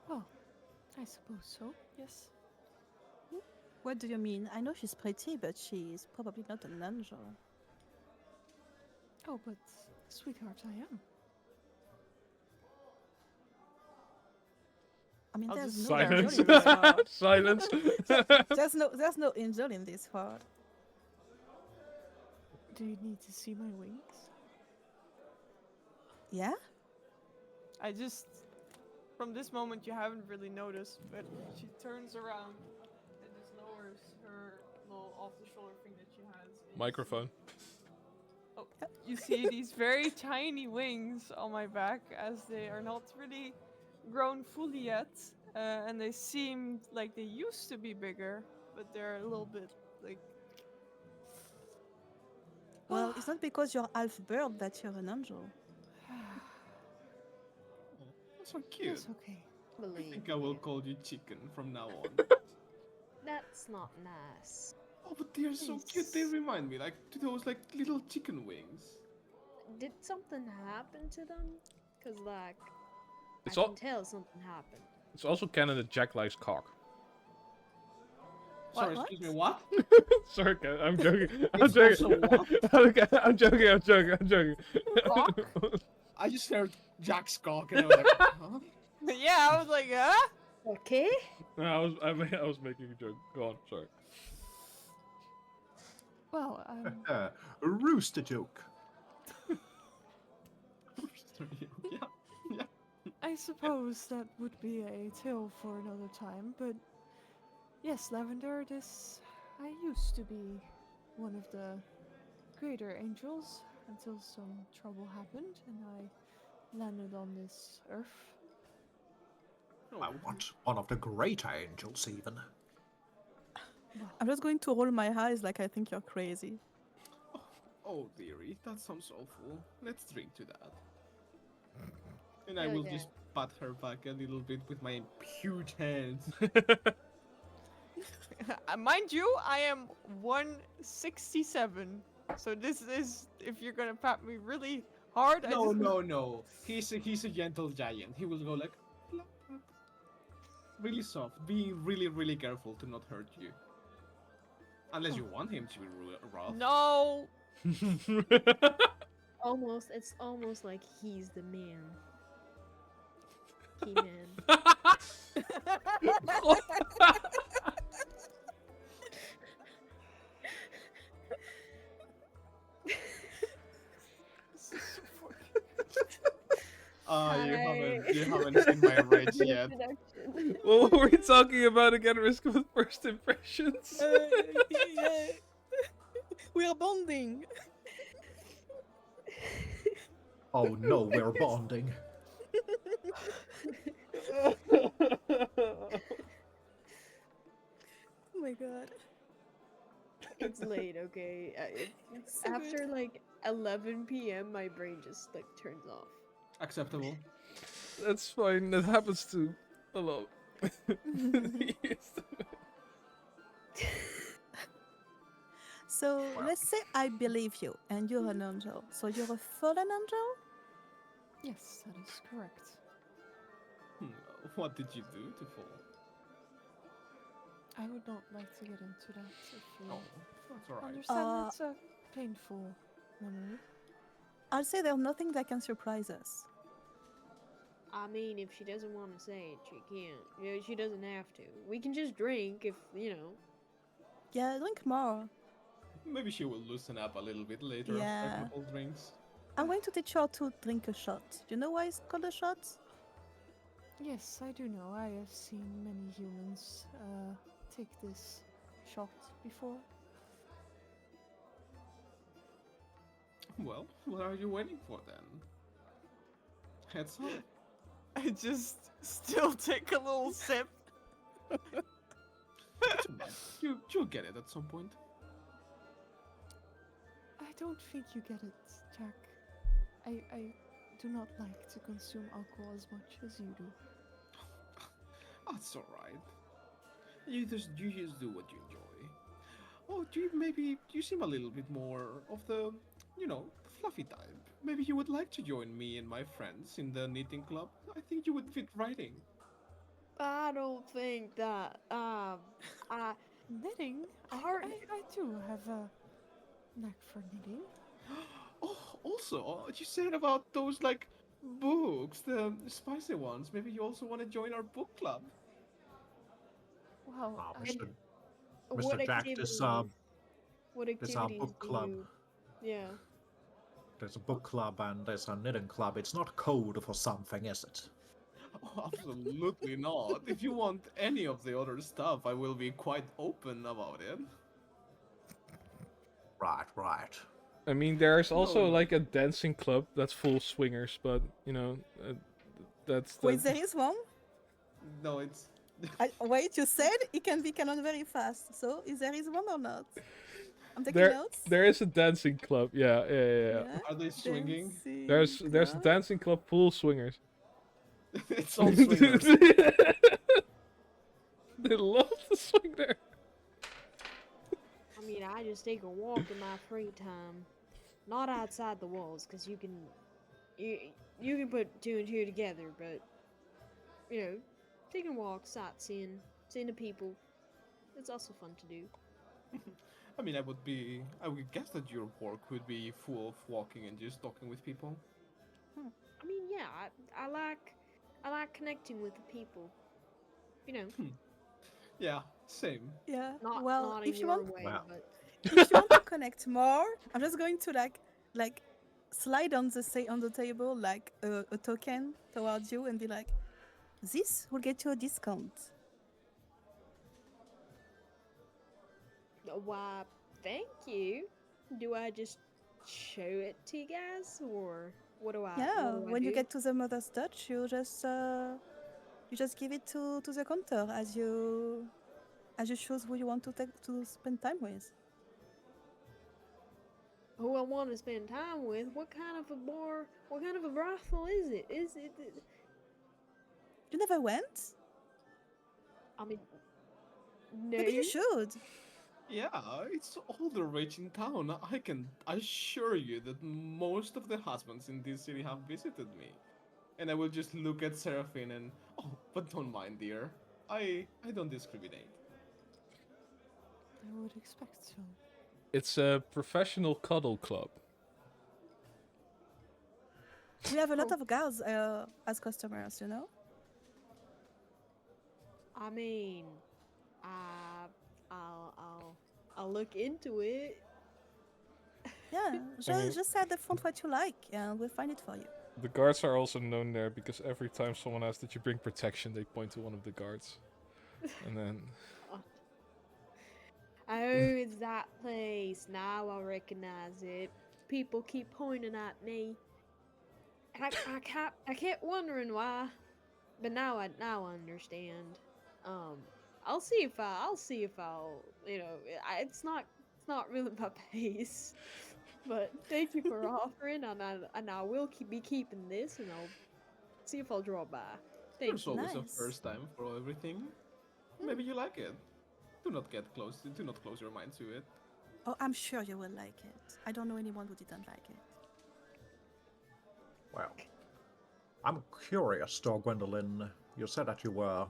Well, I suppose so. Yes. What do you mean? I know she's pretty, but she's probably not an angel. Oh, but sweetheart, I am. I mean, I'll there's just no angel silence. in this world. Silence. There's no angel in this world. Do you need to see my wings? Yeah? I just, from this moment, you haven't really noticed, but she turns around and just lowers her little off-the-shoulder thing that she has. and you Microphone. see- Oh, you see these very tiny wings on my back as they are not really grown fully yet, and they seem like they used to be bigger, but they're a little bit like. Well, it's not because you're half bird that you're an angel. That's so cute. It's okay. I Believe think I will me. call you chicken from now on. That's not nice. Oh, but they're so cute. They Yes. remind me, like, to those, like, little chicken wings. Did something happen to them? Cause like, It's I all- can tell something happened. It's also canon that Jack likes cock. Sorry, What? excuse me, what? Sorry, Ken, I'm joking. I'm It's joking. also what? Okay, I'm joking. I'm joking. I'm joking. Cock? I just heard Jack's cock and I was like, huh? Yeah, I was like, huh? Okay. No, I was making a joke. Go on. Sorry. Well, A rooster joke. Yeah, yeah. I suppose that would be a tale for another time, but yes, Lavender, I used to be one of the greater angels until some trouble happened and I landed on this earth. I want one of the great angels, even. I'm just going to roll my eyes like I think you're crazy. Oh, dearie, that sounds awful. Let's drink to that. And I Hell will yeah. just pat her back a little bit with my huge hands. Mind you, I am 167. So this is, if you're gonna pat me really hard, I No, just no, no. He's a gentle giant. He will go like plop, plop. Really soft. Be really, really careful to not hurt you. Unless you want him to be rough. no. Almost, it's almost like he's the man. He-Man. This is so fucking- You haven't seen my rage Good yet. introduction. What were we talking about again? Risk of first impressions. Yeah. We are bonding. Oh no, we're bonding. Oh my god. It's late, okay? It's So after good. like 11 p.m. My brain just like turns off. Acceptable. That's fine. That happens to a lot. So let's say I believe you and you're an angel. So you're a fallen angel? Yes, that is correct. Hmm, what did you do to fall? I would not like to get into that if you Oh, that's alright. understand. It's a painful memory. I'll say there's nothing that can surprise us. I mean, if she doesn't want to say it, she can't. You know, she doesn't have to. We can just drink if, you know. Yeah, drink more. Maybe she will loosen up a little bit later after Yeah. a couple drinks. I'm going to teach her to drink a shot. Do you know why it's called a shot? Yes, I do know. I have seen many humans take this shot before. Well, what are you waiting for then? Heads up. I just still take a little sip. You'll get it at some point. I don't think you get it, Jack. I do not like to consume alcohol as much as you do. That's alright. You just do what you enjoy. Oh, you seem a little bit more of the, fluffy type. Maybe you would like to join me and my friends in the knitting club. I think you would fit right in. I don't think that. Knitting? Hard- I do have a knack for knitting. Oh, also, you said about those books, the spicy ones. Maybe you also want to join our book club. Wow. Ah, I- Mr. what Mr. Jack, activities? What this our activities book do club. you? Yeah. There's a book club and there's a knitting club. It's not code for something, is it? Oh, absolutely not. If you want any of the other stuff, I will be quite open about it. Right. I mean, there's also No. like a dancing club that's full swingers, but that's Wait, there is one? No, it's. Wait, you said it can be canon very fast. So is there is one or not? I'm taking notes. there is a dancing club. Yeah. Are they swinging? Dancing There's a club. dancing club full swingers. It's all swingers. They love to swing there. I mean, I just take a walk in my free time, not outside the walls, because you can put two and two together, but taking a walk, sightseeing, seeing the people, it's also fun to do. I mean, I would guess that your work would be full of walking and just talking with people. I mean, yeah, I like connecting with the people. Yeah, same. Yeah. Not well, not in if you your want, way, Wow. but if you want to connect more, I'm just going to like slide on the table like a token towards you and be like, this will get you a discount. why? Thank you. Do I just show it to you guys, or what do I? Yeah. what do I When you do? get to the mother's touch, you just give it to the counter as you choose who you want to spend time with. Who I want to spend time with? What kind of a bar? What kind of a brothel is it? You never went? I mean, no. Maybe you should. Yeah, it's all the rage in town. I can assure you that most of the husbands in this city have visited me. And I will just look at Seraphine and, oh, but don't mind, dear. I don't discriminate. I would expect so. It's a professional cuddle club. We have a lot Oh. of girls as customers, you know? I mean, I'll look into it. Yeah, mean- just say at the front what you like, and we'll find it for you. The guards are also known there because every time someone asks did you bring protection, they point to one of the guards. And then Oh, it's that place. Now I recognize it. People keep pointing at me. I kept wondering why, but now I understand. I'll see if I'll it's not really my pace. But thank you for offering, and I will be keeping this, and I'll see if I'll drop by. Thank There's you. always a Nice. first time for everything. Maybe you like it. Do not close your mind to it. Oh, I'm sure you will like it. I don't know anyone who didn't like it. Well, I'm curious, though, Gwendolyn. You said that you were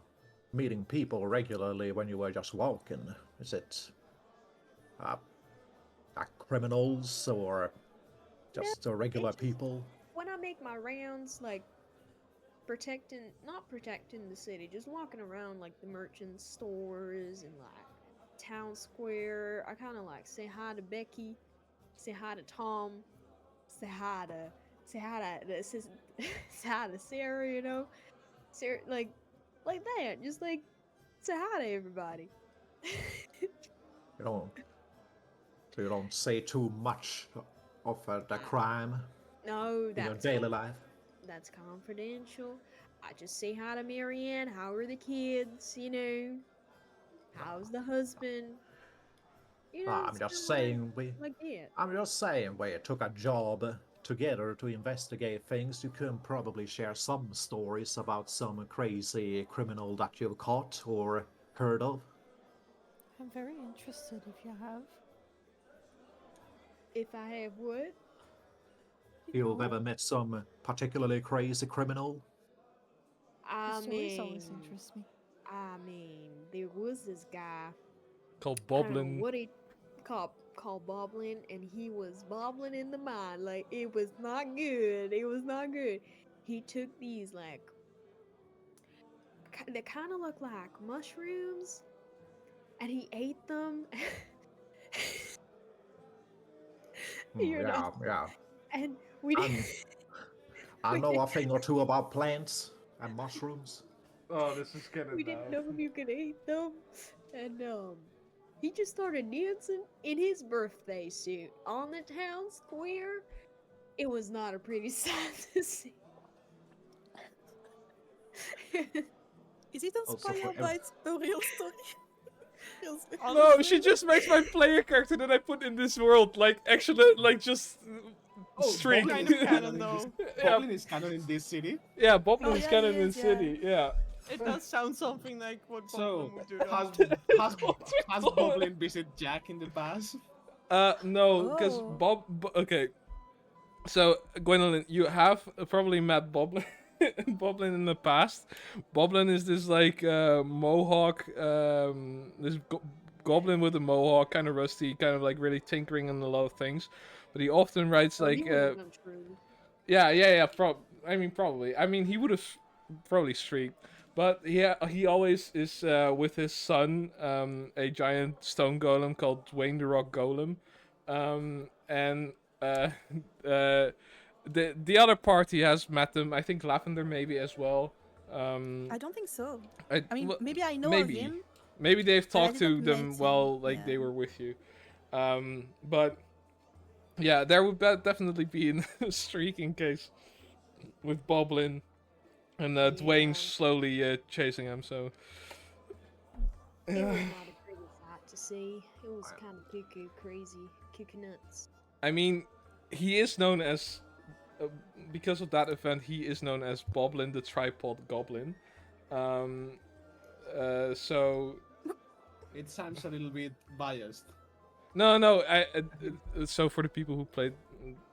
meeting people regularly when you were just walking. Is it criminals or just regular just- people? When I make my rounds, like not protecting the city, just walking around like the merchant stores and like town square, I kind of like say hi to Becky, say hi to Tom, say hi to say hi to Sarah, you know, Sarah, like that, just like say hi to everybody. You don't. So you don't say too much of the crime No, in your that's daily life. that's confidential. I just say hi to Marianne. How are the kids? You know, how's the husband? You know, I'm it's just kinda saying I'm just saying we took a job together to investigate things. You can probably share some stories about some crazy criminal that you've caught or heard of. I'm very interested if you have. If I have what? You've ever met some particularly crazy criminal? The I stories always mean, interest me. there was this guy. called I don't know Boblin. what he called bobbling, and he was bobbling in the mine. Like it was not good. It was not good. He took these like they kind of look like mushrooms, and he ate them. You're not, Yeah. and we I'm- didn't. I know a thing or two about plants and mushrooms. Oh, this is getting We didn't know you could eat them, and he just started dancing in his birthday suit on the town square. It was not a pretty sight to see. Is it Also inspired for by a real story? Yes. No, she just makes my player character that I put in this world like actually like just streak. Boblin Kind of is canon, in this- though. Yeah. Boblin is canon in this city. Yeah, Boblin Oh, is yeah, canon he in is, yeah. city. Yeah. It does sound something like what So, Boblin would do. Though. has Boblin visited Jack in the past? No, because Oh. Okay, so Gwendolyn, you have probably met Boblin, Boblin in the past. Boblin is this like mohawk, goblin with a mohawk, kind of rusty, kind of like really tinkering on a lot of things. But he often writes Oh, he like, wasn't untrue. yeah. Probably. I mean, he would have probably streaked. But he always is with his son, a giant stone golem called Dwayne the Rock Golem, and the other party has met them. I think Lavender maybe as well. I don't think so. I mean, well, maybe I know maybe. of him. Maybe they've But I talked to didn't them meet while him, like they yeah. were with you. But yeah, there would definitely be a streak in case with Boblin and Dwayne Yeah. slowly chasing him. So It was yeah. not a pretty sight to see. It was kind of crazy, cuckoo nuts. I mean, he is known as because of that event. He is known as Boblin the Tripod Goblin. So It sounds a little bit biased. no. So for the people who played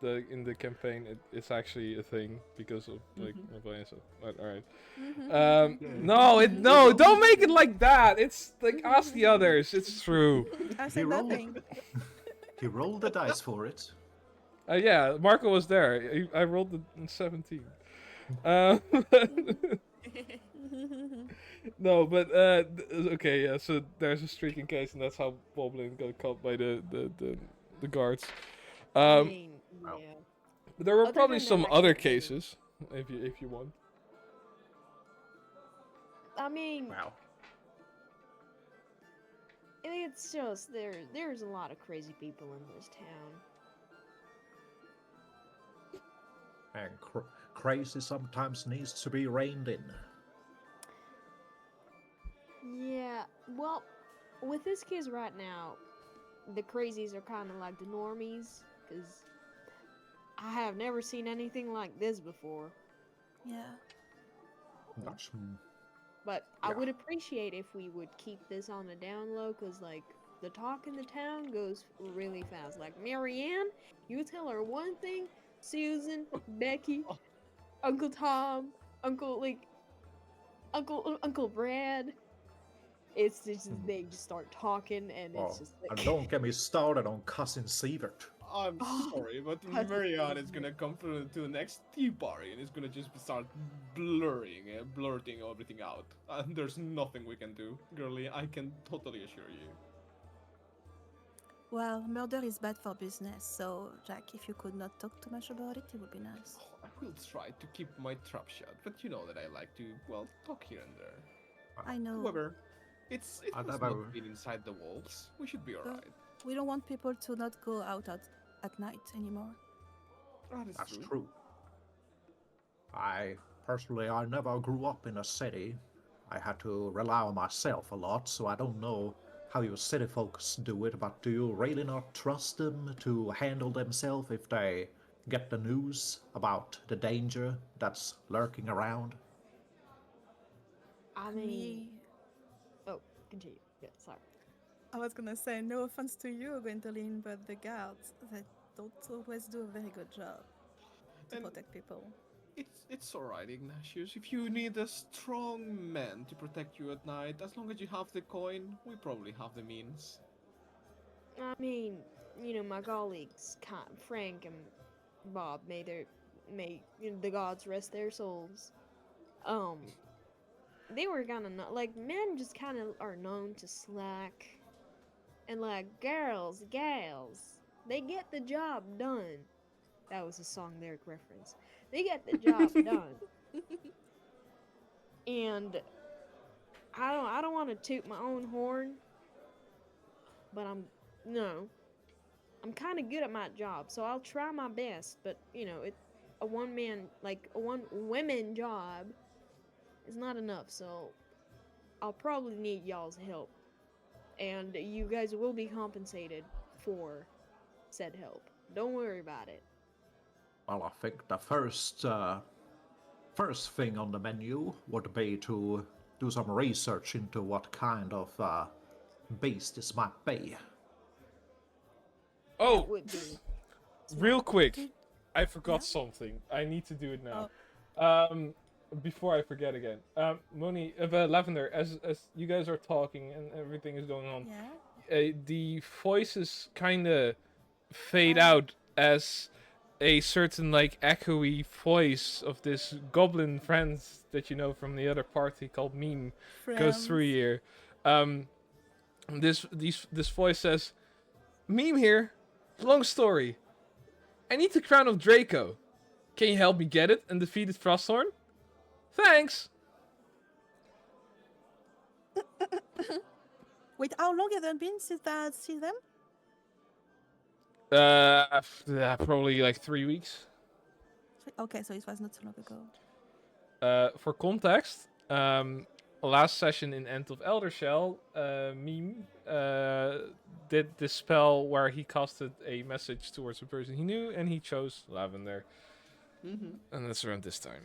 in the campaign, it's actually a thing because of like my playing stuff. But all right. No, don't make it like that. It's like ask the others. It's true. I He said rolled, nothing. he rolled the dice for it. Yeah, Marco was there. I rolled the 17. No, but okay, yeah. So there's a streaking case, and that's how Boblin got caught by the guards. I mean, wow. yeah. But there were Other probably than that, some I other can't really- cases, if you want. I mean, Wow. it's just there's a lot of crazy people in this town. And crazy sometimes needs to be reined in. Yeah, well, with this case right now, the crazies are kind of like the normies, because I have never seen anything like this before. Yeah. That's But I Yeah. would appreciate if we would keep this on the down low, because, like, the talk in the town goes really fast. Like, Marianne, you tell her one thing, Susan, Becky, Uncle Tom, Uncle Brad. It's just, they just start talking, and it's just like... and don't get me started on cousin Sievert. I'm Oh, sorry, but that's Marianne is amazing. gonna come through to the next tea party and is gonna just start blurting everything out. And there's nothing we can do, girlie. I can totally assure you. Well, murder is bad for business, so Jack, if you could not talk too much about it, it would be nice. Oh, I will try to keep my trap shut, but you know that I like to, well, talk here and there. I know. However, it I has never- not been inside the walls. We should be alright. We don't want people to not go out at night anymore. That's true. I never grew up in a city. I had to rely on myself a lot, so I don't know how you city folks do it, but do you really not trust them to handle themselves if they get the news about the danger that's lurking around? I mean... Oh, continue. Yeah, sorry. I was gonna say, no offense to you, Gwendoline, but the guards, they don't always do a very good job to And- protect people. It's alright, Ignatius. If you need a strong man to protect you at night, as long as you have the coin, we probably have the means. I mean, you know, my colleagues, Frank and Bob, may the gods rest their souls. They were kind of not like men. Just kind of are known to slack, and like gals, they get the job done. That was a song lyric reference. They get the job done, and I don't want to toot my own horn, but I'm kind of good at my job, so I'll try my best. But you know, a one women job is not enough, so I'll probably need y'all's help, and you guys will be compensated for said help. Don't worry about it. Well, I think the first thing on the menu would be to do some research into what kind of beast this might be. Oh, Would be real smart. quick, I forgot Yeah? something. I need to do it now. Before I forget again. Lavender, as you guys are talking and everything is going on, Yeah? the voices kind of fade Oh. out as a certain like echoey voice of this goblin friend that you know from the other party called Meme goes through here. This voice says, "Meme here. Long story. I need the crown of Draco. Can you help me get it and defeat the Frosthorn? Thanks." Wait, how long have it been since I see them? Probably like 3 weeks. Okay, so it was not so long ago. For context, last session in End of Elder Shell, Meme did this spell where he casted a message towards a person he knew, and he chose Lavender. Mm-hmm. And that's around this time.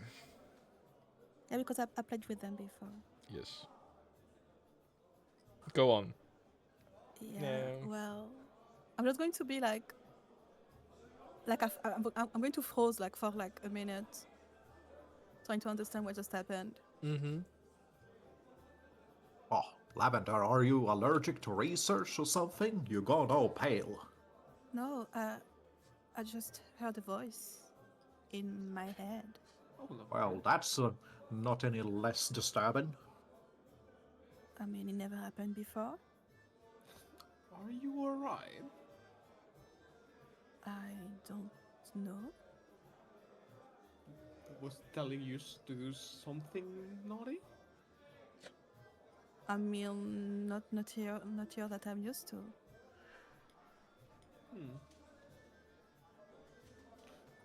Yeah, because I played with them before. Yes. Go on. Yeah. No. Well, I'm just going to be like I'm going to froze like for like a minute, trying to understand what just happened. Mm-hmm. Oh, Lavender, are you allergic to research or something? You gone all pale. No, I just heard a voice in my head. Oh, lovely. Well, that's not any less disturbing. I mean, it never happened before. Are you alright? I don't know. Was telling you to do something naughty? I mean, not here that I'm used to. Hmm.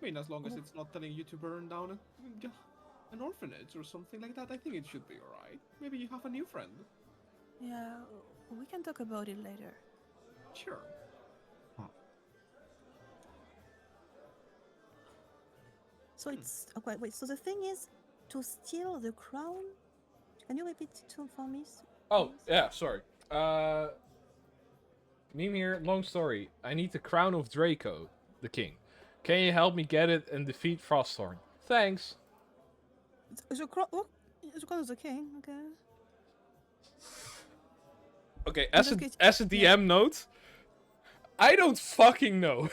I mean, as long as it's not telling you to burn down an orphanage or something like that, I think it should be alright. Maybe you have a new friend. Yeah, we can talk about it later. Sure. So it's okay. Wait. So the thing is to steal the crown. Can you repeat it for me? Oh, please? yeah, sorry. Mimir, long story. I need the crown of Draco, the king. Can you help me get it and defeat Frosthorn? Thanks. The crown. Oh, the crown is the king. Okay. Okay, In as this a case, as a yeah. DM note, I don't fucking know.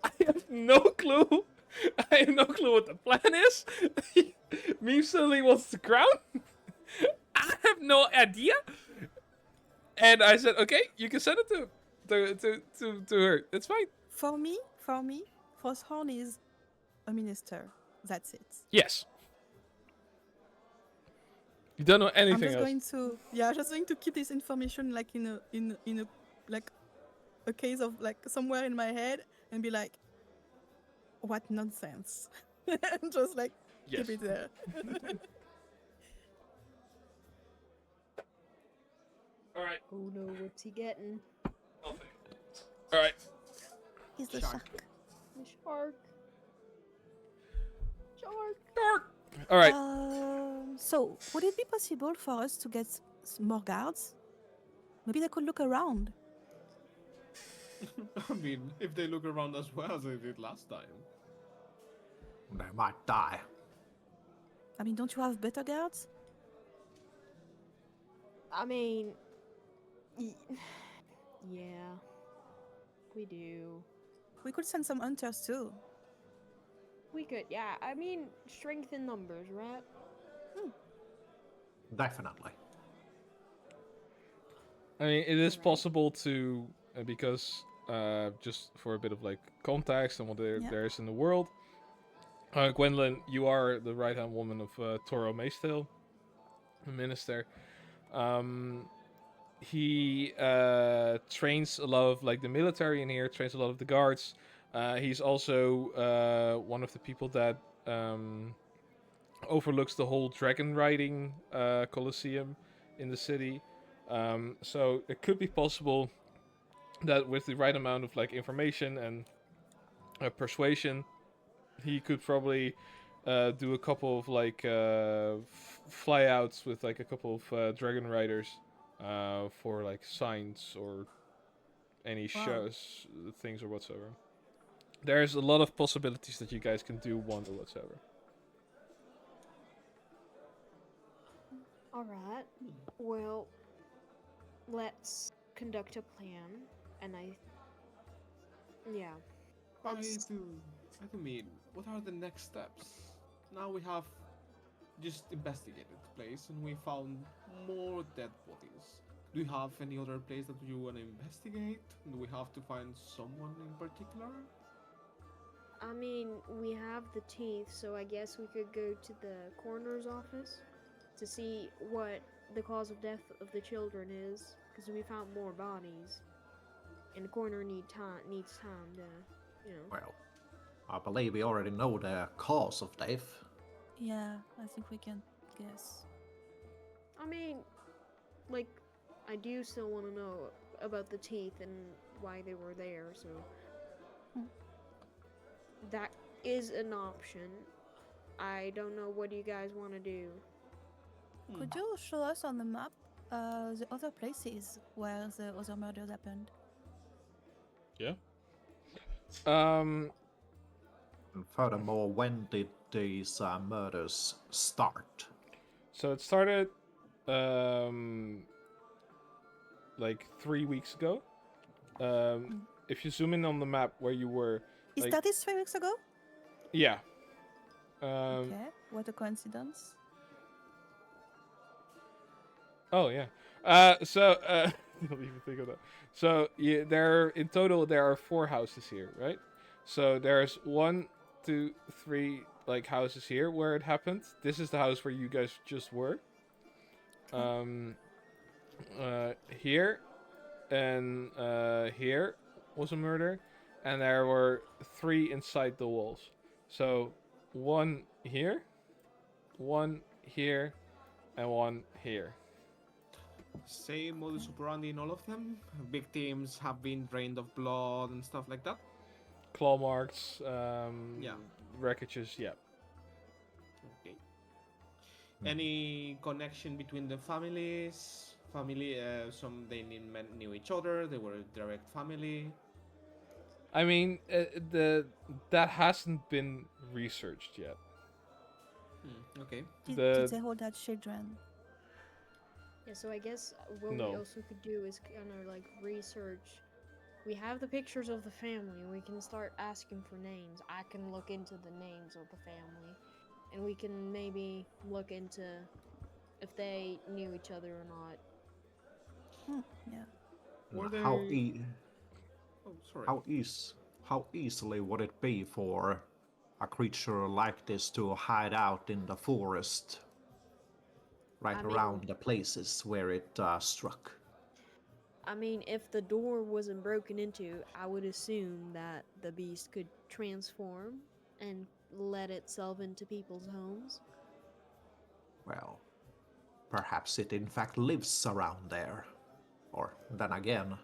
I have no clue. I have no clue what the plan is. Meme suddenly wants the crown. I have no idea. And I said, okay, you can send it to her. It's fine. For me, Frosthorn is a minister. That's it. Yes. You don't know I'm anything just else. going to just going to keep this information like in a like a case of like somewhere in my head and be like, what nonsense, and just like Yes. keep it there. All right. Oh no, what's he getting? Nothing. All right. He's the Shark. shark. The shark. Shark. Dark. All right. So would it be possible for us to get more guards? Maybe they could look around. I mean, if they look around as well as they did last time. They might die. I mean, don't you have better guards? I mean, yeah, we do. We could send some hunters too. We could, yeah. I mean, strength in numbers, right? Definitely. I mean, it is Alright. possible to because just for a bit of like context and what Yeah. there is in the world. Gwendolyn, you are the right-hand woman of Toro Maystale, the minister. He trains a lot of like the military in here, trains a lot of the guards. He's also one of the people that overlooks the whole dragon riding coliseum in the city. So it could be possible that with the right amount of like information and persuasion, he could probably do a couple of like flyouts with like a couple of dragon riders for like signs or any Wow. shows, things or whatsoever. There's a lot of possibilities that you guys can do one or whatsoever. Alright. Well, let's conduct a plan, and yeah. I Let's- do mean, what are the next steps? Now we have just investigated the place and we found more dead bodies. Do you have any other place that you want to investigate? Do we have to find someone in particular? I mean, we have the teeth, so I guess we could go to the coroner's office to see what the cause of death of the children is, because we found more bodies, and the coroner needs time to, you know. Well, I believe we already know the cause of death. Yeah, I think we can guess. I mean, like, I do still want to know about the teeth and why they were there, so Hmm. that is an option. I don't know what you guys want to do. Could you show us on the map the other places where the other murders happened? Yeah. Um. And furthermore, when did these murders start? So it started, um, like 3 weeks ago. If you zoom in on the map where you were, Is like, that 3 weeks ago? yeah. Okay, what a coincidence. Oh yeah. So don't even think of that. So yeah, in total there are 4 houses here, right? So there's 1, 2, 3 like houses here where it happened. This is the house where you guys just were. Um, here and here was a murder, and there were 3 inside the walls. So 1 here, 1 here, and 1 here. Same modus operandi in all of them. Victims have been drained of blood and stuff like that. Claw marks, Yeah. wreckages, yeah. Okay. Any connection between the families? Some knew each other. They were direct family. I mean, that hasn't been researched yet. Okay. Did they hold that children? Yeah, so I guess what No. we also could do is kind of like research. We have the pictures of the family. We can start asking for names. I can look into the names of the family, and we can maybe look into if they knew each other or not. Yeah. Were How they? Oh, sorry. how easily would it be for a creature like this to hide out in the forest, right I mean- around the places where it struck? I mean, if the door wasn't broken into, I would assume that the beast could transform and let itself into people's homes. Well, perhaps it in fact lives around there. Or then again,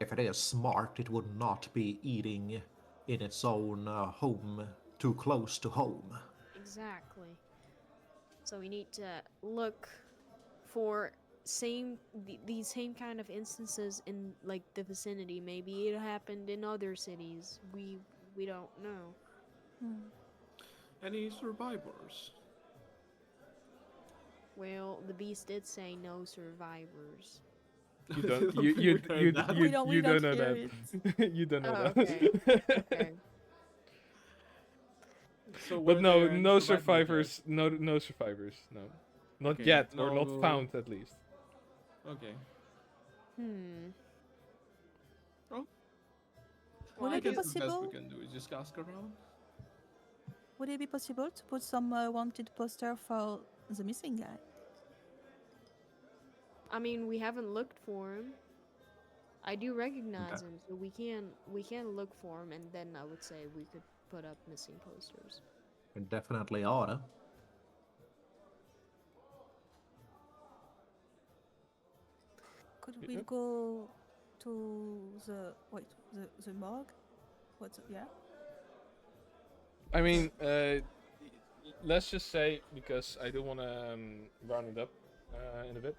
if it is smart, it would not be eating in its own home too close to home. Exactly. So we need to look for these same kind of instances in like the vicinity. Maybe it happened in other cities. We don't know. Any survivors? Well, the beast did say no survivors. You don't. We You heard that. We don't don't know hear that. You don't know Oh, that. okay. Okay. So But were no, there any no survivors survivors. No survivors. No, not Okay, yet, or not no- found at least. yet? Okay. Well, Would I it be guess the best we possible? can do is just ask around. Would it be possible to put some wanted poster for the missing guy? I mean, we haven't looked for him. I do recognize him, so we can look for him, and then I would say we could put up missing posters. It definitely oughta. Could we Yeah. go to the morgue? Yeah? I mean, let's just say, because I do want to round it up in a bit.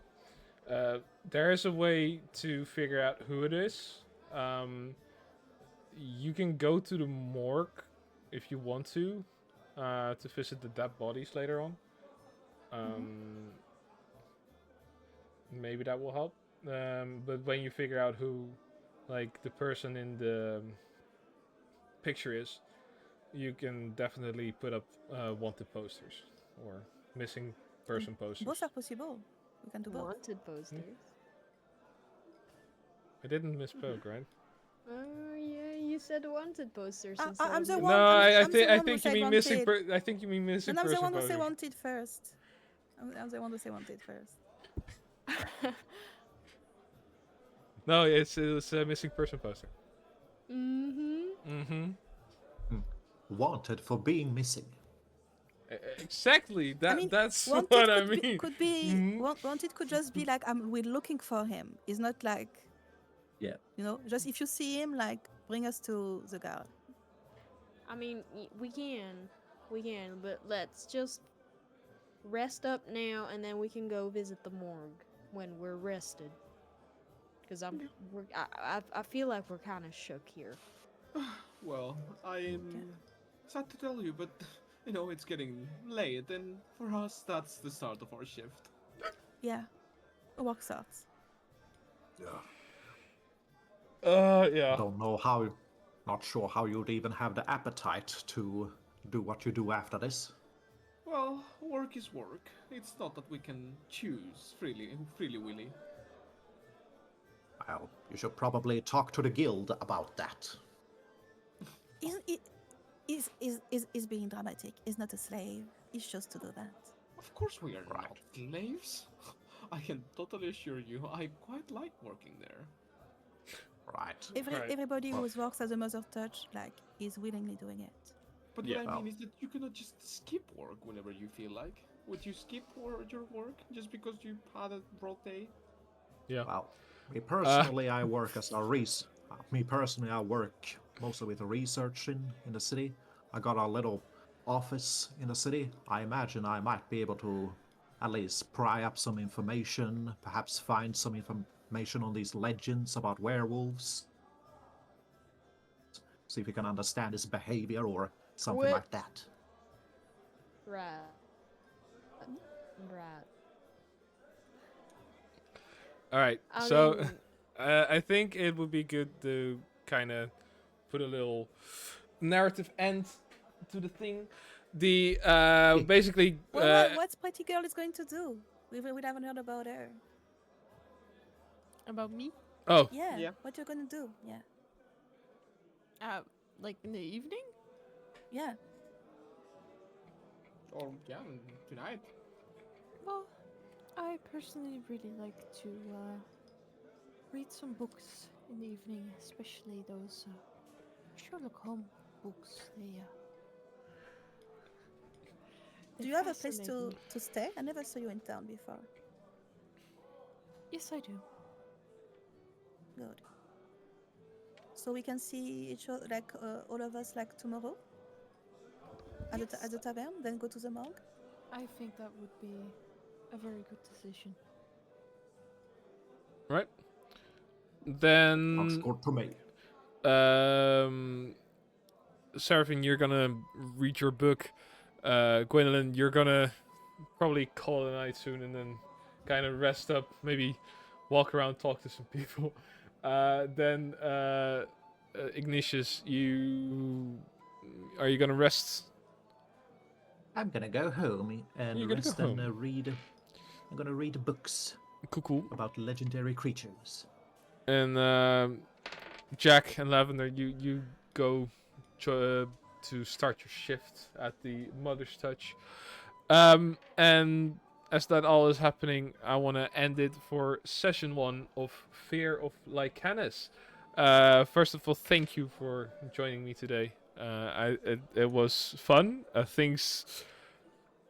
There is a way to figure out who it is. You can go to the morgue if you want to visit the dead bodies later on. Maybe that will help. But when you figure out who, like, the person in the picture is, you can definitely put up wanted posters or missing person posters. Both are possible. We can do both. Wanted posters. I didn't misspoke, right? Oh yeah, you said wanted posters. I'm the No, one. I I'm the one who think you said mean missing. wanted. I think you mean missing And I'm the person one who say posters. wanted first. I'm the one who say wanted first. No, it's a missing person poster. Mm-hmm. Wanted for being missing. Exactly. That's wanted what I could mean. Could be Mhm. wanted could just be like we're looking for him. It's not like Yeah. just if you see him, like bring us to the guard. I mean, we can. We can, but let's just rest up now, and then we can go visit the morgue when we're rested. Because I feel like we're kind of shook here. Well, I'm sad to tell you, but it's getting late, and for us, that's the start of our shift. Yeah. Work starts. Yeah. Don't know how, not sure how you'd even have the appetite to do what you do after this. Well, work is work. It's not that we can choose freely willy. Well, you should probably talk to the guild about that. Is being dramatic. Is not a slave. He's just to do that. Of course, we are Right. not slaves. I can totally assure you, I quite like working there. Right. Right. Everybody Well- who works as a mother touch, like, is willingly doing it. But Yeah. what I mean Well. is that you cannot just skip work whenever you feel like. Would you skip your work just because you had a broad day? Yeah. Well, me personally, I work as a Me personally, I work mostly with research in the city. I got a little office in the city. I imagine I might be able to at least pry up some information, perhaps find some information on these legends about werewolves. See if we can understand his behavior or something Quit. like that. Right. Right. All right. I So mean, I think it would be good to kind of put a little narrative end to the thing. The basically What's Pretty Girl is going to do? We haven't heard about her. About me? oh Yeah. Yeah. What you're gonna do? Yeah. Like in the evening? Yeah. Or yeah, tonight. Well, I personally really like to read some books in the evening, especially those Sherlock Holmes books. Do They you have a place fascinate me. to stay? I never saw you in town before. Yes, I do. Good. So we can see each other, like all of us, like tomorrow at Yes. the tavern, then go to the morgue. I think that would be a very good decision. right. Looks Then good to me. Seraphine, you're gonna read your book. Gwendolyn, you're gonna probably call it a night soon and then kind of rest up, maybe walk around, talk to some people. Then Ignatius, are you gonna rest? I'm gonna go home and You're gonna go rest and home. read. I'm gonna read books Cool. about legendary creatures. And Jack and Lavender, you go to start your shift at the Mother's Touch. And as that all is happening, I want to end it for session 1 of Fear of Lycannus. First of all, thank you for joining me today. It was fun.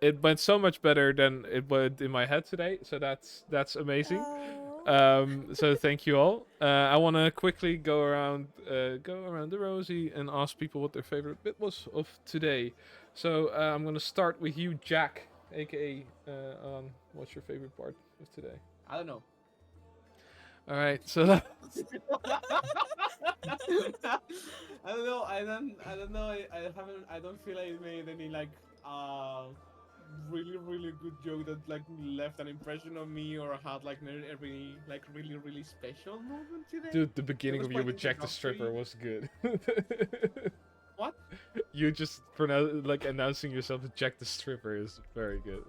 It went so much better than it went in my head today, so that's amazing. Oh. So thank you all. I want to quickly go around the rosy and ask people what their favorite bit was of today. So I'm gonna start with you, Jack, aka what's your favorite part of today? I don't know. All right, so I don't know. I don't know. I don't feel I made any like really good joke that like left an impression on me or had like every like really special moment today. dude, the beginning was of you quite with Jack the Stripper introductory. was good. What? You just announcing yourself as Jack the Stripper is very good.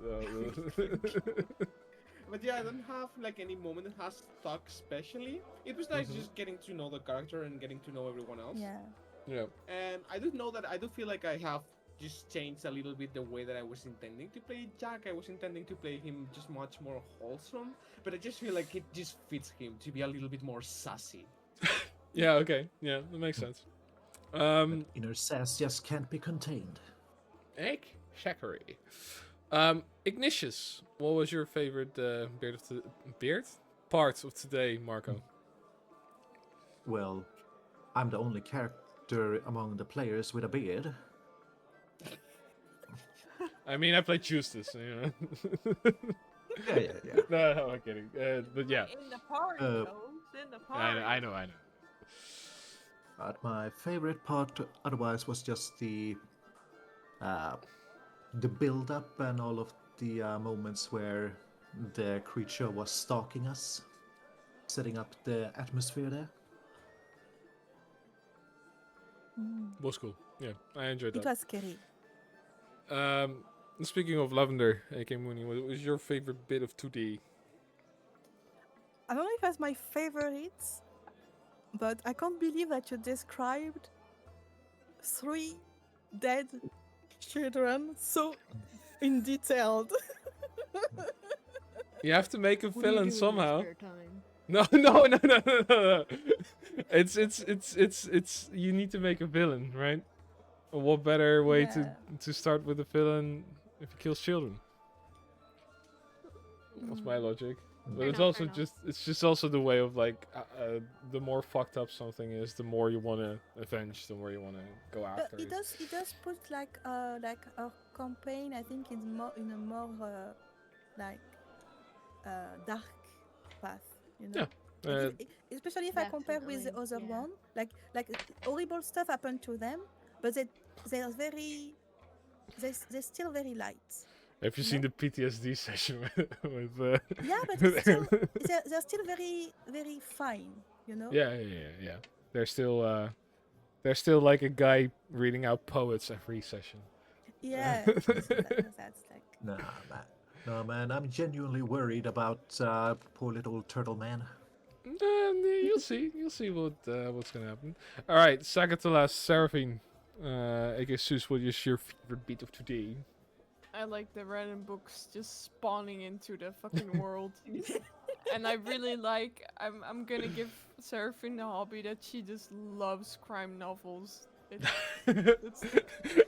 But yeah, I don't have like any moment that has stuck specially. It was nice just getting to know the character and getting to know everyone else. Yeah. Yeah. And I do know that I do feel like I have just changed a little bit the way that I was intending to play Jack. I was intending to play him just much more wholesome, but I just feel like it just fits him to be a little bit more sassy. Yeah. Okay. Yeah, that makes sense. Inner sass just can't be contained. Exactly. Ignatius, what was your favorite beard part of today, Marco? Well, I'm the only character among the players with a beard. I mean, I played Joost, you know. Yeah. No, I'm kidding. But yeah, In the park, Uh, though. It's in the park. I know. But my favorite part, otherwise, was just uh, the build up and all of the moments where the creature was stalking us, setting up the atmosphere there. Was cool. Yeah, I enjoyed It that. was scary. Speaking of Lavender, AK Mooney, what was your favorite bit of 2D? I don't know if that's my favorite, but I can't believe that you described 3 dead children so in detailed. You have to make a What do you do villain in your somehow. spare time? No. It's. You need to make a villain, right? What better way Yeah. to start with a villain if he kills children? That's my logic. But Fair it's enough, also fair enough. it's just also the way of like the more fucked up something is, the more you want to avenge, the more you want to go But after. it does put like our campaign, I think, in a more dark path, you know. Yeah. Especially if I compare with the Definitely, other yeah. one, like horrible stuff happened to them, but they're very they're still very light. Have you No. seen the PTSD session with Yeah, but it's still they're still very very fine, you know. yeah. They're still like a guy reading out poets every session. Yeah, that's like No, man, I'm genuinely worried about poor little turtle man. You'll see what's gonna happen. All right, second to last, Seraphine, aka Sus, what is your favorite beat of today? I like the random books just spawning into the fucking world. And I really like, I'm gonna give Seraphine the hobby that she just loves crime novels.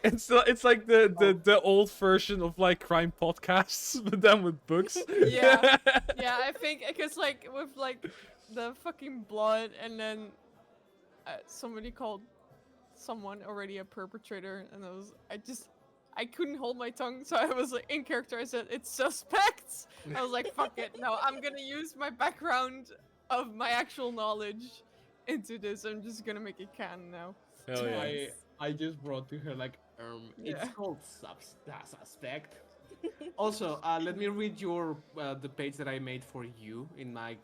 It's like the old version of like crime podcasts, but then with books. Yeah. Yeah, I think because like with like the fucking blood, and then somebody called someone already a perpetrator, and I couldn't hold my tongue, so I was like in character. I said it's suspects. I was like, fuck it, no, I'm gonna use my background of my actual knowledge into this. I'm just gonna make it canon now. Hell yeah. I just brought to her like Yeah. it's called suspect. Also, let me read your the page that I made for you in my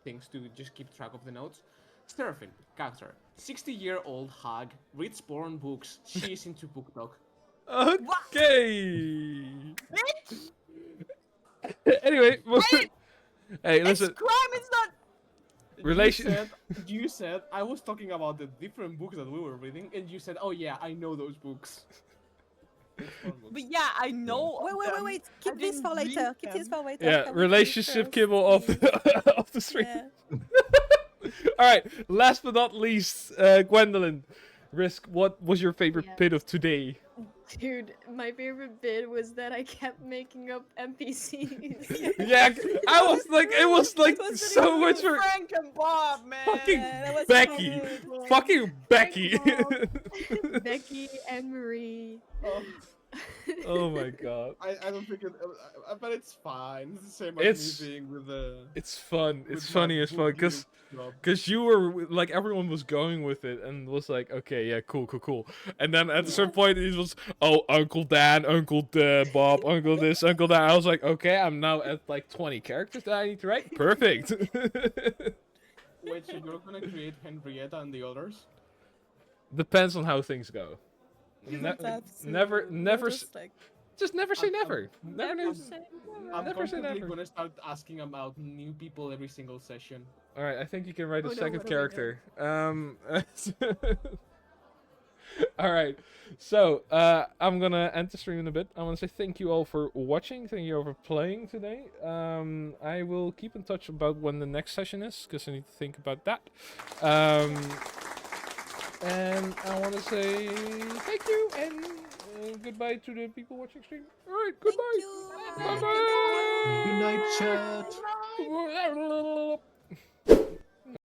things to just keep track of the notes. Seraphine, character, 60-year-old hag, reads porn books. She is into book talk. Okay. Anyway, hey, listen. It's crime. It's not. Relation. You said I was talking about the different books that we were reading, and you said, "Oh yeah, I know those books." But yeah, I know. Wait. Keep this didn't for read later. Keep this them. for later. Yeah, Can we relationship finish kibble first, off please? off the street. Yeah. All right, last but not least, Gwendolyn, Risk. What was your favorite Yes. bit of today? Dude, my favorite bit was that I kept making up NPCs. Yeah, I was like, it was like It was so really much good. for Frank and Bob, man. fucking Yeah, that was Becky, so good. fucking Becky. Becky and Marie. Oh my god. I don't think it, but it's fine. It's the same It's- as me being with the. It's fun. It's with my funny as fuck, book cause club. Because you were like, everyone was going with it and was like, okay, yeah, cool. And then at a certain point, it was, oh, Uncle Dan, Uncle Bob, Uncle this, Uncle that. I was like, okay, I'm now at like 20 characters that I need to write. Perfect. Wait, so you're gonna create Henrietta and the others? Depends on how things go. You Ne- don't have to. never, You're never, just like, just never say I'm- never. Never, Never never. say I'm Never say constantly never. gonna start asking about new people every single session. All right, I think you can write a Oh no, second what do we do? character. All right, so I'm gonna end the stream in a bit. I want to say thank you all for watching. Thank you all for playing today. I will keep in touch about when the next session is, because I need to think about that. And I want to say thank you and goodbye to the people watching stream. All right, thank goodbye. you. Bye bye. Good night, chat. Bye.